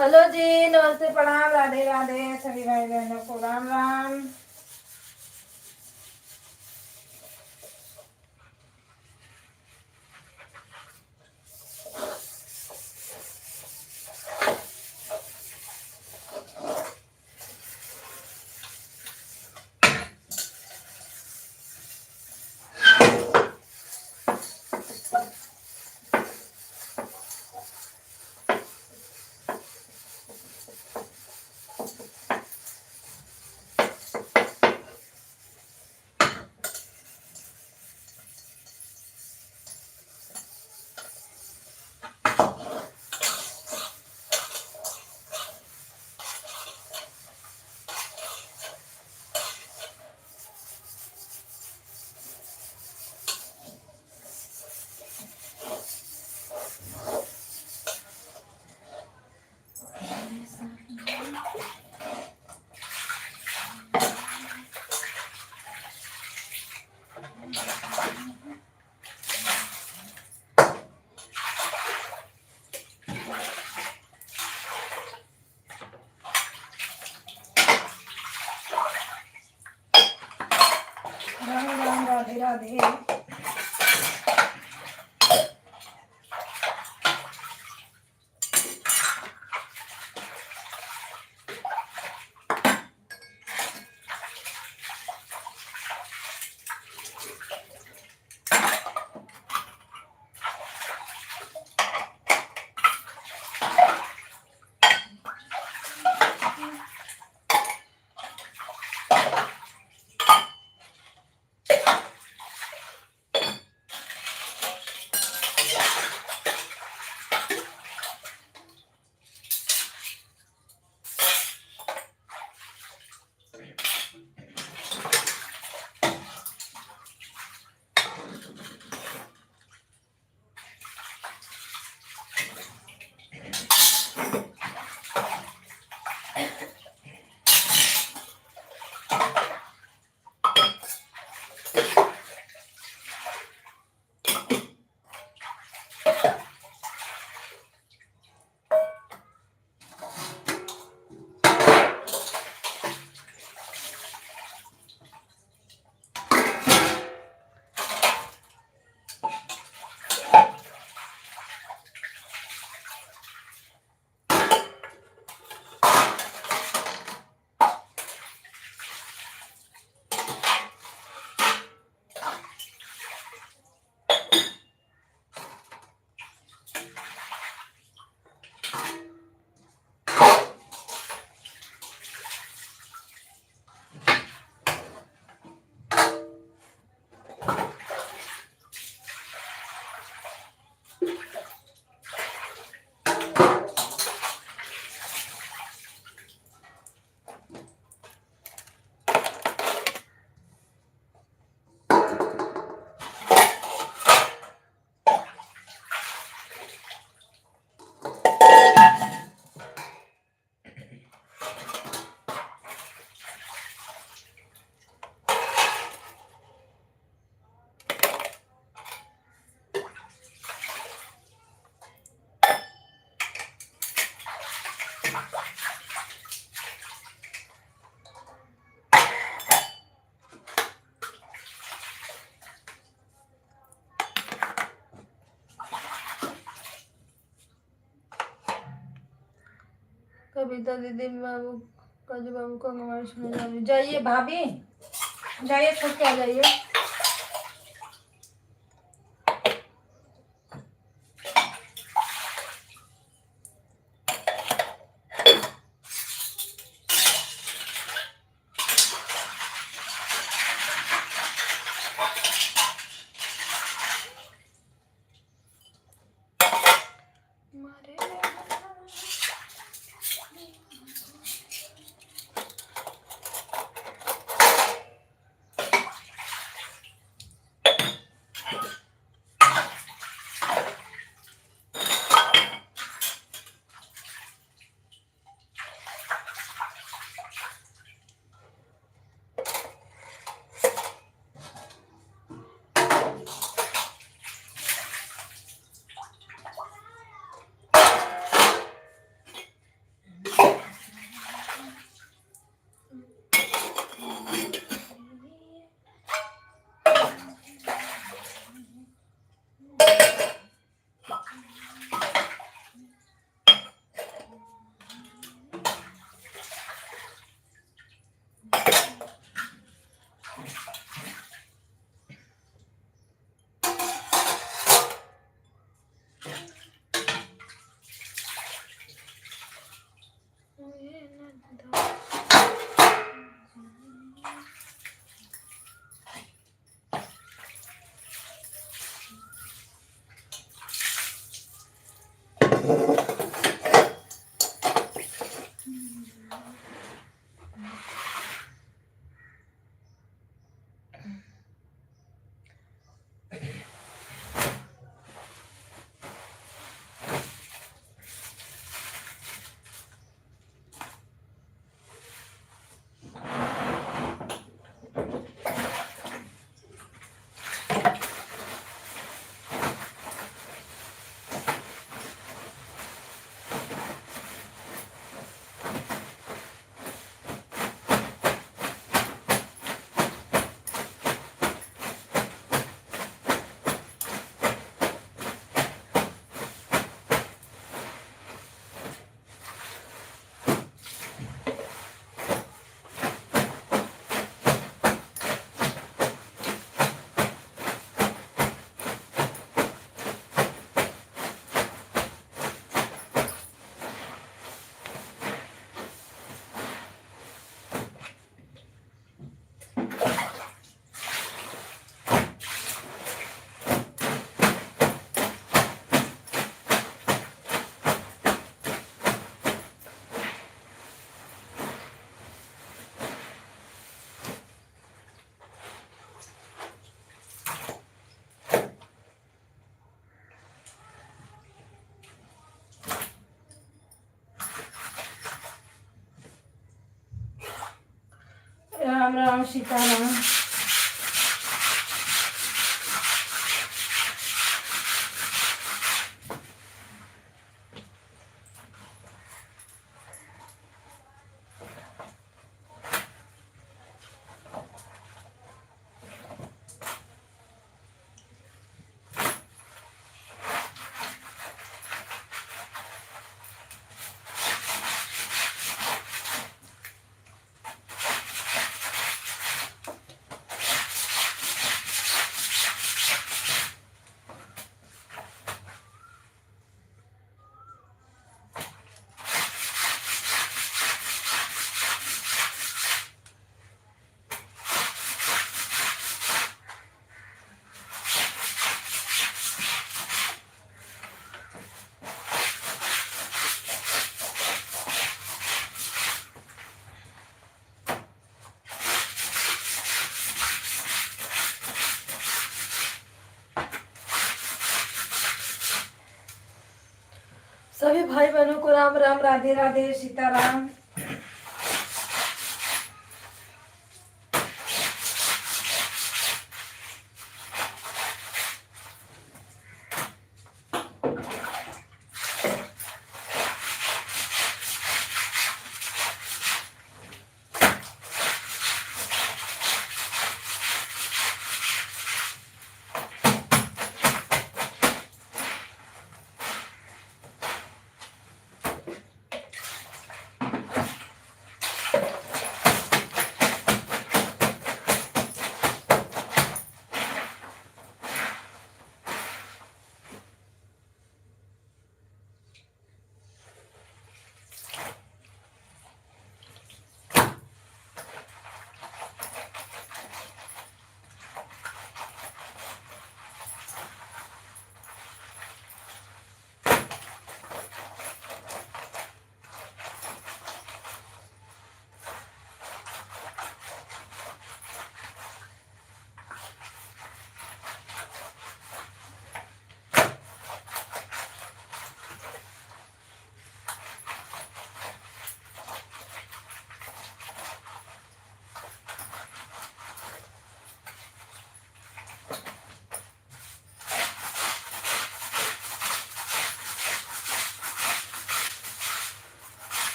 [SPEAKER 1] हेलो जी, नमस्ते, प्रणाम, राधे राधे सभी भाई बहनों को राम राम। राम राम, राधे राधे। कविता दीदी बाबू काजू बाबू को हमारी सुना जाइए भाभी, जाइए खुद के आ जाइए। राम राम सीताराम। सभी भाई बहनों को राम राम, राधे राधे, सीताराम।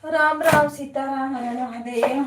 [SPEAKER 1] राम राम सीताराम, हर हर महादेव।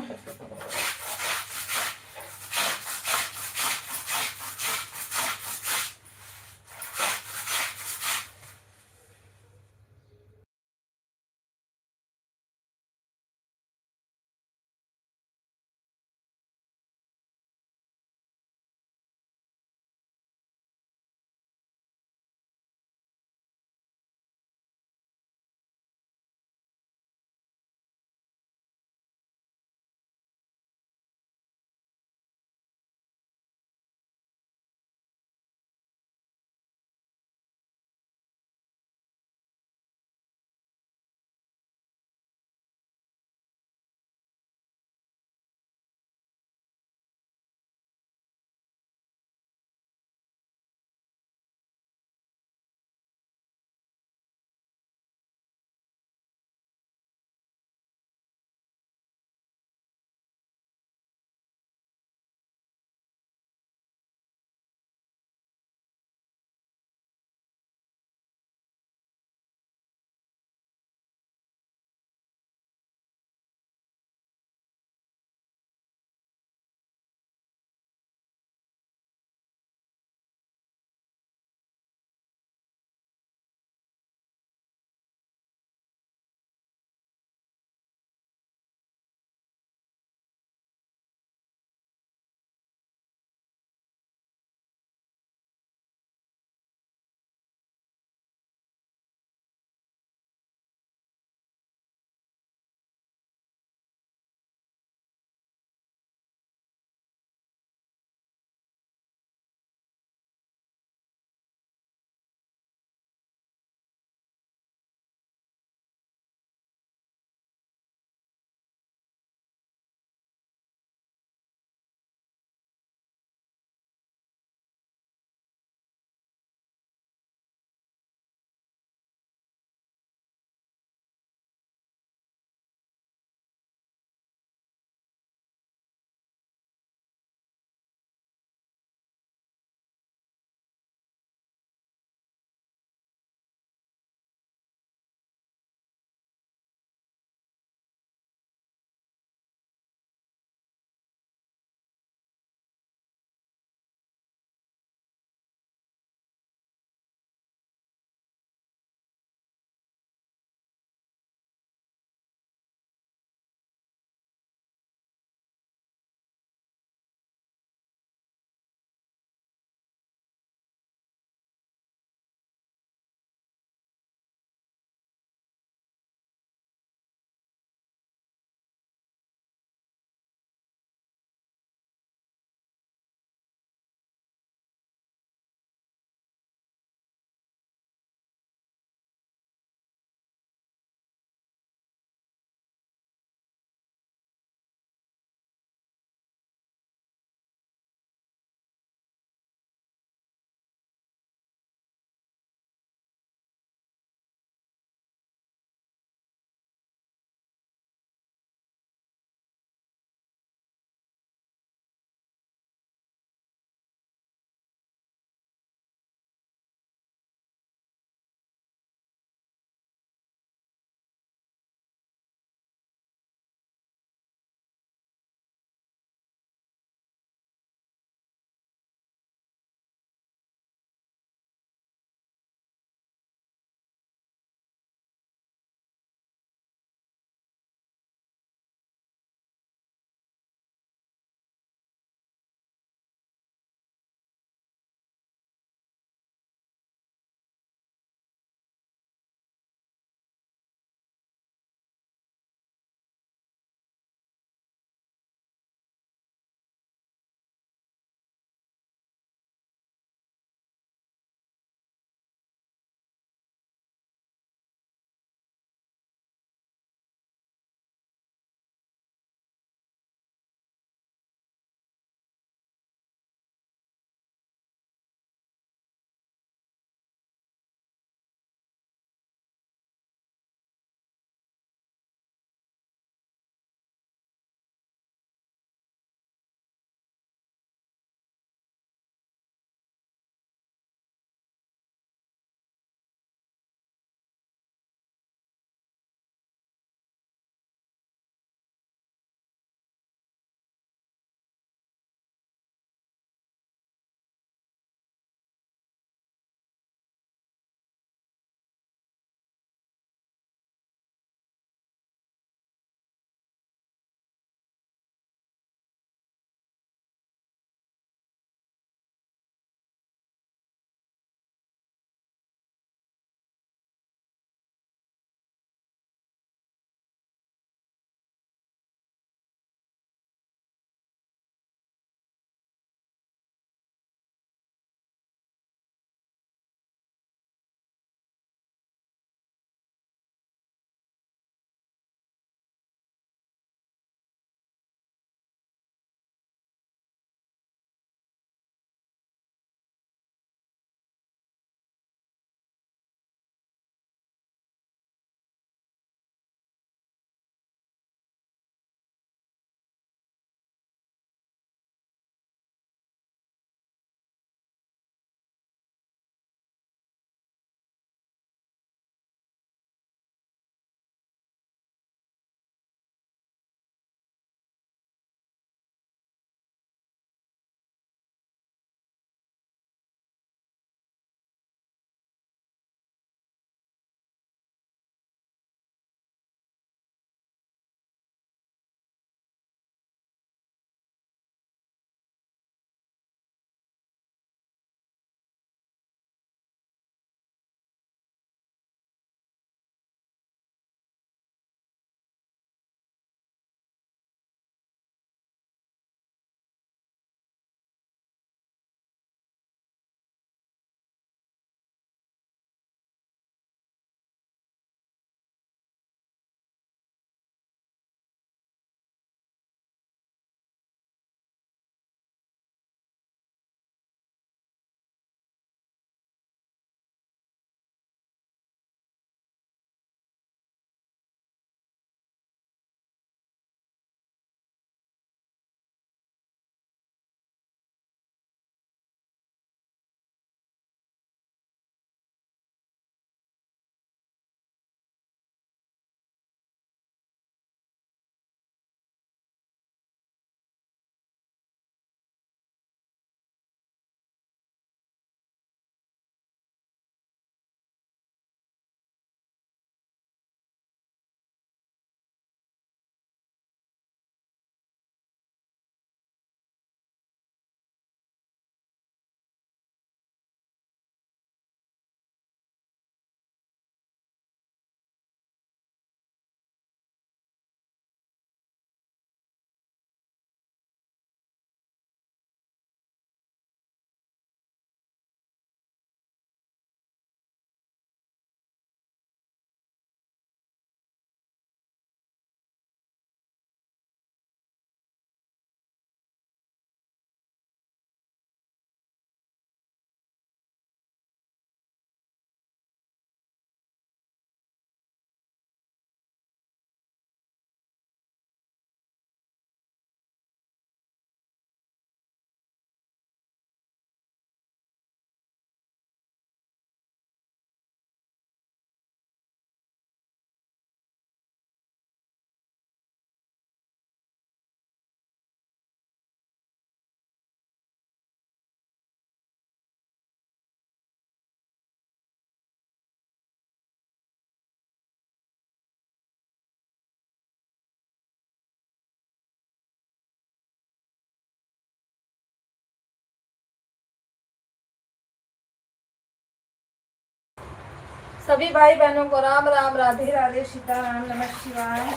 [SPEAKER 1] सभी भाई बहनों को राम राम, राधे राधे, सीताराम, नमः शिवाय।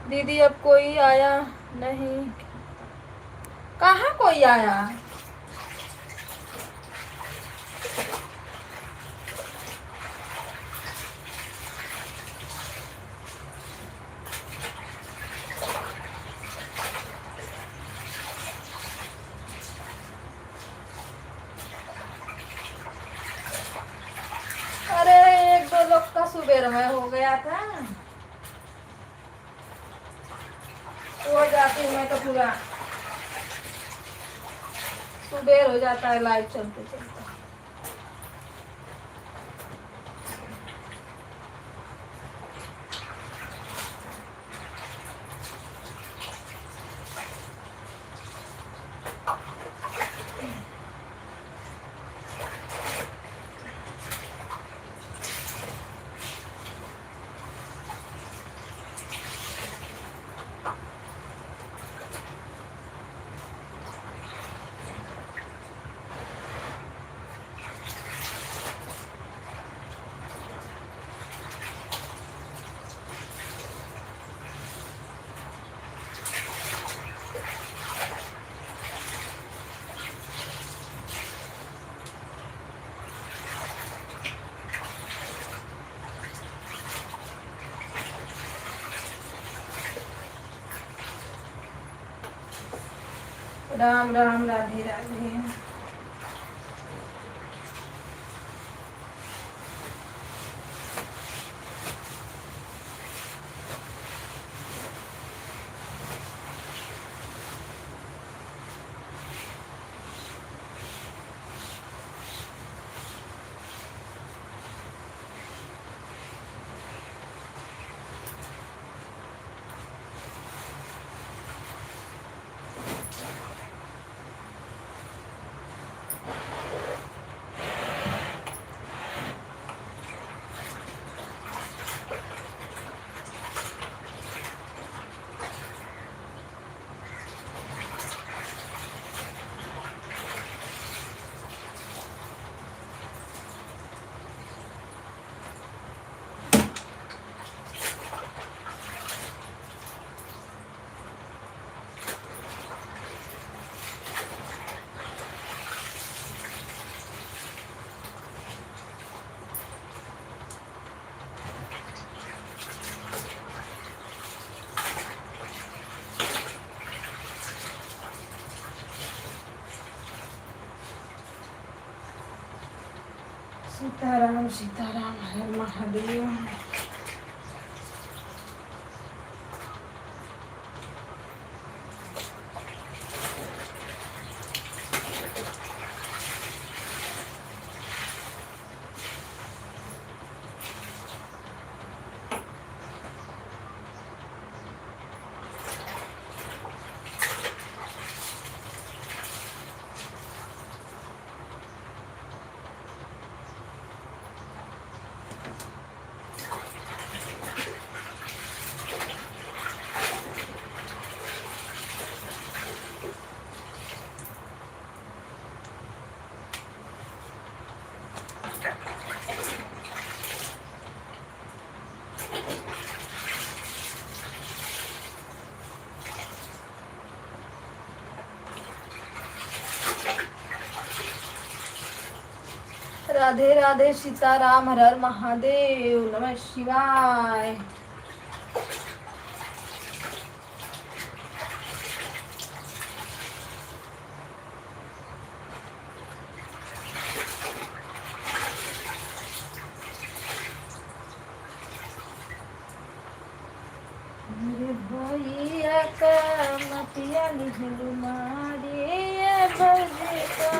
[SPEAKER 1] दीदी अब कोई आया नहीं? कहाँ कोई आया? अरे एक दो लोग का सुबेर में हो गया था, हो जाती मैं तो पूरा सुबेर हो जाता है लाइव चलते चलते। राम राम, राधे राधे। सीताराम सीताराम, हर महादेव। राधे राधे, सीताराम, हर हर महादेव, नमः शिवाय। मेरे भैया का मतिया लिखलू मारे बजे का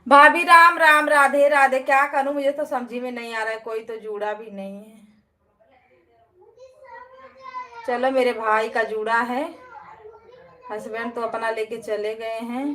[SPEAKER 1] भाभी राम राम, राधे राधे। क्या करूं, मुझे तो समझी में नहीं आ रहा है, कोई तो जुड़ा भी नहीं है। चलो मेरे भाई का जुड़ा है, हस्बैंड तो अपना लेके चले गए हैं।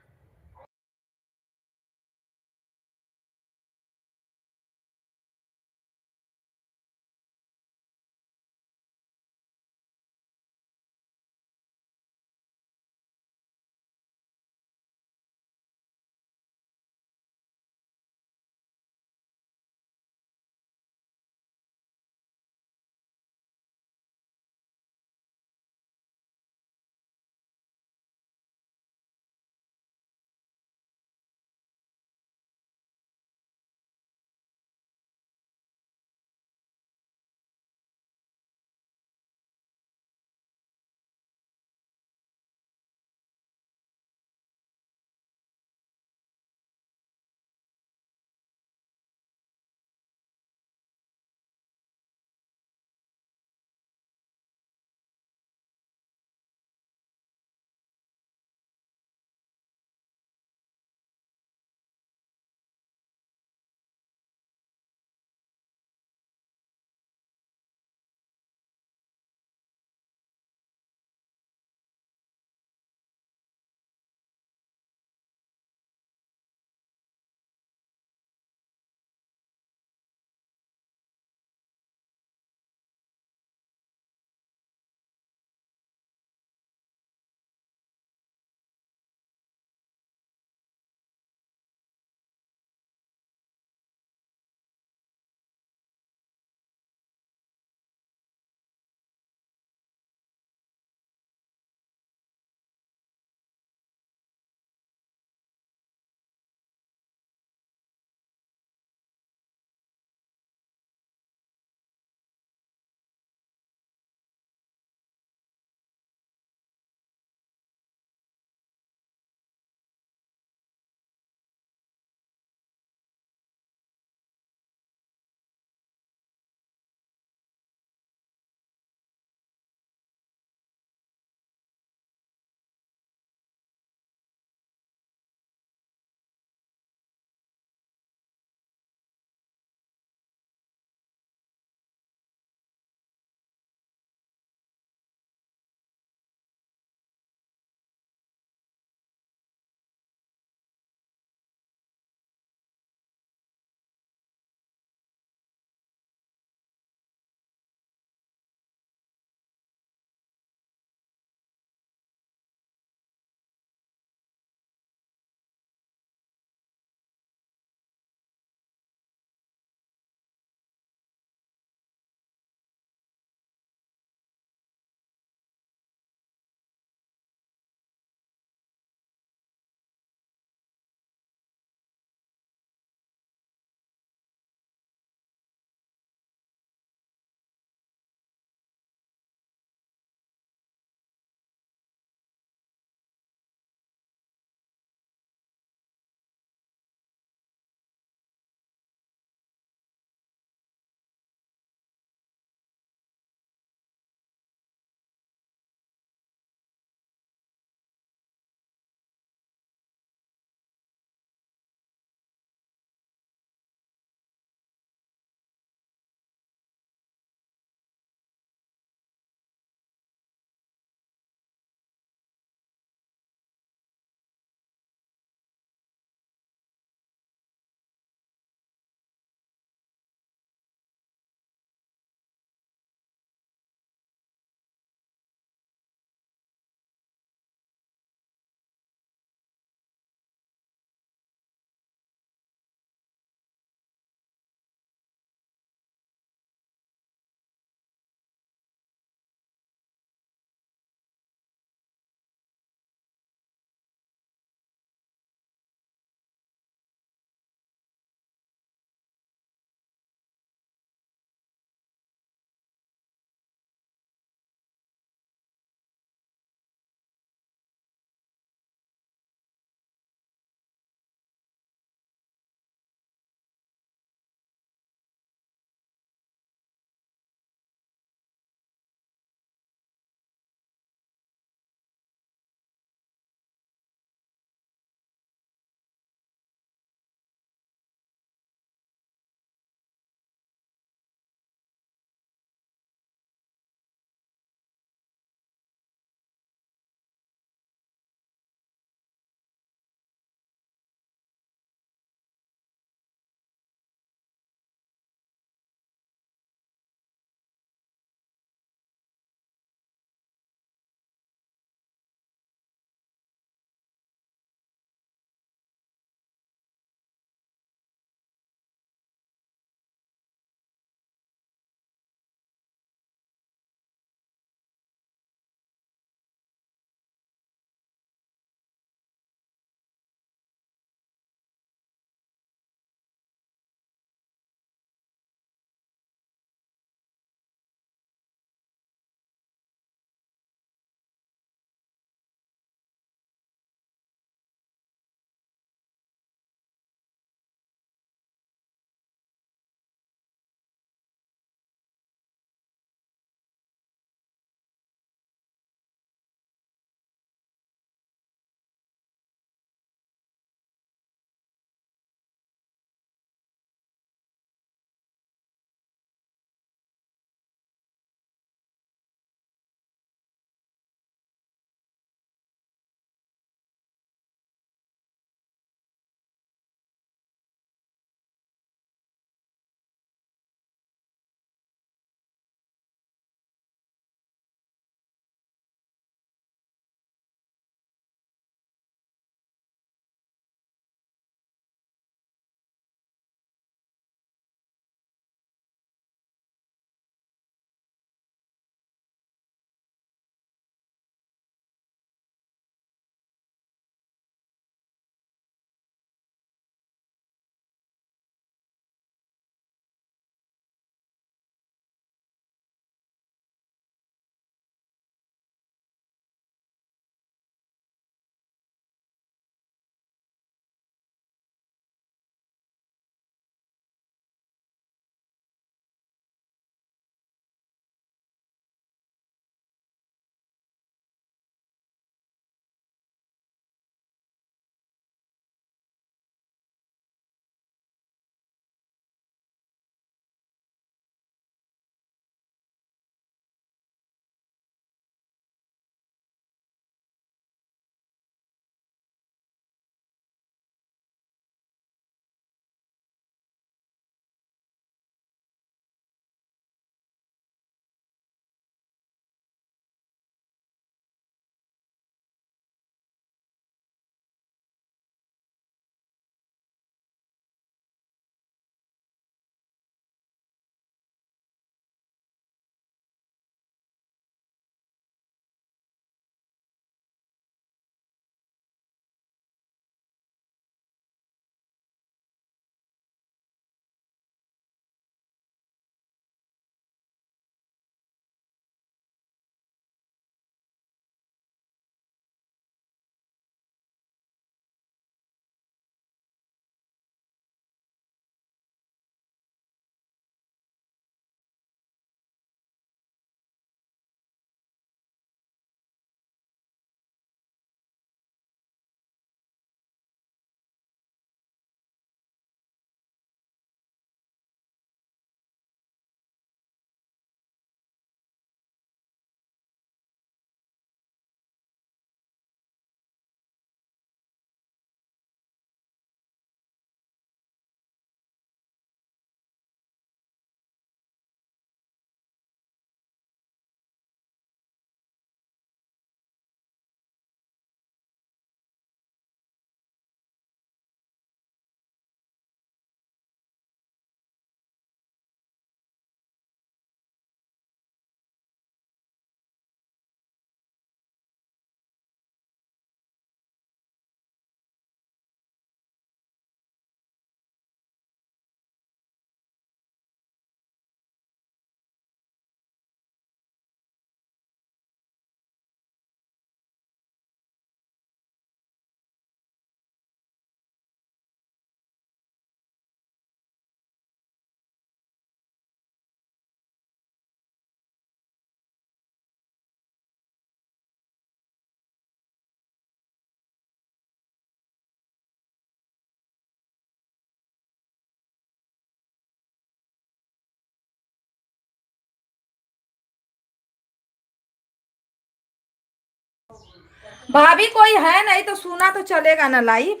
[SPEAKER 1] भाभी कोई है नहीं तो सुना तो चलेगा ना लाइव,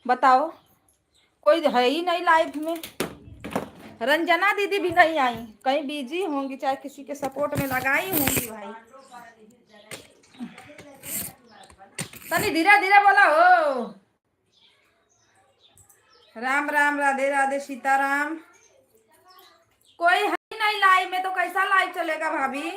[SPEAKER 1] बताओ। कोई है ही नहीं लाइव में। रंजना दीदी भी नहीं आई, कहीं बिजी होंगी, चाहे किसी के सपोर्ट में लगाई होंगी भाई। तनी धीरे धीरे बोला हो। राम राम, राधे राधे, सीताराम। कोई है ही नहीं लाइव में तो कैसा लाइव चलेगा भाभी।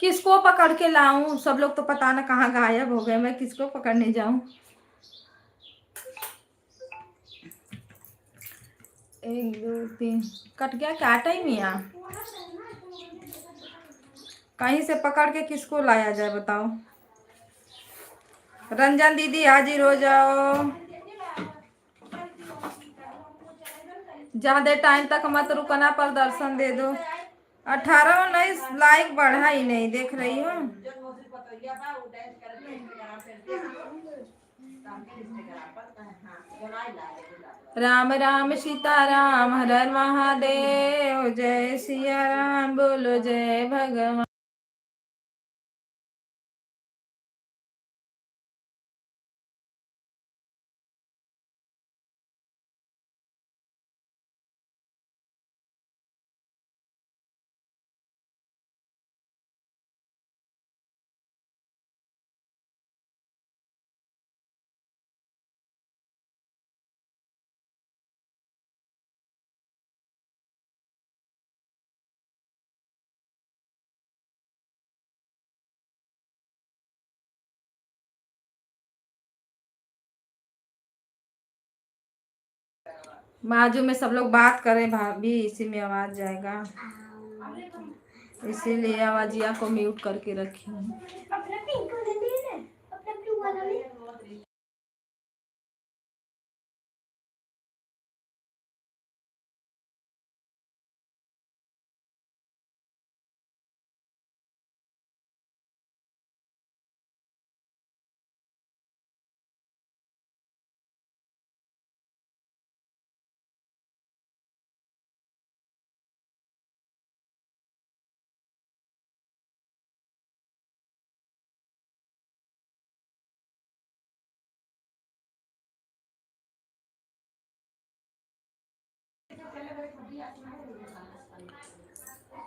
[SPEAKER 1] किसको पकड़ के लाऊं, सब लोग तो पता ना कहाँ गायब हो गए, मैं किसको पकड़ने जाऊं। 1 2 3 कट गया क्या टाइम यहाँ। कहीं से पकड़ के किसको लाया जाए बताओ। रंजन दीदी हाजिर हो जाओ, ज्यादा टाइम तक मत रुकना, प्रदर्शन दे दो। 18-19 लाइक बढ़ा ही नहीं, देख रही हो। राम राम सीता राम, हर हर महादेव, जय सिया राम, बोलो जय भगवान। बाजू में सब लोग बात करें भाभी, इसी में आवाज जाएगा, इसीलिए आवाजिया को म्यूट करके रखी हूँ।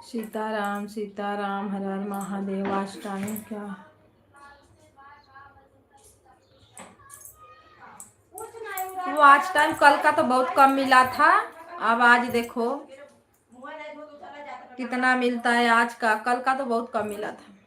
[SPEAKER 1] सीताराम सीताराम, हर हर महादेव। आज टाइम क्या, वो आज टाइम कल का तो बहुत कम मिला था, अब आज देखो कितना मिलता है आज का, कल का तो बहुत कम मिला था।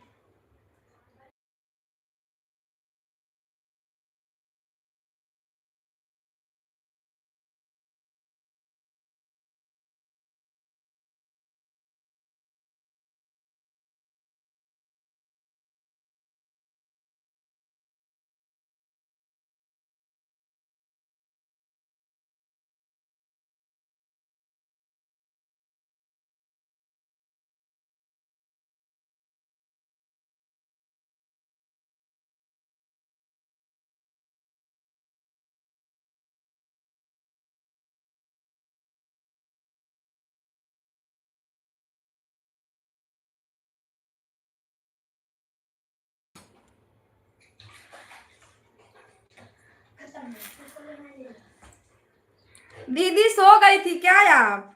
[SPEAKER 1] दीदी सो गई थी क्या आप?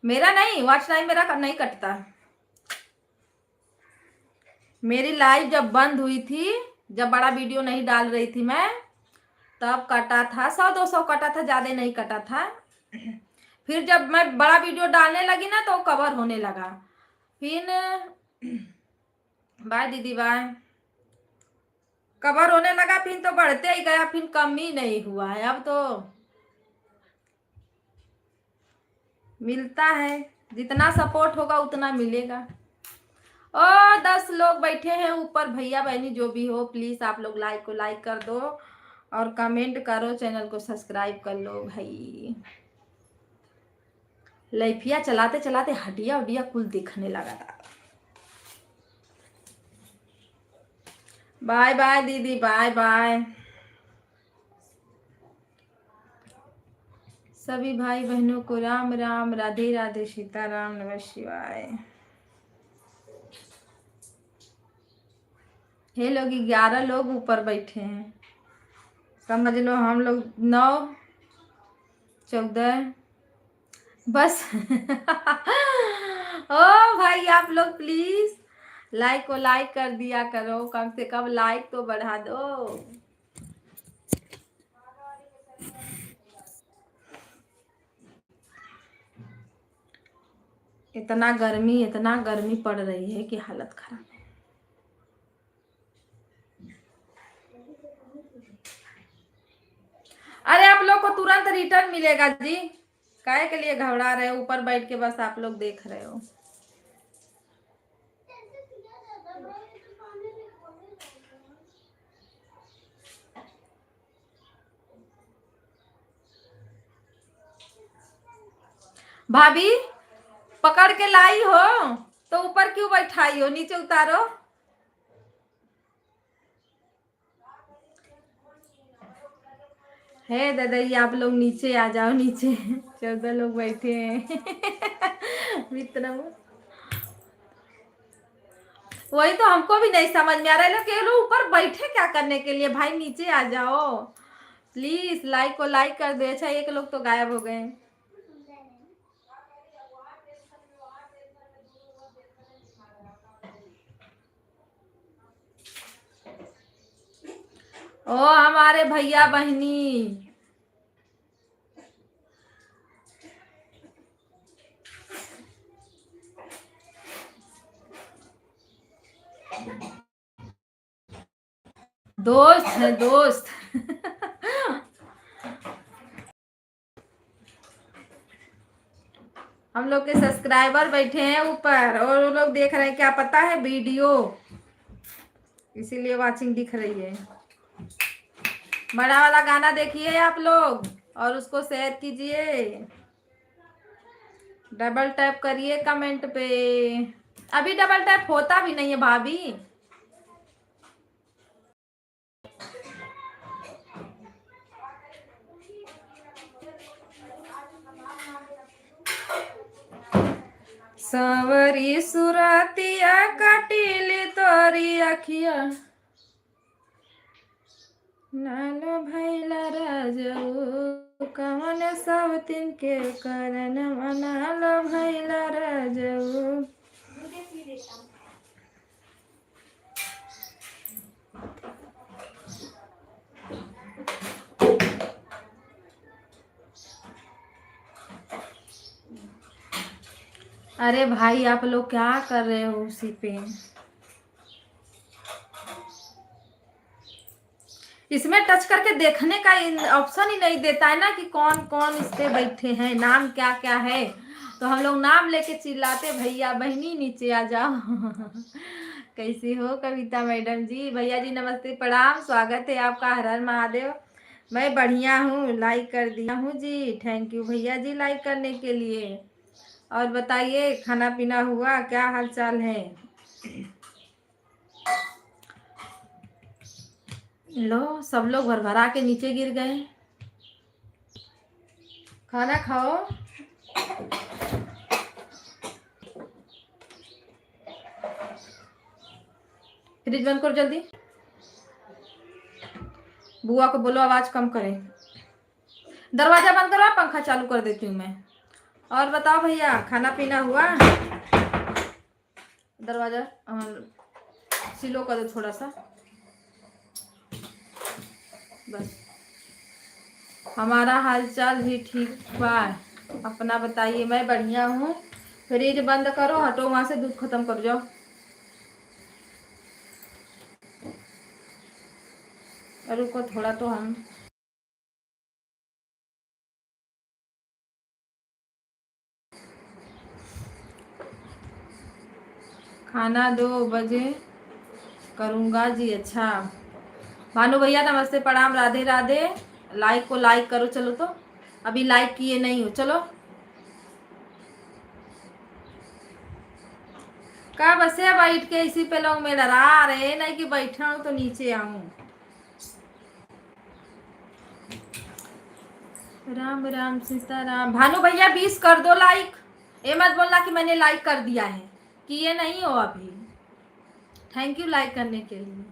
[SPEAKER 1] मेरा नहीं, वॉच टाइम मेरा नहीं कटता। मेरी लाइव जब बंद हुई थी, जब बड़ा वीडियो नहीं डाल रही थी मैं, तब कटा था 100-200 कटा था, ज्यादा नहीं कटा था। फिर जब मैं बड़ा वीडियो डालने लगी ना तो कवर होने लगा। फिर बाय दीदी बाय, कवर होने लगा फिर तो बढ़ते ही गया, फिर कम ही नहीं हुआ है। अब तो मिलता है, जितना सपोर्ट होगा उतना मिलेगा। और 10 लोग बैठे हैं ऊपर, भैया बहनी जो भी हो, प्लीज आप लोग लाइक को लाइक कर दो और कमेंट करो, चैनल को सब्सक्राइब कर लो भाई। लाइफिया चलाते चलाते हड्डिया उडिया कुल दिखने लगा था। बाय बाय दीदी, बाय बाय। सभी भाई बहनों को राम राम, राधे राधे, सीताराम, नमः शिवाय। ये लोग 11 लोग ऊपर बैठे हैं, समझ लो हम लोग 9 14 बस। ओ भाई आप लोग प्लीज लाइक को लाइक कर दिया करो, कम से कम लाइक तो बढ़ा दो। इतना गर्मी पड़ रही है कि हालत खराब है। अरे आप लोग को तुरंत रिटर्न मिलेगा जी, काहे के लिए घबरा रहे हो? ऊपर बैठ के बस आप लोग देख रहे हो। भाभी पकड़ के लाई हो तो ऊपर क्यों बैठाई हो? नीचे उतारो। है दादा ये आप लोग नीचे आ जाओ, नीचे 14 लोग बैठे हैं। मित्र वही तो हमको भी नहीं समझ में आ रहा है कि लोग ऊपर बैठे क्या करने के लिए? भाई नीचे आ जाओ प्लीज, लाइक को लाइक कर दो। अच्छा एक लोग तो गायब हो गए। ओ हमारे भैया बहनी, दोस्त है दोस्त। हम लोग के सब्सक्राइबर बैठे हैं ऊपर और वो लोग देख रहे हैं, क्या पता है वीडियो, इसीलिए वाचिंग दिख रही है। बड़ा वाला गाना देखिए आप लोग और उसको शेयर कीजिए, डबल टैप करिए कमेंट पे। अभी डबल टैप होता भी नहीं है भाभी। सवरी सुरतिया कटिली तोरी अखिया, नालो भैला राजऊ कवन सब तीन के कारण, नालो भैला राजऊ। अरे भाई आप लोग क्या कर रहे हो? उसी पे इसमें टच करके देखने का ऑप्शन ही नहीं देता है ना कि कौन कौन इस पे बैठे हैं, नाम क्या क्या है। तो हम लोग नाम लेके चिल्लाते भैया बहनी नीचे आ जाओ। कैसी हो कविता मैडम जी? भैया जी नमस्ते प्रणाम, स्वागत है आपका, हर हर महादेव। मैं बढ़िया हूँ, लाइक कर दिया हूँ जी, थैंक यू भैया जी लाइक करने के लिए। और बताइए खाना पीना हुआ, क्या हाल चाल है? लो सब लोग भरभरा के नीचे गिर गए। खाना खाओ। फ्रिज बंद करो जल्दी। बुआ को बोलो आवाज कम करे। दरवाजा बंद करो, पंखा चालू कर देती हूँ मैं। और बताओ भैया खाना पीना हुआ? दरवाजा सिलो कर दो थोड़ा सा बस। हमारा हालचाल भी ठीक बा। अपना बताइए। मैं बढ़िया हूँ। फ्रिज बंद करो, हटो वहां से, दूध खत्म कर जाओ। रुको थोड़ा तो हम खाना 2 बजे करूँगा जी। अच्छा भानु भैया नमस्ते, प्रणाम, राधे राधे। लाइक को लाइक करो। चलो तो अभी लाइक किए नहीं हो, चलो। का बसे बैठ के इसी पे लोग में डरा रहे नहीं कि बैठा हूँ तो नीचे आऊं। राम राम सीता राम। भानु भैया 20 कर दो लाइक। ये मत बोलना कि मैंने लाइक कर दिया है, कि ये नहीं हो अभी। थैंक यू लाइक करने के लिए।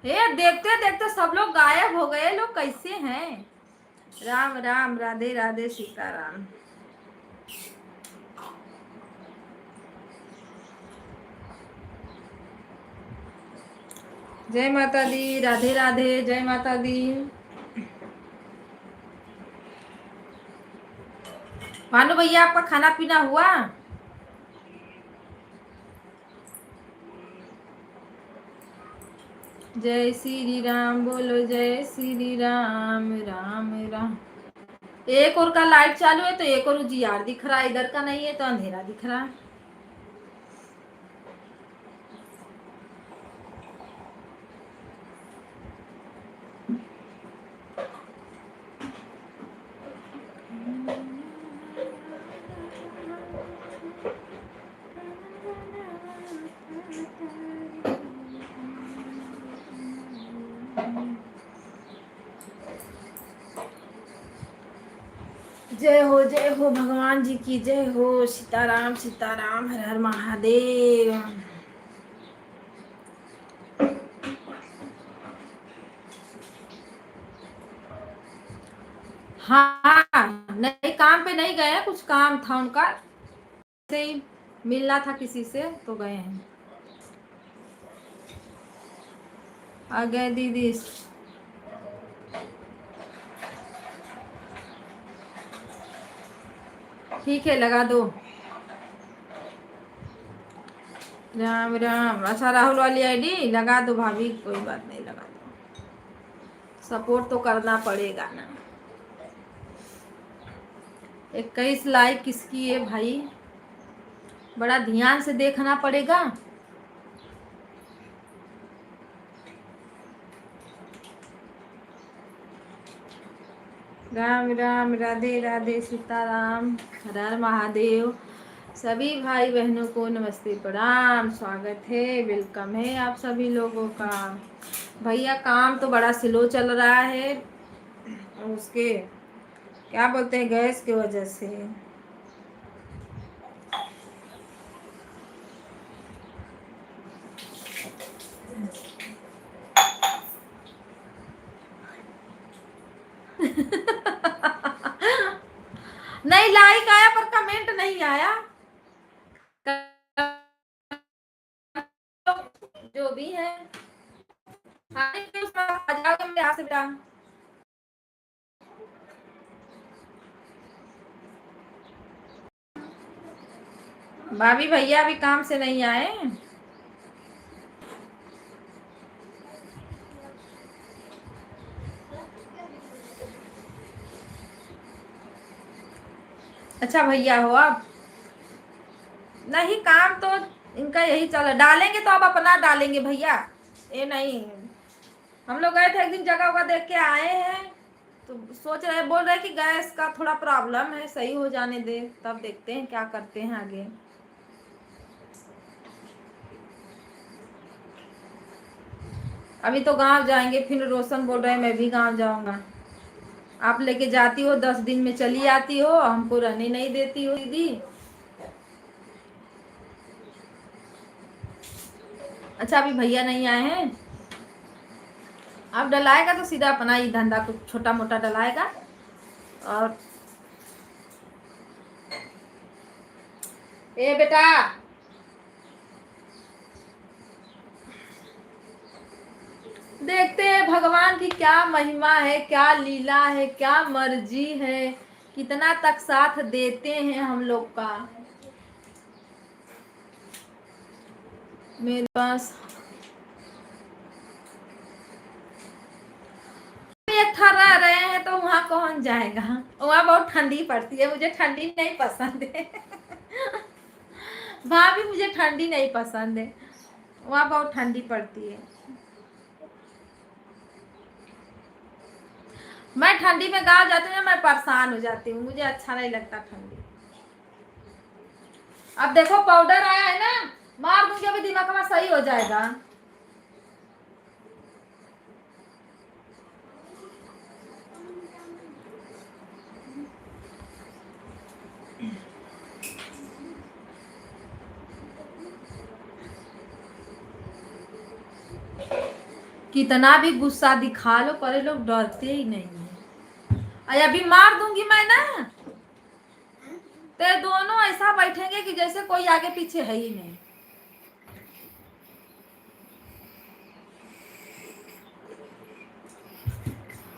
[SPEAKER 1] ये देखते देखते सब लोग गायब हो गए। लोग कैसे हैं? राम राम, राधे राधे, सीता राम। जय माता दी, राधे राधे, जय माता दी। भानु भैया आपका खाना पीना हुआ? जय श्री राम बोलो, जय श्री राम, राम राम। एक और का लाइट चालू है तो एक और उजियार दिख रहा है, इधर का नहीं है तो अंधेरा दिख रहा है। जय हो भगवान जी की जय हो। सीताराम सीताराम, हर हर महादेव। हाँ नहीं, काम पे नहीं गए, कुछ काम था उनका, से ही मिलना था किसी से तो गए हैं। आ गए दीदी। ठीक है लगा दो। राम राम। अच्छा राहुल वाली आईडी लगा दो भाभी, कोई बात नहीं, लगा दो। सपोर्ट तो करना पड़ेगा ना। 21 लाइक किसकी है भाई? बड़ा ध्यान से देखना पड़ेगा। राम राम, राधे राधे, सीताराम, हर हर महादेव। सभी भाई बहनों को नमस्ते प्रणाम, स्वागत है, वेलकम है आप सभी लोगों का। भैया काम तो बड़ा स्लो चल रहा है, उसके क्या बोलते हैं, गैस की वजह से। नहीं लाइक आया पर कमेंट नहीं आया। जो भी है आ जाओगे मेरे यहाँ से बेटा। भाभी भैया अभी काम से नहीं आए। अच्छा भैया हो आप? नहीं काम तो इनका यही चल, डालेंगे तो आप अपना डालेंगे भैया, ये नहीं। हम लोग गए थे एक दिन, जगह वगह देख के आए हैं, तो सोच रहे, बोल रहे कि गैस का थोड़ा प्रॉब्लम है, सही हो जाने दे तब देखते हैं क्या करते हैं आगे। अभी तो गांव जाएंगे, फिर रोशन बोल रहे हैं मैं भी गांव जाऊंगा। आप लेके जाती हो, 10 दिन में चली आती हो, हमको रहने नहीं देती हो दीदी। अच्छा अभी भैया नहीं आए हैं। अब डलाएगा तो सीधा अपना ही धंधा कुछ छोटा मोटा डलाएगा। और ए बेटा, देखते हैं भगवान की क्या महिमा है, क्या लीला है, क्या मर्जी है, कितना तक साथ देते हैं हम लोग का। मेरे पास एक था रह रहे हैं तो वहाँ कौन जाएगा, वहाँ बहुत ठंडी पड़ती है, मुझे ठंडी नहीं पसंद है। भाभी मुझे ठंडी नहीं पसंद है, वहाँ बहुत ठंडी पड़ती है। मैं ठंडी में गाँव जाती हूँ, मैं परेशान हो जाती हूँ, मुझे अच्छा नहीं लगता ठंडी। अब देखो पाउडर आया है ना, मार दूंगी अभी दिमाग में सही हो जाएगा। कितना भी गुस्सा दिखा लो पर ये लोग डरते ही नहीं है। अरे अभी मार दूंगी मैं ना, तो दोनों ऐसा बैठेंगे कि जैसे कोई आगे पीछे है ही नहीं।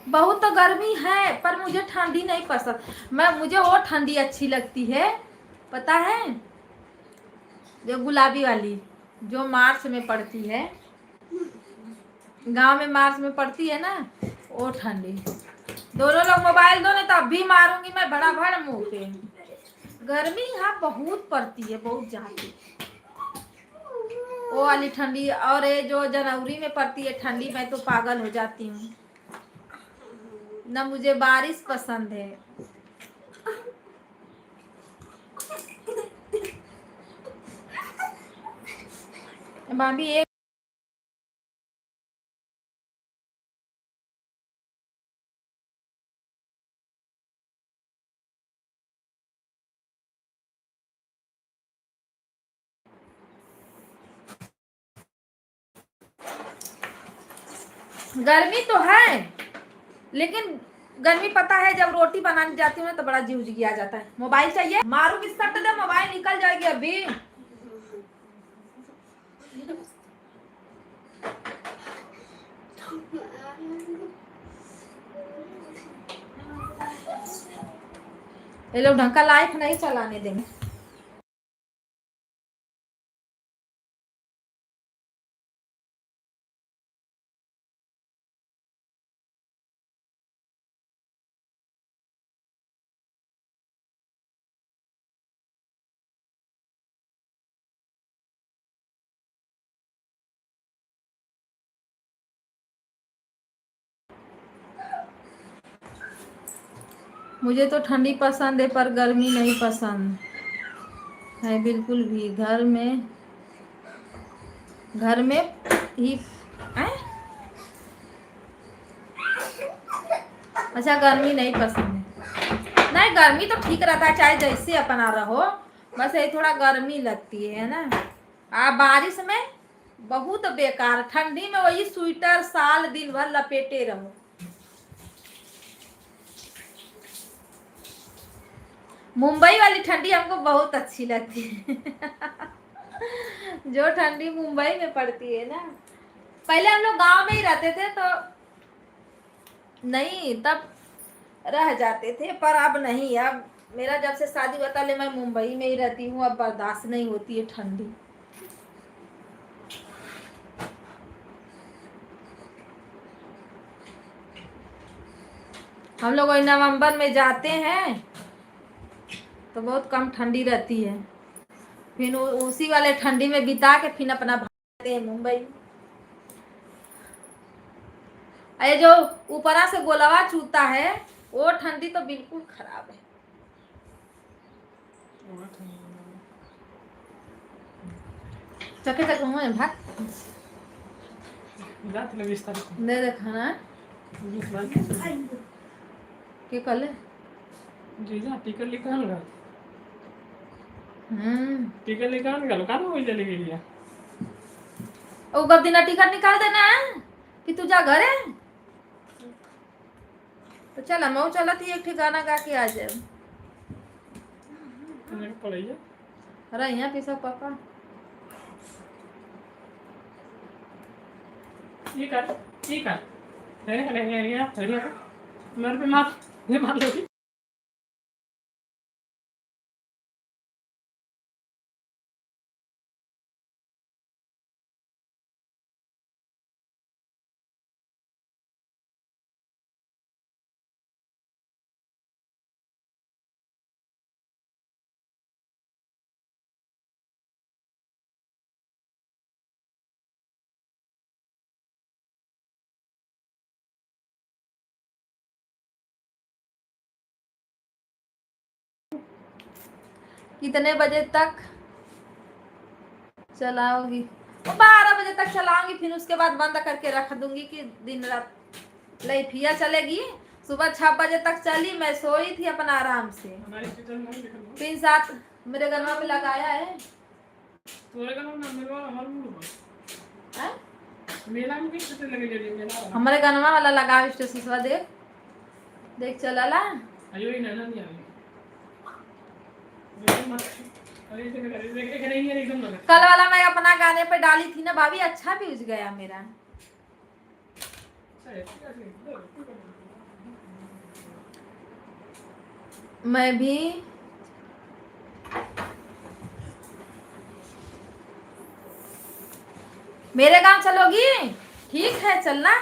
[SPEAKER 1] बहुत तो गर्मी है पर मुझे ठंडी नहीं पसंद। मुझे वो ठंडी अच्छी लगती है, पता है, जो गुलाबी वाली, जो मार्च में पड़ती है, गांव में मार्च में पड़ती है ना, वो ठंडी। दोनों लोग मोबाइल दो नहीं तो अब भी मारूंगी मैं बड़ा भड़ मुंह पे। गर्मी यहाँ बहुत पड़ती है, बहुत ज्यादा। वो वाली ठंडी और ये जो जनवरी में पड़ती है ठंडी, मैं तो पागल हो जाती हूँ ना। मुझे बारिश पसंद है। भाभी एक गर्मी तो है, लेकिन गर्मी पता है जब रोटी बनाने जाती हूँ ना तो बड़ा जीव आ जाता है। मोबाइल चाहिए, मारू किस सट दे, मोबाइल निकल जाएगी अभी। ये लोग ढंग का लाइफ नहीं चलाने देंगे। मुझे तो ठंडी पसंद है पर गर्मी नहीं पसंद है बिल्कुल भी। घर में ही अच्छा गर्मी नहीं पसंद है। नहीं, गर्मी तो ठीक रहता है चाहे जैसे अपना रहो, बस ये थोड़ा गर्मी लगती है ना। बारिश में बहुत बेकार, ठंडी में वही स्वेटर साल दिन भर लपेटे रहो। मुंबई वाली ठंडी हमको बहुत अच्छी लगती है। जो ठंडी मुंबई में पड़ती है ना। पहले हम लोग गांव में ही रहते थे तो नहीं, तब रह जाते थे, पर अब नहीं। अब मेरा जब से शादी हुआ था मैं मुंबई में ही रहती हूँ, अब बर्दाश्त नहीं होती है ठंडी। हम लोग नवंबर में जाते हैं तो बहुत कम ठंडी रहती है, फिर उसी वाले ठंडी में बिता के फिर अपना भागते हैं मुंबई। अरे जो ऊपरा से गोलवा चूता है वो ठंडी तो बिल्कुल खराब है। चके चके मुँह में भाग दे दे खाना के कल
[SPEAKER 5] जीजा टिकट निकाल गा टिकट निकाल गा लो कहाँ हो चली गई है
[SPEAKER 1] ओ गब दिन टिकट निकाल देना कि तू जा घरे। तो चल हम चलत ही एक गाना गा के आ जाए।
[SPEAKER 5] पड़ेगा
[SPEAKER 1] अरे यहाँ पीसा पापा
[SPEAKER 5] ये कर ठीक है मेरे पे मार ये मार लोगी
[SPEAKER 1] कितने बजे तक चलाओगी? 12 बजे तक चलाऊंगी, फिर उसके बाद बंद करके रख दूंगी कि दिन रात लैफिया चलेगी। सुबह 6 बजे तक चली, मैं सोई थी अपना आराम से।
[SPEAKER 5] हमारे किचन में देखो
[SPEAKER 1] 3-7 मेरे गन्ना में लगाया है।
[SPEAKER 5] तोरे का नाम मेरा हमारे मुंह
[SPEAKER 1] हैं?
[SPEAKER 5] मेला में किस तरह लगे ले मेला
[SPEAKER 1] हमारे गन्ना वाला लगा स्टेशन देख देख चलला।
[SPEAKER 5] अयो ही नहीं आई अरे देख नहीं है एकदम लगा
[SPEAKER 1] कल वाला मैं अपना गाने पे डाली थी ना भाभी, अच्छा व्यूज गया मेरा। मैं भी मेरे गांव चलोगी? ठीक है चलना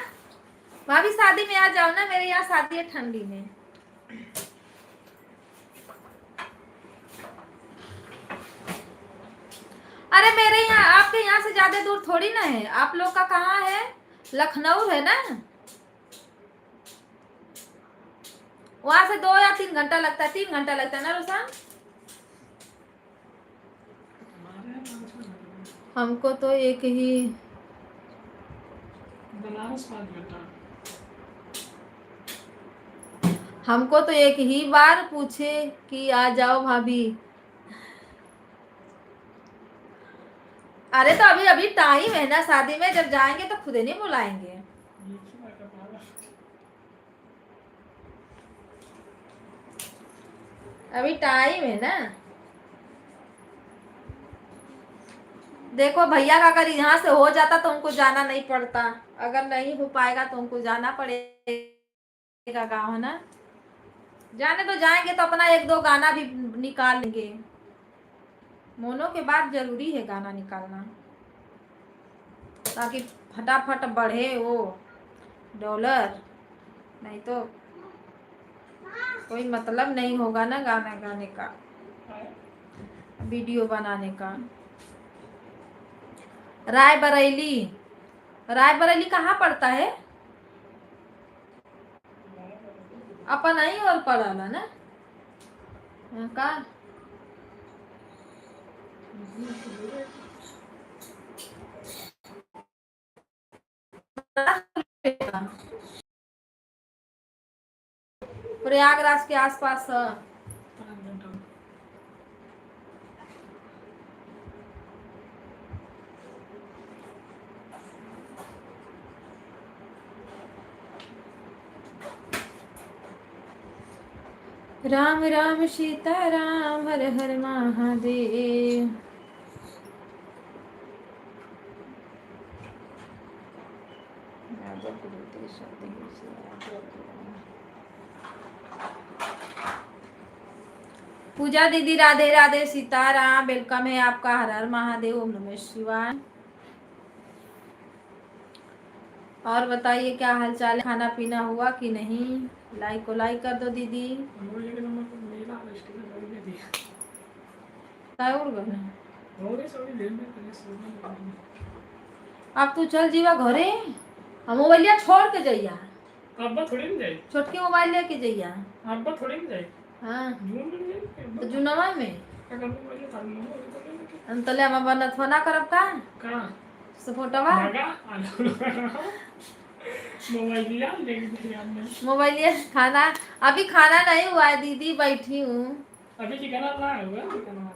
[SPEAKER 1] भाभी, शादी में आ जाओ ना, मेरे यहाँ शादी है ठंडी में। अरे मेरे यहाँ, आपके यहाँ से ज्यादा दूर थोड़ी ना है। आप लोग का कहाँ है? लखनऊ है ना, वहां से 2 या 3 घंटा लगता है। 3 घंटा लगता है ना रुसान? हमको तो एक ही
[SPEAKER 5] बनारस 5 घंटा
[SPEAKER 1] हमको तो एक ही बार पूछे कि आ जाओ भाभी। अरे तो अभी अभी टाइम है ना, शादी में जब जाएंगे तो खुद ही नहीं बुलाएंगे। अभी टाइम है ना। देखो भैया का अगर यहाँ से हो जाता तो उनको जाना नहीं पड़ता, अगर नहीं हो पाएगा तो उनको जाना पड़ेगा गाँव, है ना। जाने तो जाएंगे तो अपना 1-2 गाना भी निकाल लेंगे। मोनो के बाद जरूरी है गाना निकालना, ताकि फटाफट बढ़े वो डॉलर, नहीं तो कोई मतलब नहीं होगा ना गाना गाने का, वीडियो बनाने का। रायबरेली, रायबरेली कहाँ पड़ता है? अपन नहीं और पड़ा ना का। प्रयागराज के आसपास है। राम राम सीता राम, हर हर महादेव। पूजा दीदी राधे राधे, सीताराम, वेलकम है आपका। हर हर महादेव, ओम नमः शिवाय। और बताइए क्या हालचाल है? खाना पीना हुआ कि नहीं? लाइक को लाइक कर दो दीदी। अब तू चल जीवा घरे, हम मोबाइलिया छोड़ के जइया।
[SPEAKER 5] अब्बा थोड़ी नहीं जाए,
[SPEAKER 1] छोटकी मोबाइल लेके जइया।
[SPEAKER 5] अब्बा थोड़ी नहीं जाए।
[SPEAKER 1] हाँ
[SPEAKER 5] जून में नहीं
[SPEAKER 1] तो जुनवा में
[SPEAKER 5] क्या करना पड़ेगा? खाना
[SPEAKER 1] अंतले हम बनत हो ना करब का
[SPEAKER 5] कहां
[SPEAKER 1] सपोर्टवा
[SPEAKER 5] लगा मोबाइल लिया लेके हमने
[SPEAKER 1] मोबाइल खाना। अभी खाना नहीं हुआ है दीदी, बैठी हूँ।
[SPEAKER 5] अभी चिकन ना हुआ चिकन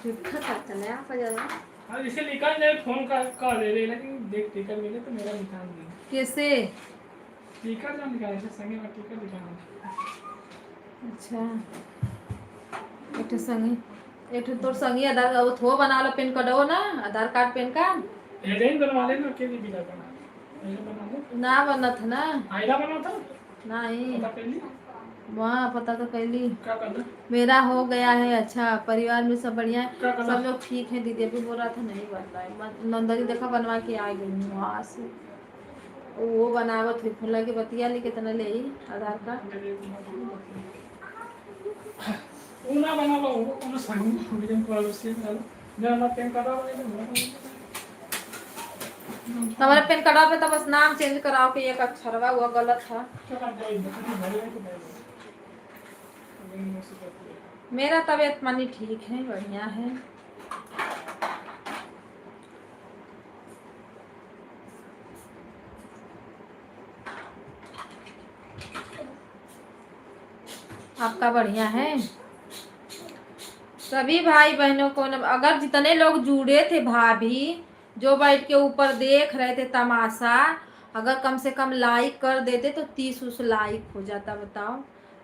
[SPEAKER 1] झूठा करता है आप ज्यादा।
[SPEAKER 5] हां इसे निकाल जाए फोन का ले ले, लेकिन देख टिकट मिले तो मेरा निकाल दे।
[SPEAKER 1] कैसे?
[SPEAKER 5] टिकट ना निकाले से संगे में टिकट निकाल।
[SPEAKER 1] अच्छा एक संगी, एक तोर संगी आधार वो थो बना लो, पेन कार्ड हो ना, आधार कार्ड पेन कार्ड
[SPEAKER 5] एजेंट बनवा ले ना, के भी बिना बना आयरा बना दो।
[SPEAKER 1] ना बना था ना,
[SPEAKER 5] आयरा बना था।
[SPEAKER 1] नहीं
[SPEAKER 5] पता पहले
[SPEAKER 1] वहाँ पता तो कैली।
[SPEAKER 5] क्या करना?
[SPEAKER 1] मेरा हो गया है। अच्छा, परिवार में सब बढ़िया है,
[SPEAKER 5] क्या करना?
[SPEAKER 1] सब लोग ठीक है। दीदी अभी बोल रहा था नहीं बन रहा है, नंदनी देखा बनवा के आ गई हूँ वहाँ से। वो बनावत हुई फुला के बतिया ली कितना ले ही आधार card.
[SPEAKER 5] una bana lo una sangu बिजन को उसके डालो जब आप पेन करा वाले
[SPEAKER 1] हमारे पेन कार्ड पे तो बस नाम चेंज कराओ कि एक अक्षरवा हुआ गलत था।
[SPEAKER 5] क्या कर दे भरे तो
[SPEAKER 1] मेरा तबीयत मानी ठीक है, बढ़िया है। आपका बढ़िया है। सभी भाई बहनों को अगर जितने लोग जुड़े थे भाभी, जो बैठ के ऊपर देख रहे थे तमाशा, अगर कम से कम लाइक कर देते तो 30 लाइक हो जाता। बताओ,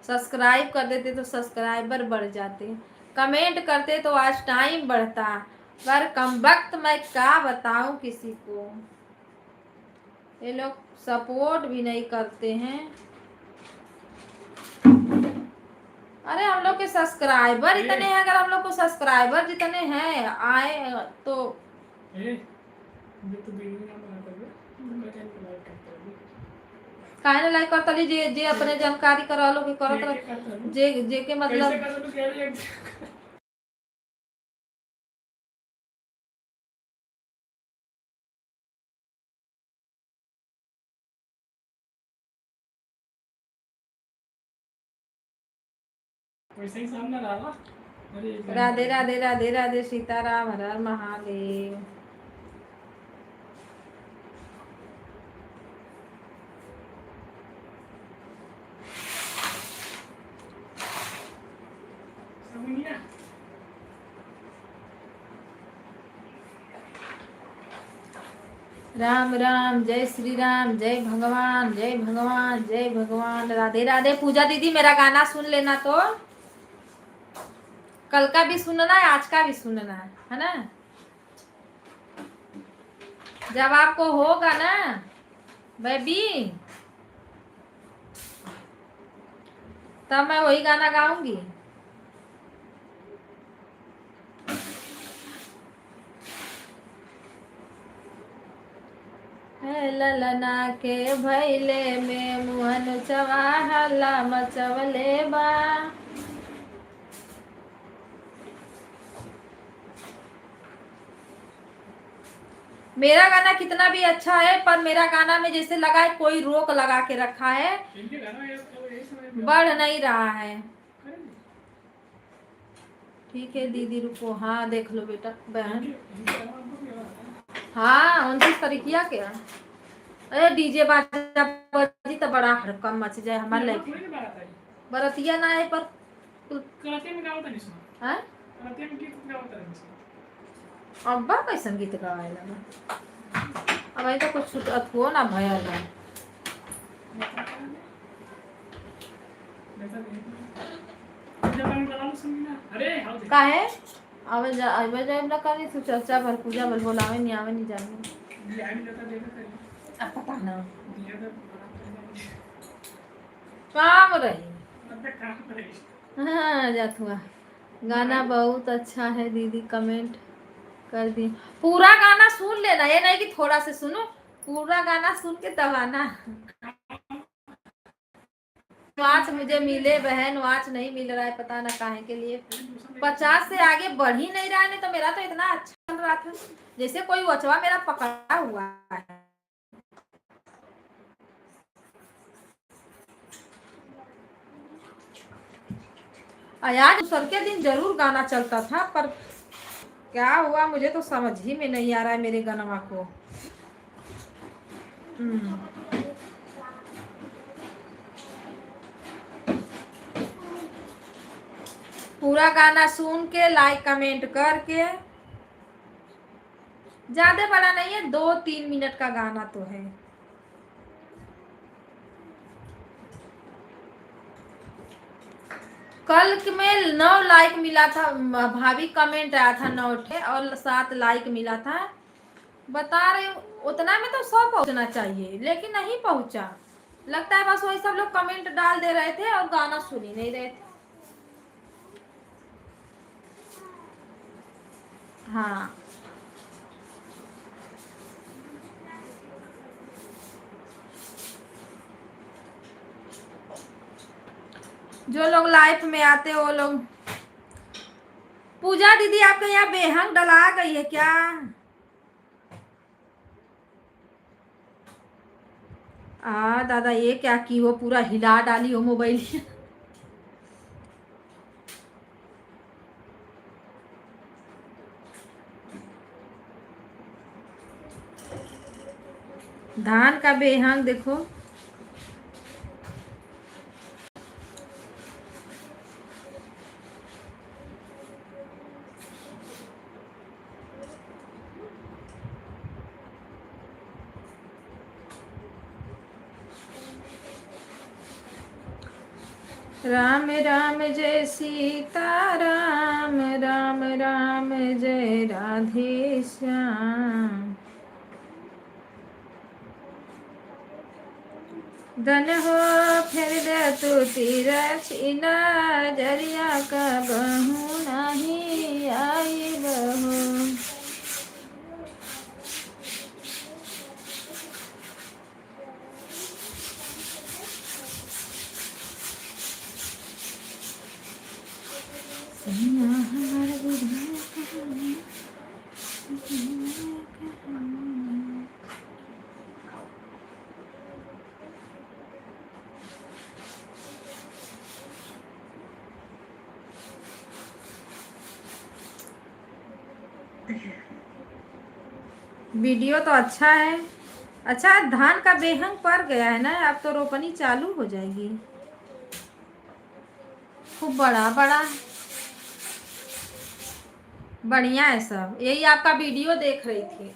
[SPEAKER 1] सब्सक्राइब कर देते तो सब्सक्राइबर बढ़ जाते, कमेंट करते तो आज टाइम बढ़ता। पर कम वक्त मैं क्या बताऊं किसी को, ये लोग सपोर्ट भी नहीं करते हैं। अरे हम लोग के सब्सक्राइबर इतने हैं, अगर हम लोग को सब्सक्राइबर जितने हैं आए तो
[SPEAKER 5] ये तो वीडियो ना बना कर मैं चैनल को लाइक करता हूं।
[SPEAKER 1] काहे ना लाइक करता ली, जे जे अपने जानकारी करा लो कि करत रह, जे जे के
[SPEAKER 5] कैसे
[SPEAKER 1] मतलब
[SPEAKER 5] कर तो कह रही है वैसे ही सामने डाला। अरे
[SPEAKER 1] राधे राधे राधे राधे सीताराम हर हर महादेव।
[SPEAKER 5] समझिए
[SPEAKER 1] राम राम, जय श्री राम, जय भगवान, जय भगवान, जय भगवान। राधे राधे। पूजा दीदी मेरा गाना सुन लेना, तो कल का भी सुनना है, आज का भी सुनना है ना। जब आपको होगा ना बेबी, तब मैं वही गाना गाऊंगी। ललना के भैले में मुहन चवाहला मचवले बा। मेरा गाना कितना भी अच्छा है, पर मेरा गाना में जैसे लगा है कोई रोक लगा के रखा है,
[SPEAKER 5] इनके गाना ये समय
[SPEAKER 1] बढ़ नहीं रहा है। ठीक है दीदी रुको, हाँ देख लो बेटा बहन। हाँ 29 तारीख क्या। अरे डीजे बाजा बजी तो बड़ा हड़कम मच जाए हमारे लाइफ बरतिया ना है, पर
[SPEAKER 5] कराते में क्या होता नहीं सुना
[SPEAKER 1] हैं
[SPEAKER 5] कराते में क्या होता है
[SPEAKER 1] अब्बा कैसन गीत गावे लगा। अब आई तो कुछ अथुओ ना भयल है। काहे आवे जाए ना करी तू चर्चा भर पूजा भर बोलावे नहीं आवे नहीं जाने। अब पता ना काम रही। हाँ जाथुआ गाना बहुत अच्छा है दीदी, कमेंट कर दी। पूरा गाना सुन लेना, ये नहीं कि थोड़ा से सुनो, पूरा गाना सुन के तब आना। वाच मुझे मिले बहन, वाच नहीं मिल रहा है, पता ना काहे के लिए। 50 से आगे बढ़ ही नहीं रहा है। नहीं तो मेरा तो इतना अच्छा चल रहा था, जैसे कोई वचवा मेरा पकड़ा हुआ है। आज सर के दिन जरूर गाना चलता था, पर क्या हुआ मुझे तो समझ ही में नहीं आ रहा है मेरे गाना को। पूरा गाना सुन के लाइक कमेंट करके, ज्यादा बड़ा नहीं है, 2-3 मिनट का गाना तो है। कल में 9 लाइक मिला था भाभी, कमेंट आया था 9 और 7 लाइक मिला था। बता रही हूँ, उतना में तो 100 पहुंचना चाहिए, लेकिन नहीं पहुंचा। लगता है बस वही सब लोग कमेंट डाल दे रहे थे और गाना सुन ही नहीं रहे थे। हाँ, जो लोग लाइफ में आते वो लोग। पूजा दीदी आपके यहाँ बेहंग डला गई है क्या? दादा ये क्या की, वो पूरा हिला डाली हो मोबाइल। धान का बेहंग देखो। राम राम जय सीता राम, राम राम जय राधे श्याम। धन हो फिर दे तू तीरथ नजरिया का बहू नहीं आई बहू। वीडियो तो अच्छा है। अच्छा, धान का बेहंग पड़ गया है ना, अब तो रोपनी चालू हो जाएगी। खूब बड़ा बड़ा बढ़िया है सब। यही आपका वीडियो देख रही थी।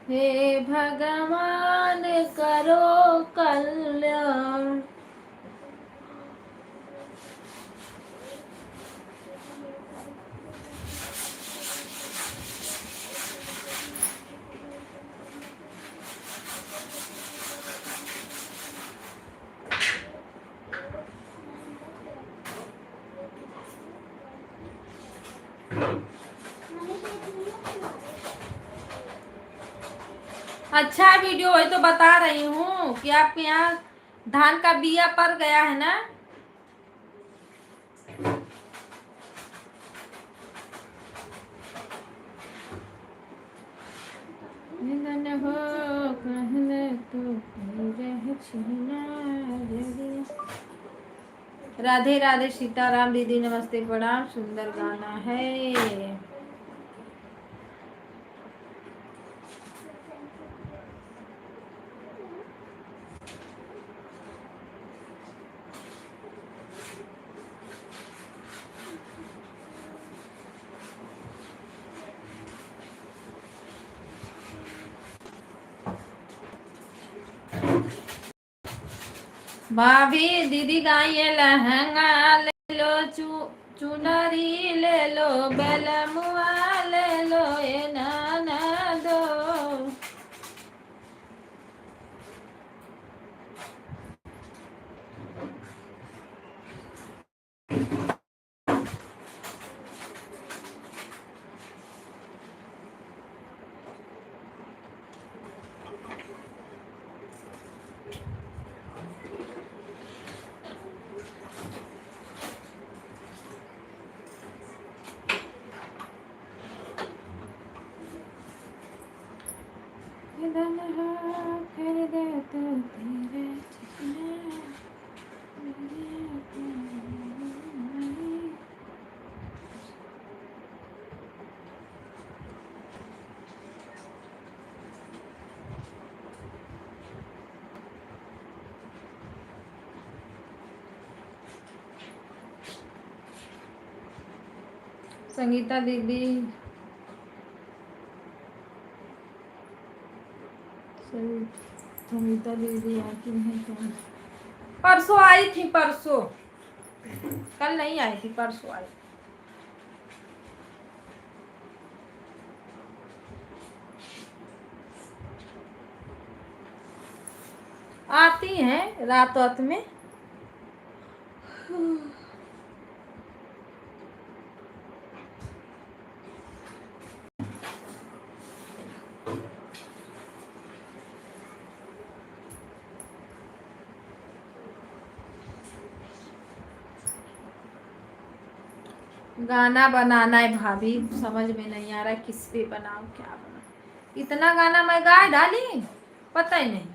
[SPEAKER 1] हे भगवान करो कल्याण। अच्छा वीडियो, वही तो बता रही हूँ कि आपके यहाँ धान का बिया पड़ गया है ना। राधे राधे सीताराम दीदी, नमस्ते प्रणाम। सुंदर गाना है। भाभी दीदी गाइए लहंगा ले लो, चुनरी ले लो, बेलमुआ ले लो, ए नाना दो। फिर दे तो तेरे चिकने मेरे अपने। संगीता दीदी, संगीता दीदी आती हैं क्या? परसों आई थी, परसों, कल नहीं आई थी, परसों आई। आती हैं रात रात में। गाना बनाना है भाभी, समझ में नहीं आ रहा है किस पे बनाऊं, क्या बनाऊं। इतना गाना मैं गा डाली, पता ही नहीं।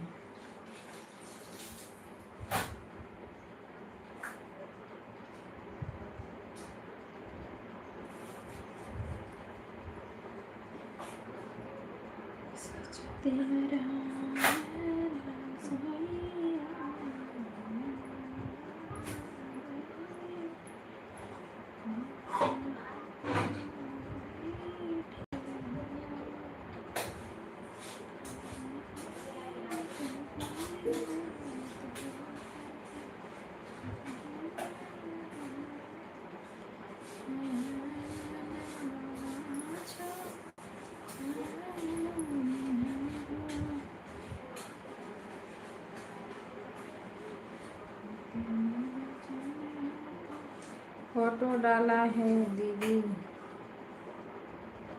[SPEAKER 1] फोटो डाला है दीदी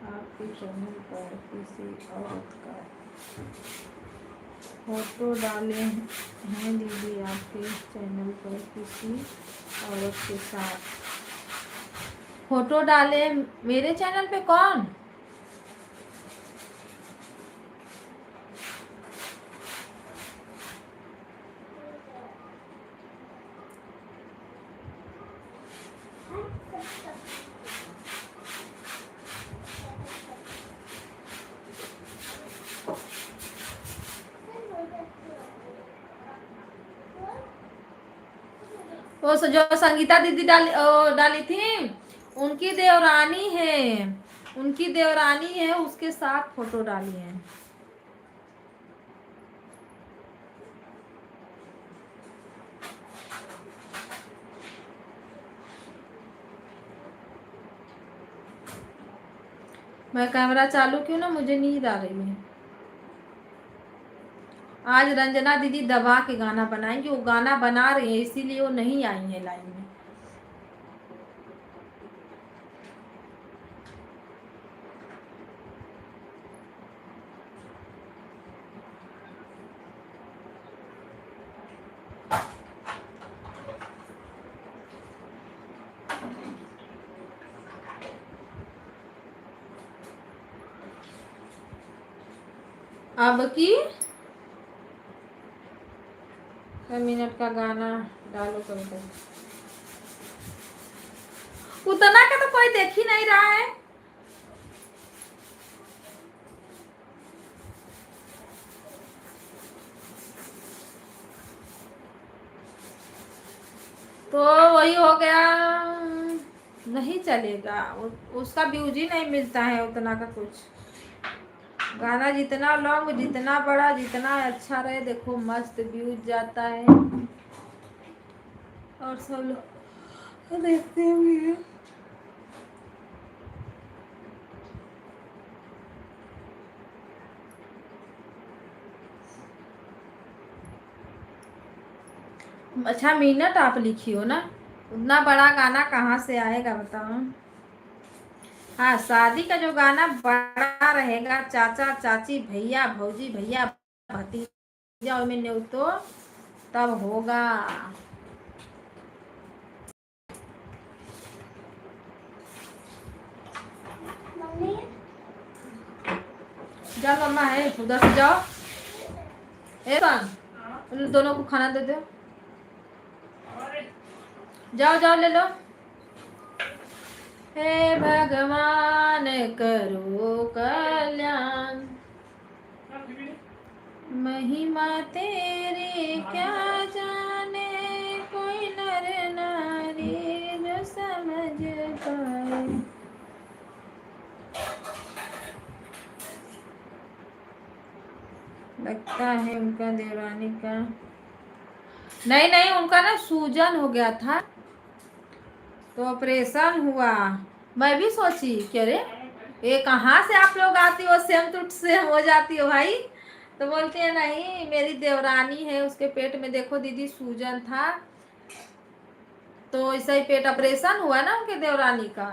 [SPEAKER 1] आपके चैनल पर किसी औरत का, फोटो डाले हैं दीदी आपके चैनल पर किसी औरत के साथ। फोटो डाले मेरे चैनल पे कौन? वो जो संगीता दीदी डाली थी, उनकी देवरानी है, उनकी देवरानी है, उसके साथ फोटो डाली है। मैं कैमरा चालू क्यों ना, मुझे नींद आ रही है। आज रंजना दीदी दबा के गाना बनाएंगी, वो गाना बना रही है इसीलिए वो नहीं आई है लाइन में। अब की 6 मिनट का गाना डालो कभी। उतना का तो कोई देख ही नहीं रहा है। तो वही हो गया, नहीं चलेगा, उसका व्यूज ही नहीं मिलता है उतना का कुछ। गाना जितना लॉन्ग, जितना बड़ा, जितना अच्छा रहे, देखो मस्त व्यूज जाता है और सब लोग देखते भी हैं। अच्छा मिनट आप लिखी हो ना, उतना बड़ा गाना कहाँ से आएगा बताओ। हाँ, शादी का जो गाना बड़ा रहेगा, चाचा चाची भैया भौजी भैया भतीजा में नहीं तो तब होगा। जा मम्मा है, उधर से जाओ। उन दोनों को खाना दे दो। जाओ जाओ ले लो। हे भगवान करो कल्याण, महिमा तेरी क्या जाने, कोई नर नारी जो समझ पाए। लगता है उनका देवरानी का नहीं नहीं, उनका ना सूजन हो गया था तो ऑपरेशन हुआ। मैं भी सोची कि अरे ये कहाँ से आप लोग आती हो, सेम टू सेम हो जाती हो भाई। तो बोलते हैं नहीं मेरी देवरानी है, उसके पेट में देखो दीदी सूजन था, तो ऐसा ही पेट ऑपरेशन हुआ ना उनके देवरानी का,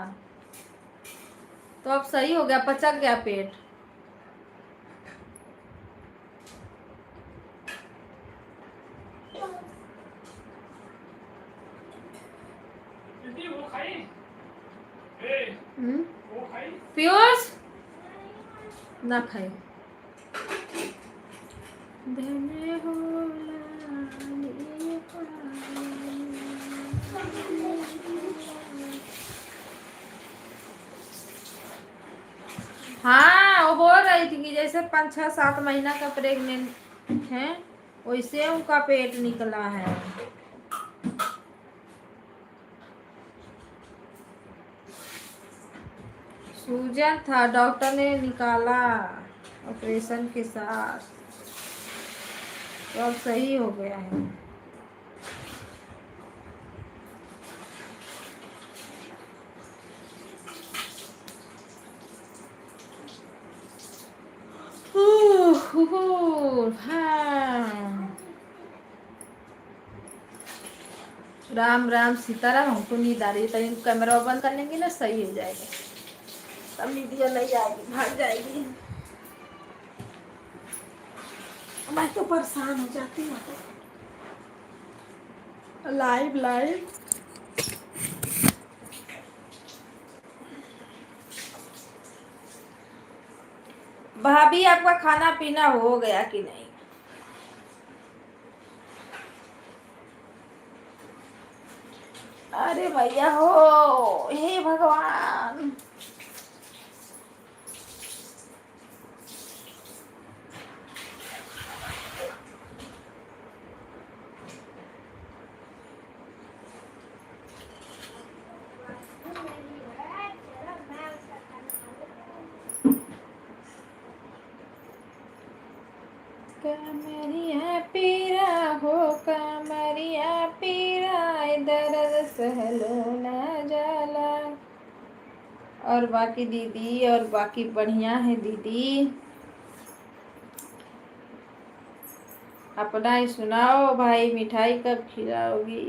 [SPEAKER 1] तो अब सही हो गया, पचक गया पेट।
[SPEAKER 5] वो खाई वो खाई
[SPEAKER 1] पीयूष ना खाए। धन्य हो लाली हाँ वो बोल रही थी कि जैसे 5-6-7 महीना का प्रेग्नेंट है वैसे उनका पेट निकला है। सूजन था, डॉक्टर ने निकाला ऑपरेशन के साथ, तो अब सही हो गया है। हाँ। राम राम सीताराम। हमको नींद आ रही है, तभी कैमरा बंद कर लेंगे ना, सही हो जाएगा, तब नींद नहीं आएगी, भाग जाएगी। मैं तो परेशान हो जाती हूँ लाइव लाइव। भाभी आपका खाना पीना हो गया कि नहीं? अरे भैया हो, हे भगवान। कमरिया पीरा हो, कमरिया पीरा, दर्द सहलो ना जाला। और बाकी दीदी, और बाकी बढ़िया है दीदी, अपना ही सुनाओ भाई, मिठाई कब खिलाओगी?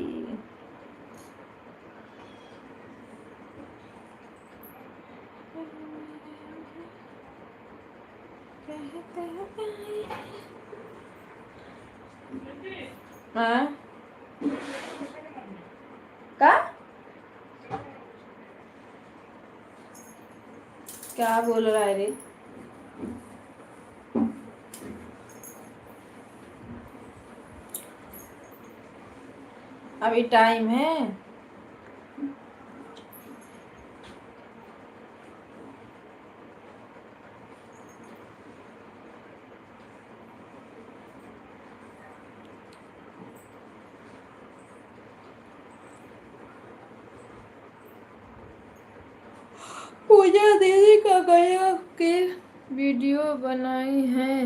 [SPEAKER 1] हाँ का क्या बोल रहा है रे? अभी टाइम है। पूजा दीदी का गया के वीडियो बनाई है,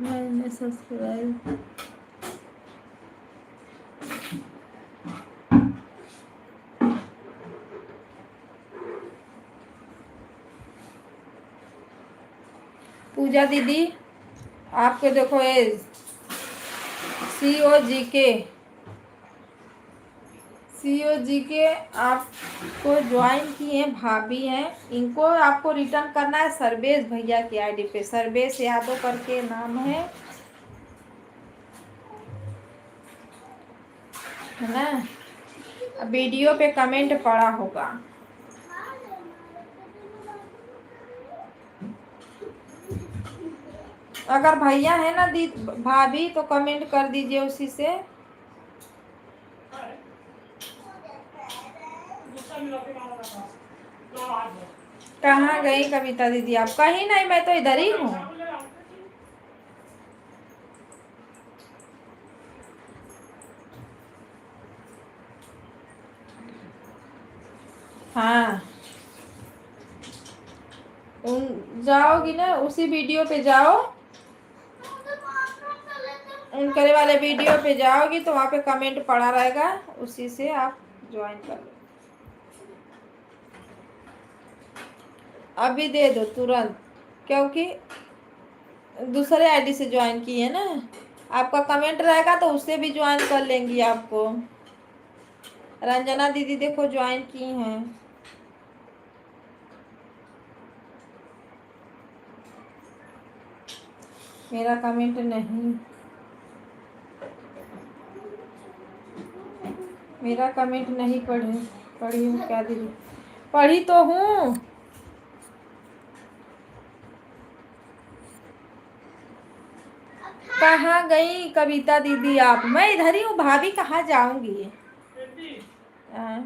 [SPEAKER 1] मैंने सब्सक्राइब। पूजा दीदी आपको देखो ये सीओ जी के आपको ज्वाइन किए हैं, भाभी हैं, इनको आपको रिटर्न करना है सर्वेश भैया की आईडी पे। सर्वेश यादव करके नाम है ना? वीडियो पे कमेंट पड़ा होगा। अगर भैया है ना दी भाभी तो कमेंट कर दीजिए उसी से।
[SPEAKER 5] दूसरा मिला के मारा था तो आज है।
[SPEAKER 1] कहाँ गई कविता दीदी आप? कहीं नहीं, मैं तो इधर ही हूँ। हाँ, जाओगी ना उसी वीडियो पे जाओ, उनके वाले वीडियो पे जाओगी तो वहाँ पे कमेंट पड़ा रहेगा, उसी से आप ज्वाइन कर लो। अभी दे दो तुरंत, क्योंकि दूसरे आईडी से ज्वाइन की है ना। आपका कमेंट रहेगा तो उससे भी ज्वाइन कर लेंगी आपको। रंजना दीदी देखो ज्वाइन की हैं। मेरा कमेंट नहीं, मेरा कमेंट नहीं पढ़ी हूँ क्या दीदी? पढ़ी तो हूँ। कहाँ गई कविता दीदी आप? मैं इधर ही हूँ भाभी, कहाँ जाऊंगी? हाँ।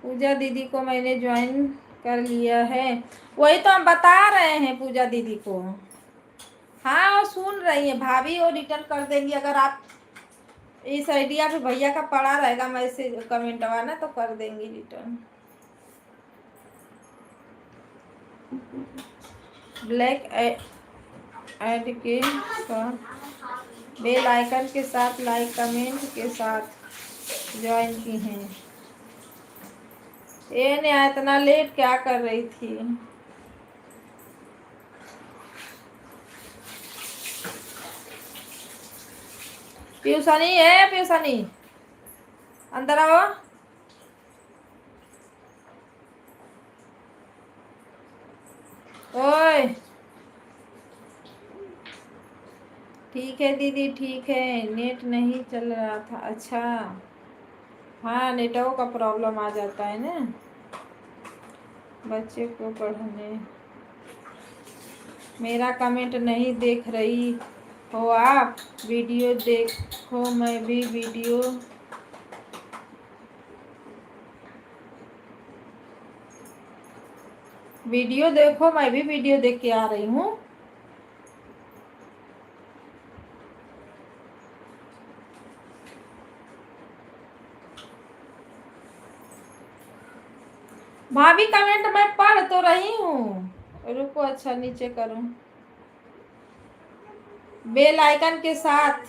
[SPEAKER 1] पूजा दीदी को मैंने ज्वाइन कर लिया है। वही तो हम बता रहे हैं पूजा दीदी को। हाँ वो सुन रही है भाभी, वो रिटर्न कर देंगी। अगर आप इस आइडिया पे भैया का पड़ा रहेगा मैसेज कमेंट आना तो कर देंगी रिटर्न। ब्लैक ऐड के साथ, बेल आइकन के साथ, लाइक कमेंट के साथ ज्वाइन की हैं। ये नहीं इतना लेट क्या कर रही थी? प्यूसनी है, प्यूसनी अंदर आओ। ओए ठीक है दीदी ठीक है, नेट नहीं चल रहा था। अच्छा हाँ, नेटवर्क का प्रॉब्लम आ जाता है ना बच्चे को पढ़ने। मेरा कमेंट नहीं देख रही हो आप? वीडियो देखो, मैं भी वीडियो देखो, मैं भी वीडियो देख के आ रही हूँ। भाभी कमेंट मैं पढ़ तो रही हूँ, रुको। अच्छा नीचे करूँ, बेल आइकन के साथ,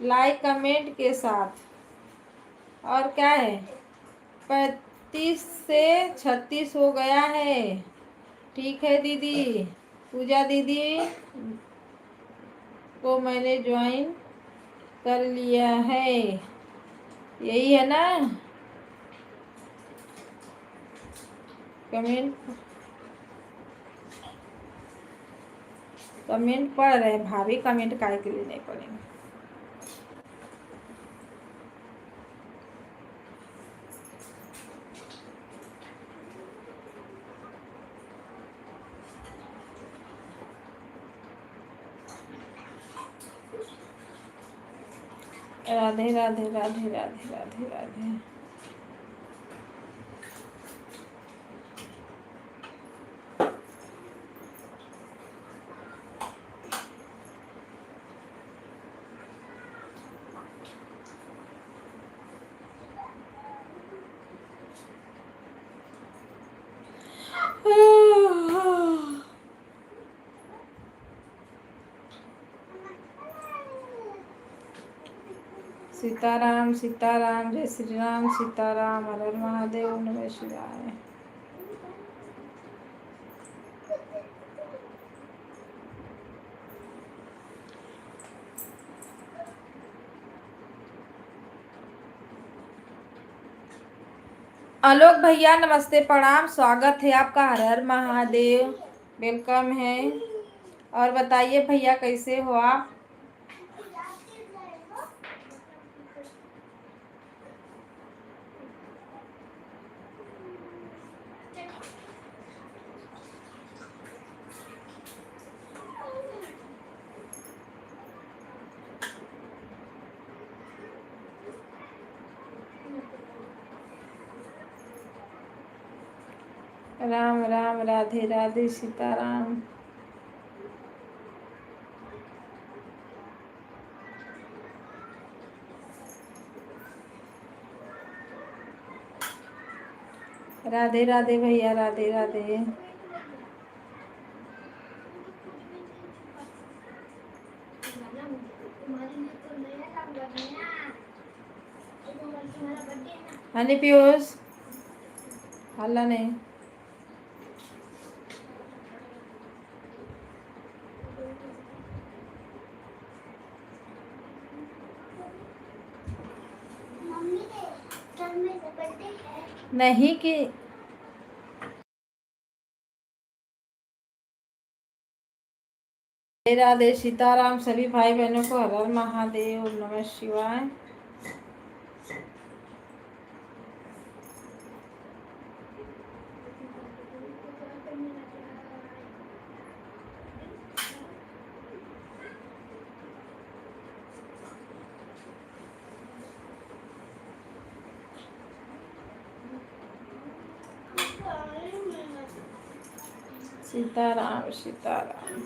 [SPEAKER 1] लाइक कमेंट के साथ। और क्या है, 35 से 36 हो गया है। ठीक है दीदी। पूजा दीदी को मैंने ज्वाइन कर लिया है, यही है ना? कमेंट पढ़ रहे हैं भाभी, कमेंट काहे के लिए नहीं पढ़ेंगे? राधे राधे राधे राधे राधे राधे। सीताराम सीताराम, जय श्री राम, सीताराम, हर हर महादेव, नमः शिवाय। आलोक भैया नमस्ते प्रणाम, स्वागत है आपका, हर हर महादेव, वेलकम है। और बताइए भैया कैसे हो आप? राम राम, राधे राधे, सीताराम। राधे राधे भैया, राधे राधे।
[SPEAKER 4] तुम्हारे लिए तो नया काम कर रहे हैं ना। तुम्हारा बर्थडे है ना।
[SPEAKER 1] हनी पीयूष, हल्ला नहीं।
[SPEAKER 4] मम्मी के घर में तो बर्थडे है।
[SPEAKER 1] नहीं कि राधे राधे, सीताराम। सभी भाई बहनों को हर हर महादेव, ओम नमः शिवाय। सीताराम सीताराम।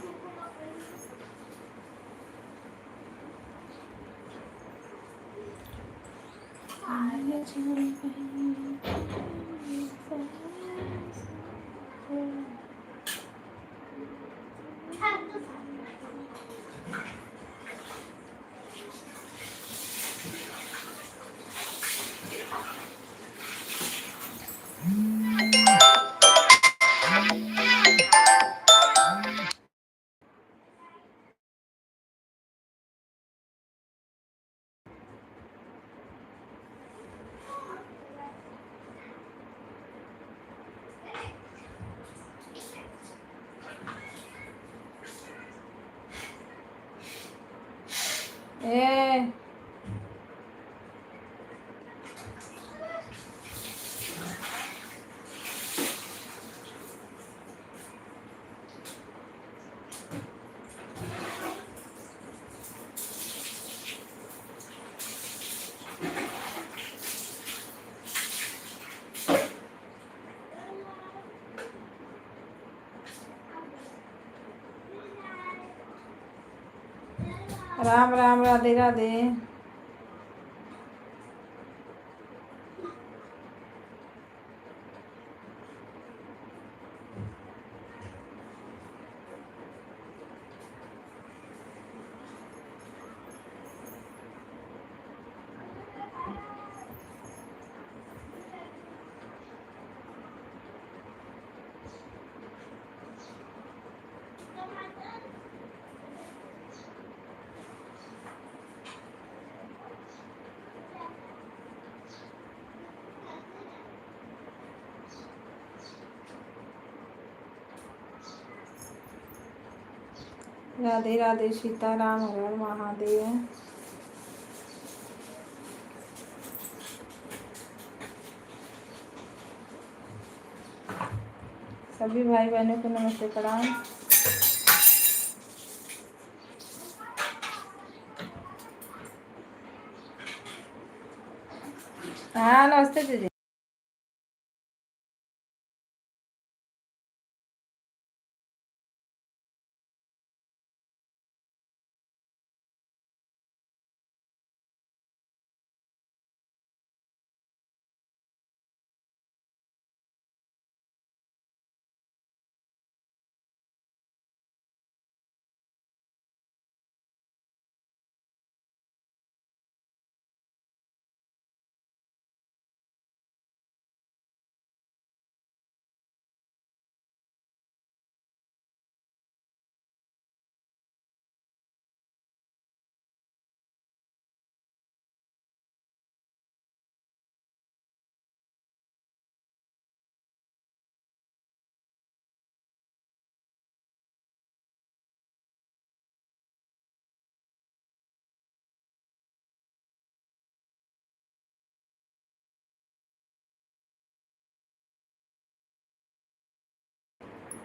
[SPEAKER 1] ए राम राम, राधे राधे। राधे राधे, सीताराम, हर हर महादेव। सभी भाई बहनों को नमस्ते, प्रणाम। हाँ नमस्ते दीदी।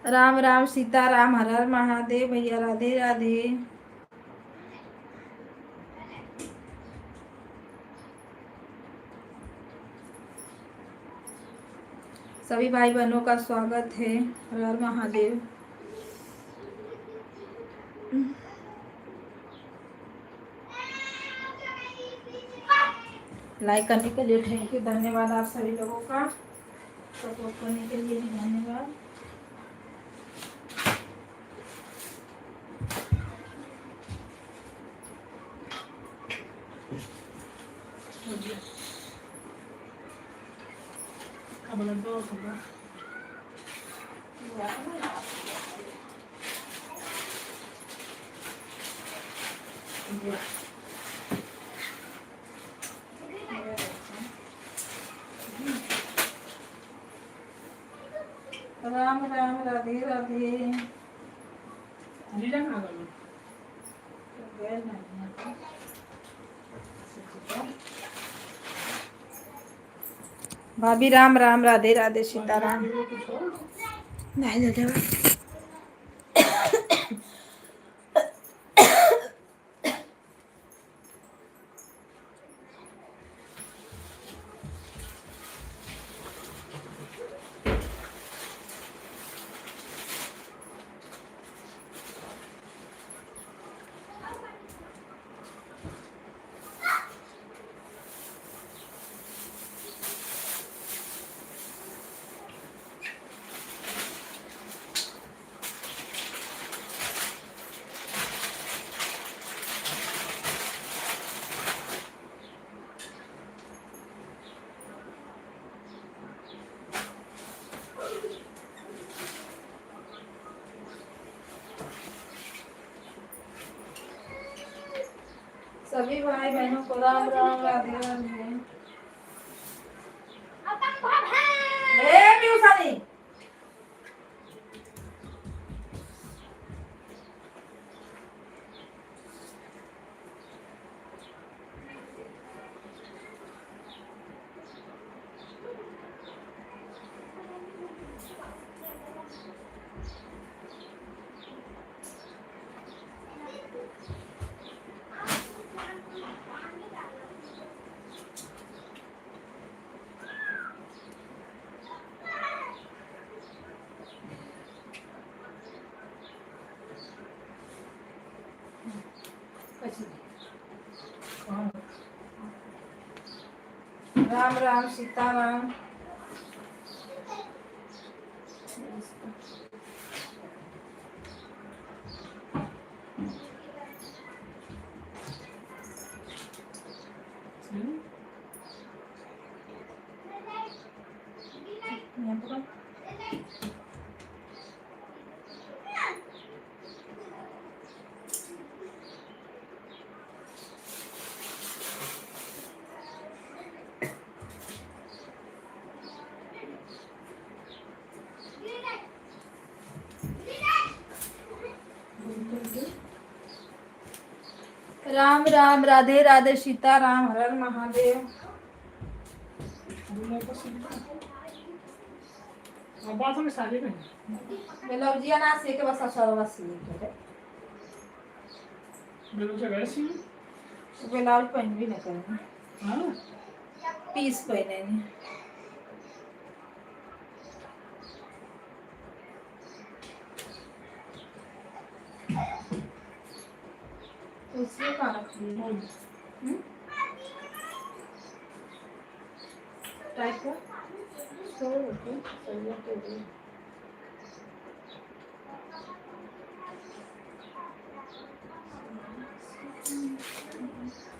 [SPEAKER 1] राम राम, सीताराम, हर हर महादेव भैया, राधे राधे। सभी भाई बहनों का स्वागत है। हर हर महादेव। लाइक करने के लिए थैंक यू, धन्यवाद आप सभी लोगों का। सपोर्ट करने के लिए भी धन्यवाद।
[SPEAKER 5] अब लगता है खबर
[SPEAKER 1] राम राम, राधे राधे।
[SPEAKER 5] जी जाना कर लो।
[SPEAKER 1] भाभी राम राम, राधे राधे, सीताराम।
[SPEAKER 5] कुछ और
[SPEAKER 1] नहीं दे देवा। सभी भाई बहनों को राम राम, राधे राधे। म्यूसानी राम राम, सीताराम। राम राम, राधे राधे, सीताराम, हर हर महादेव।
[SPEAKER 5] बात में शादी में
[SPEAKER 1] ब्लाउजिया ना सीखे, बस असरवा सीखे।
[SPEAKER 5] मेरे से गए सी
[SPEAKER 1] ब्लाउज पहन भी नहीं करना,
[SPEAKER 5] हां
[SPEAKER 1] पीस पहने नहीं। उसमें कहाँ रखी है? टाइट कर, सो ओके, सही है तो।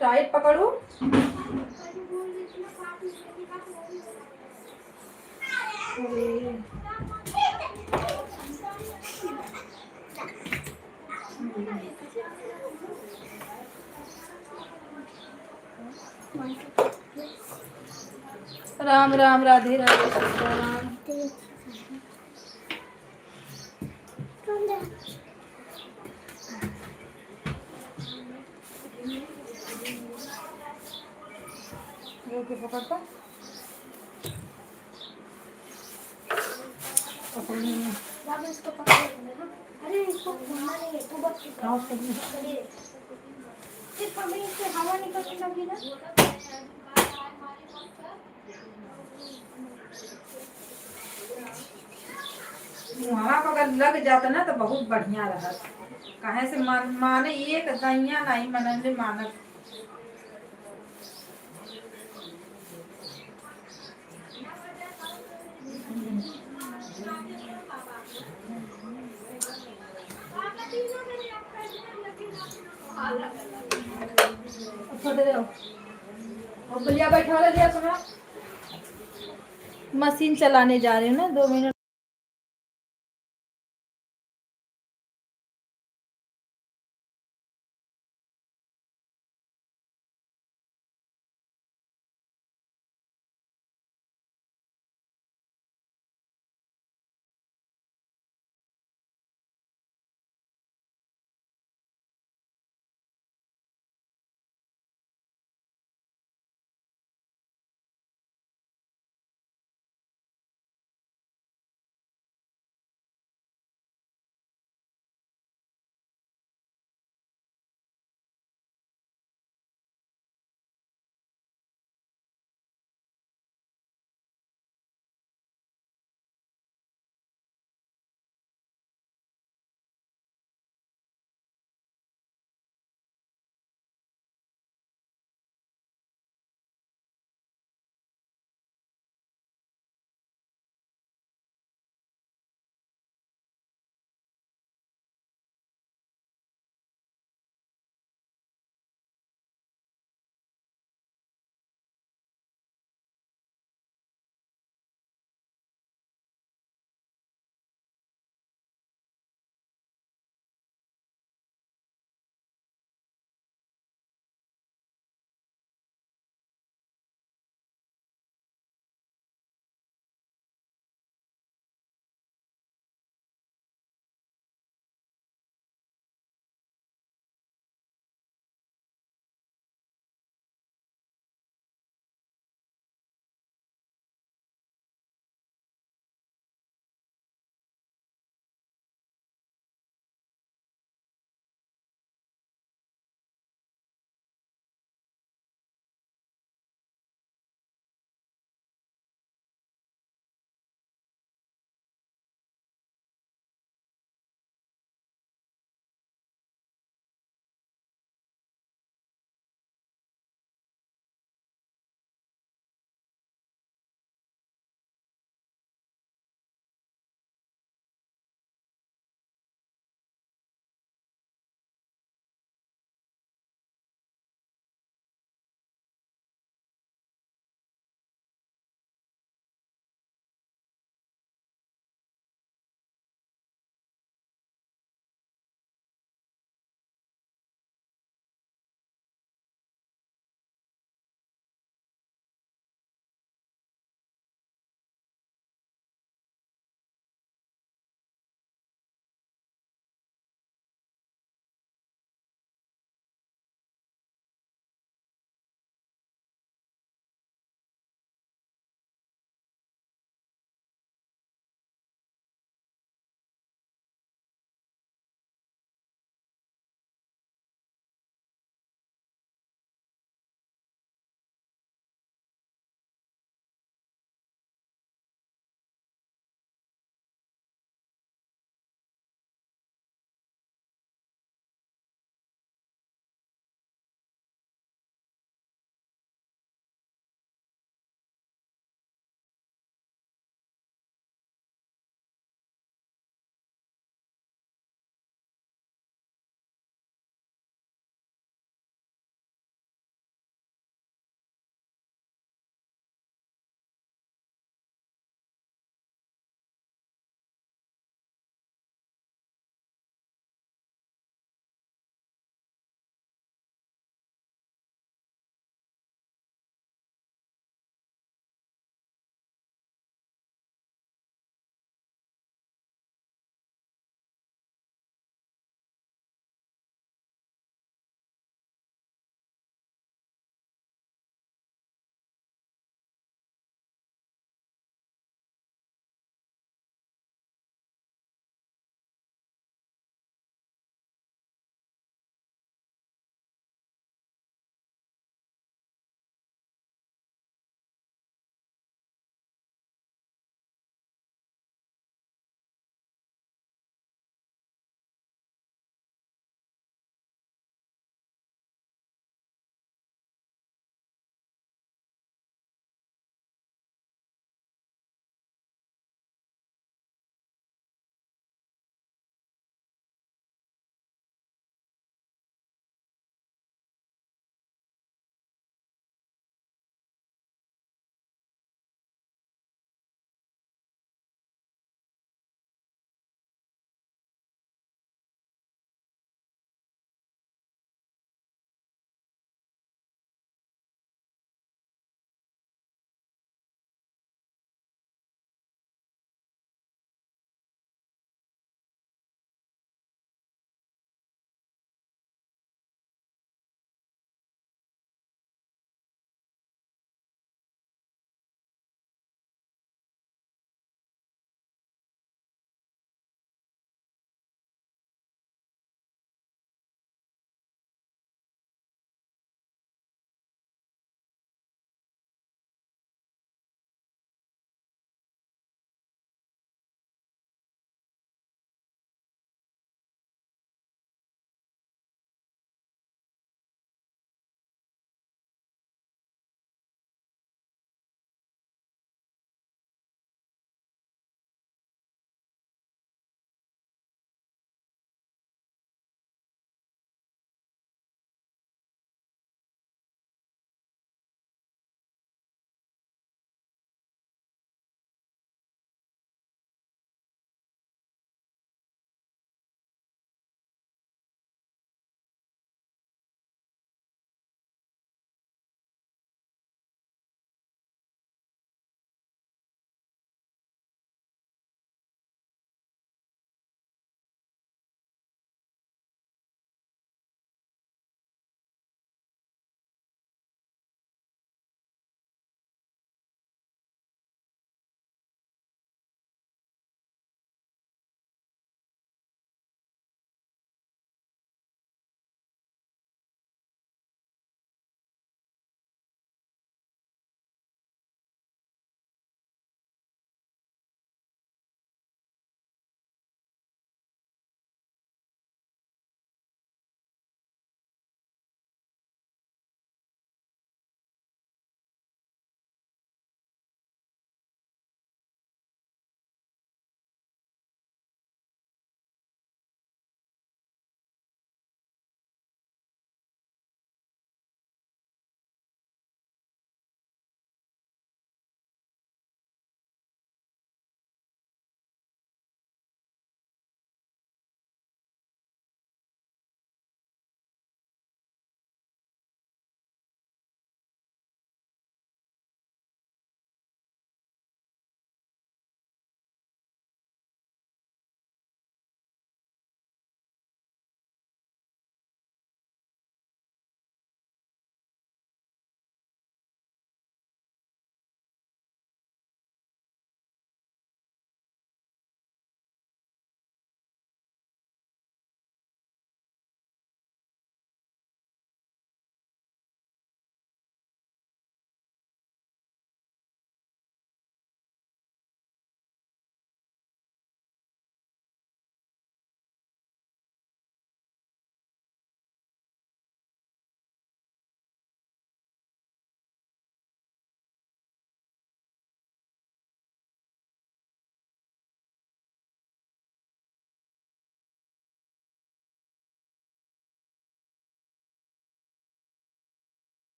[SPEAKER 1] टाइट पकड़ू। राम राम, राधे राधे, सीताराम। ये पकड़ता
[SPEAKER 4] इसको पकड़ लेना। अरे इसको घुमा नहीं है, तू बस सिर्फ हमें इससे हवा निकलने लगी ना।
[SPEAKER 1] वहाँ पर अगर लग जाता ना तो बहुत बढ़िया रहत। काहे से माने एक दैया नहीं मनने मानत। छोटे दे और बुलिया बैठा ले दिया सुना। मशीन चलाने जा रही हूँ ना, 2 मिनट।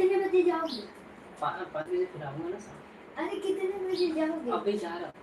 [SPEAKER 4] कितने बजे जाओगे?
[SPEAKER 3] 5 बजे फिर आऊंगा ना साहब।
[SPEAKER 4] अरे कितने बजे जाओगे?
[SPEAKER 3] अभी जा रहा हूँ।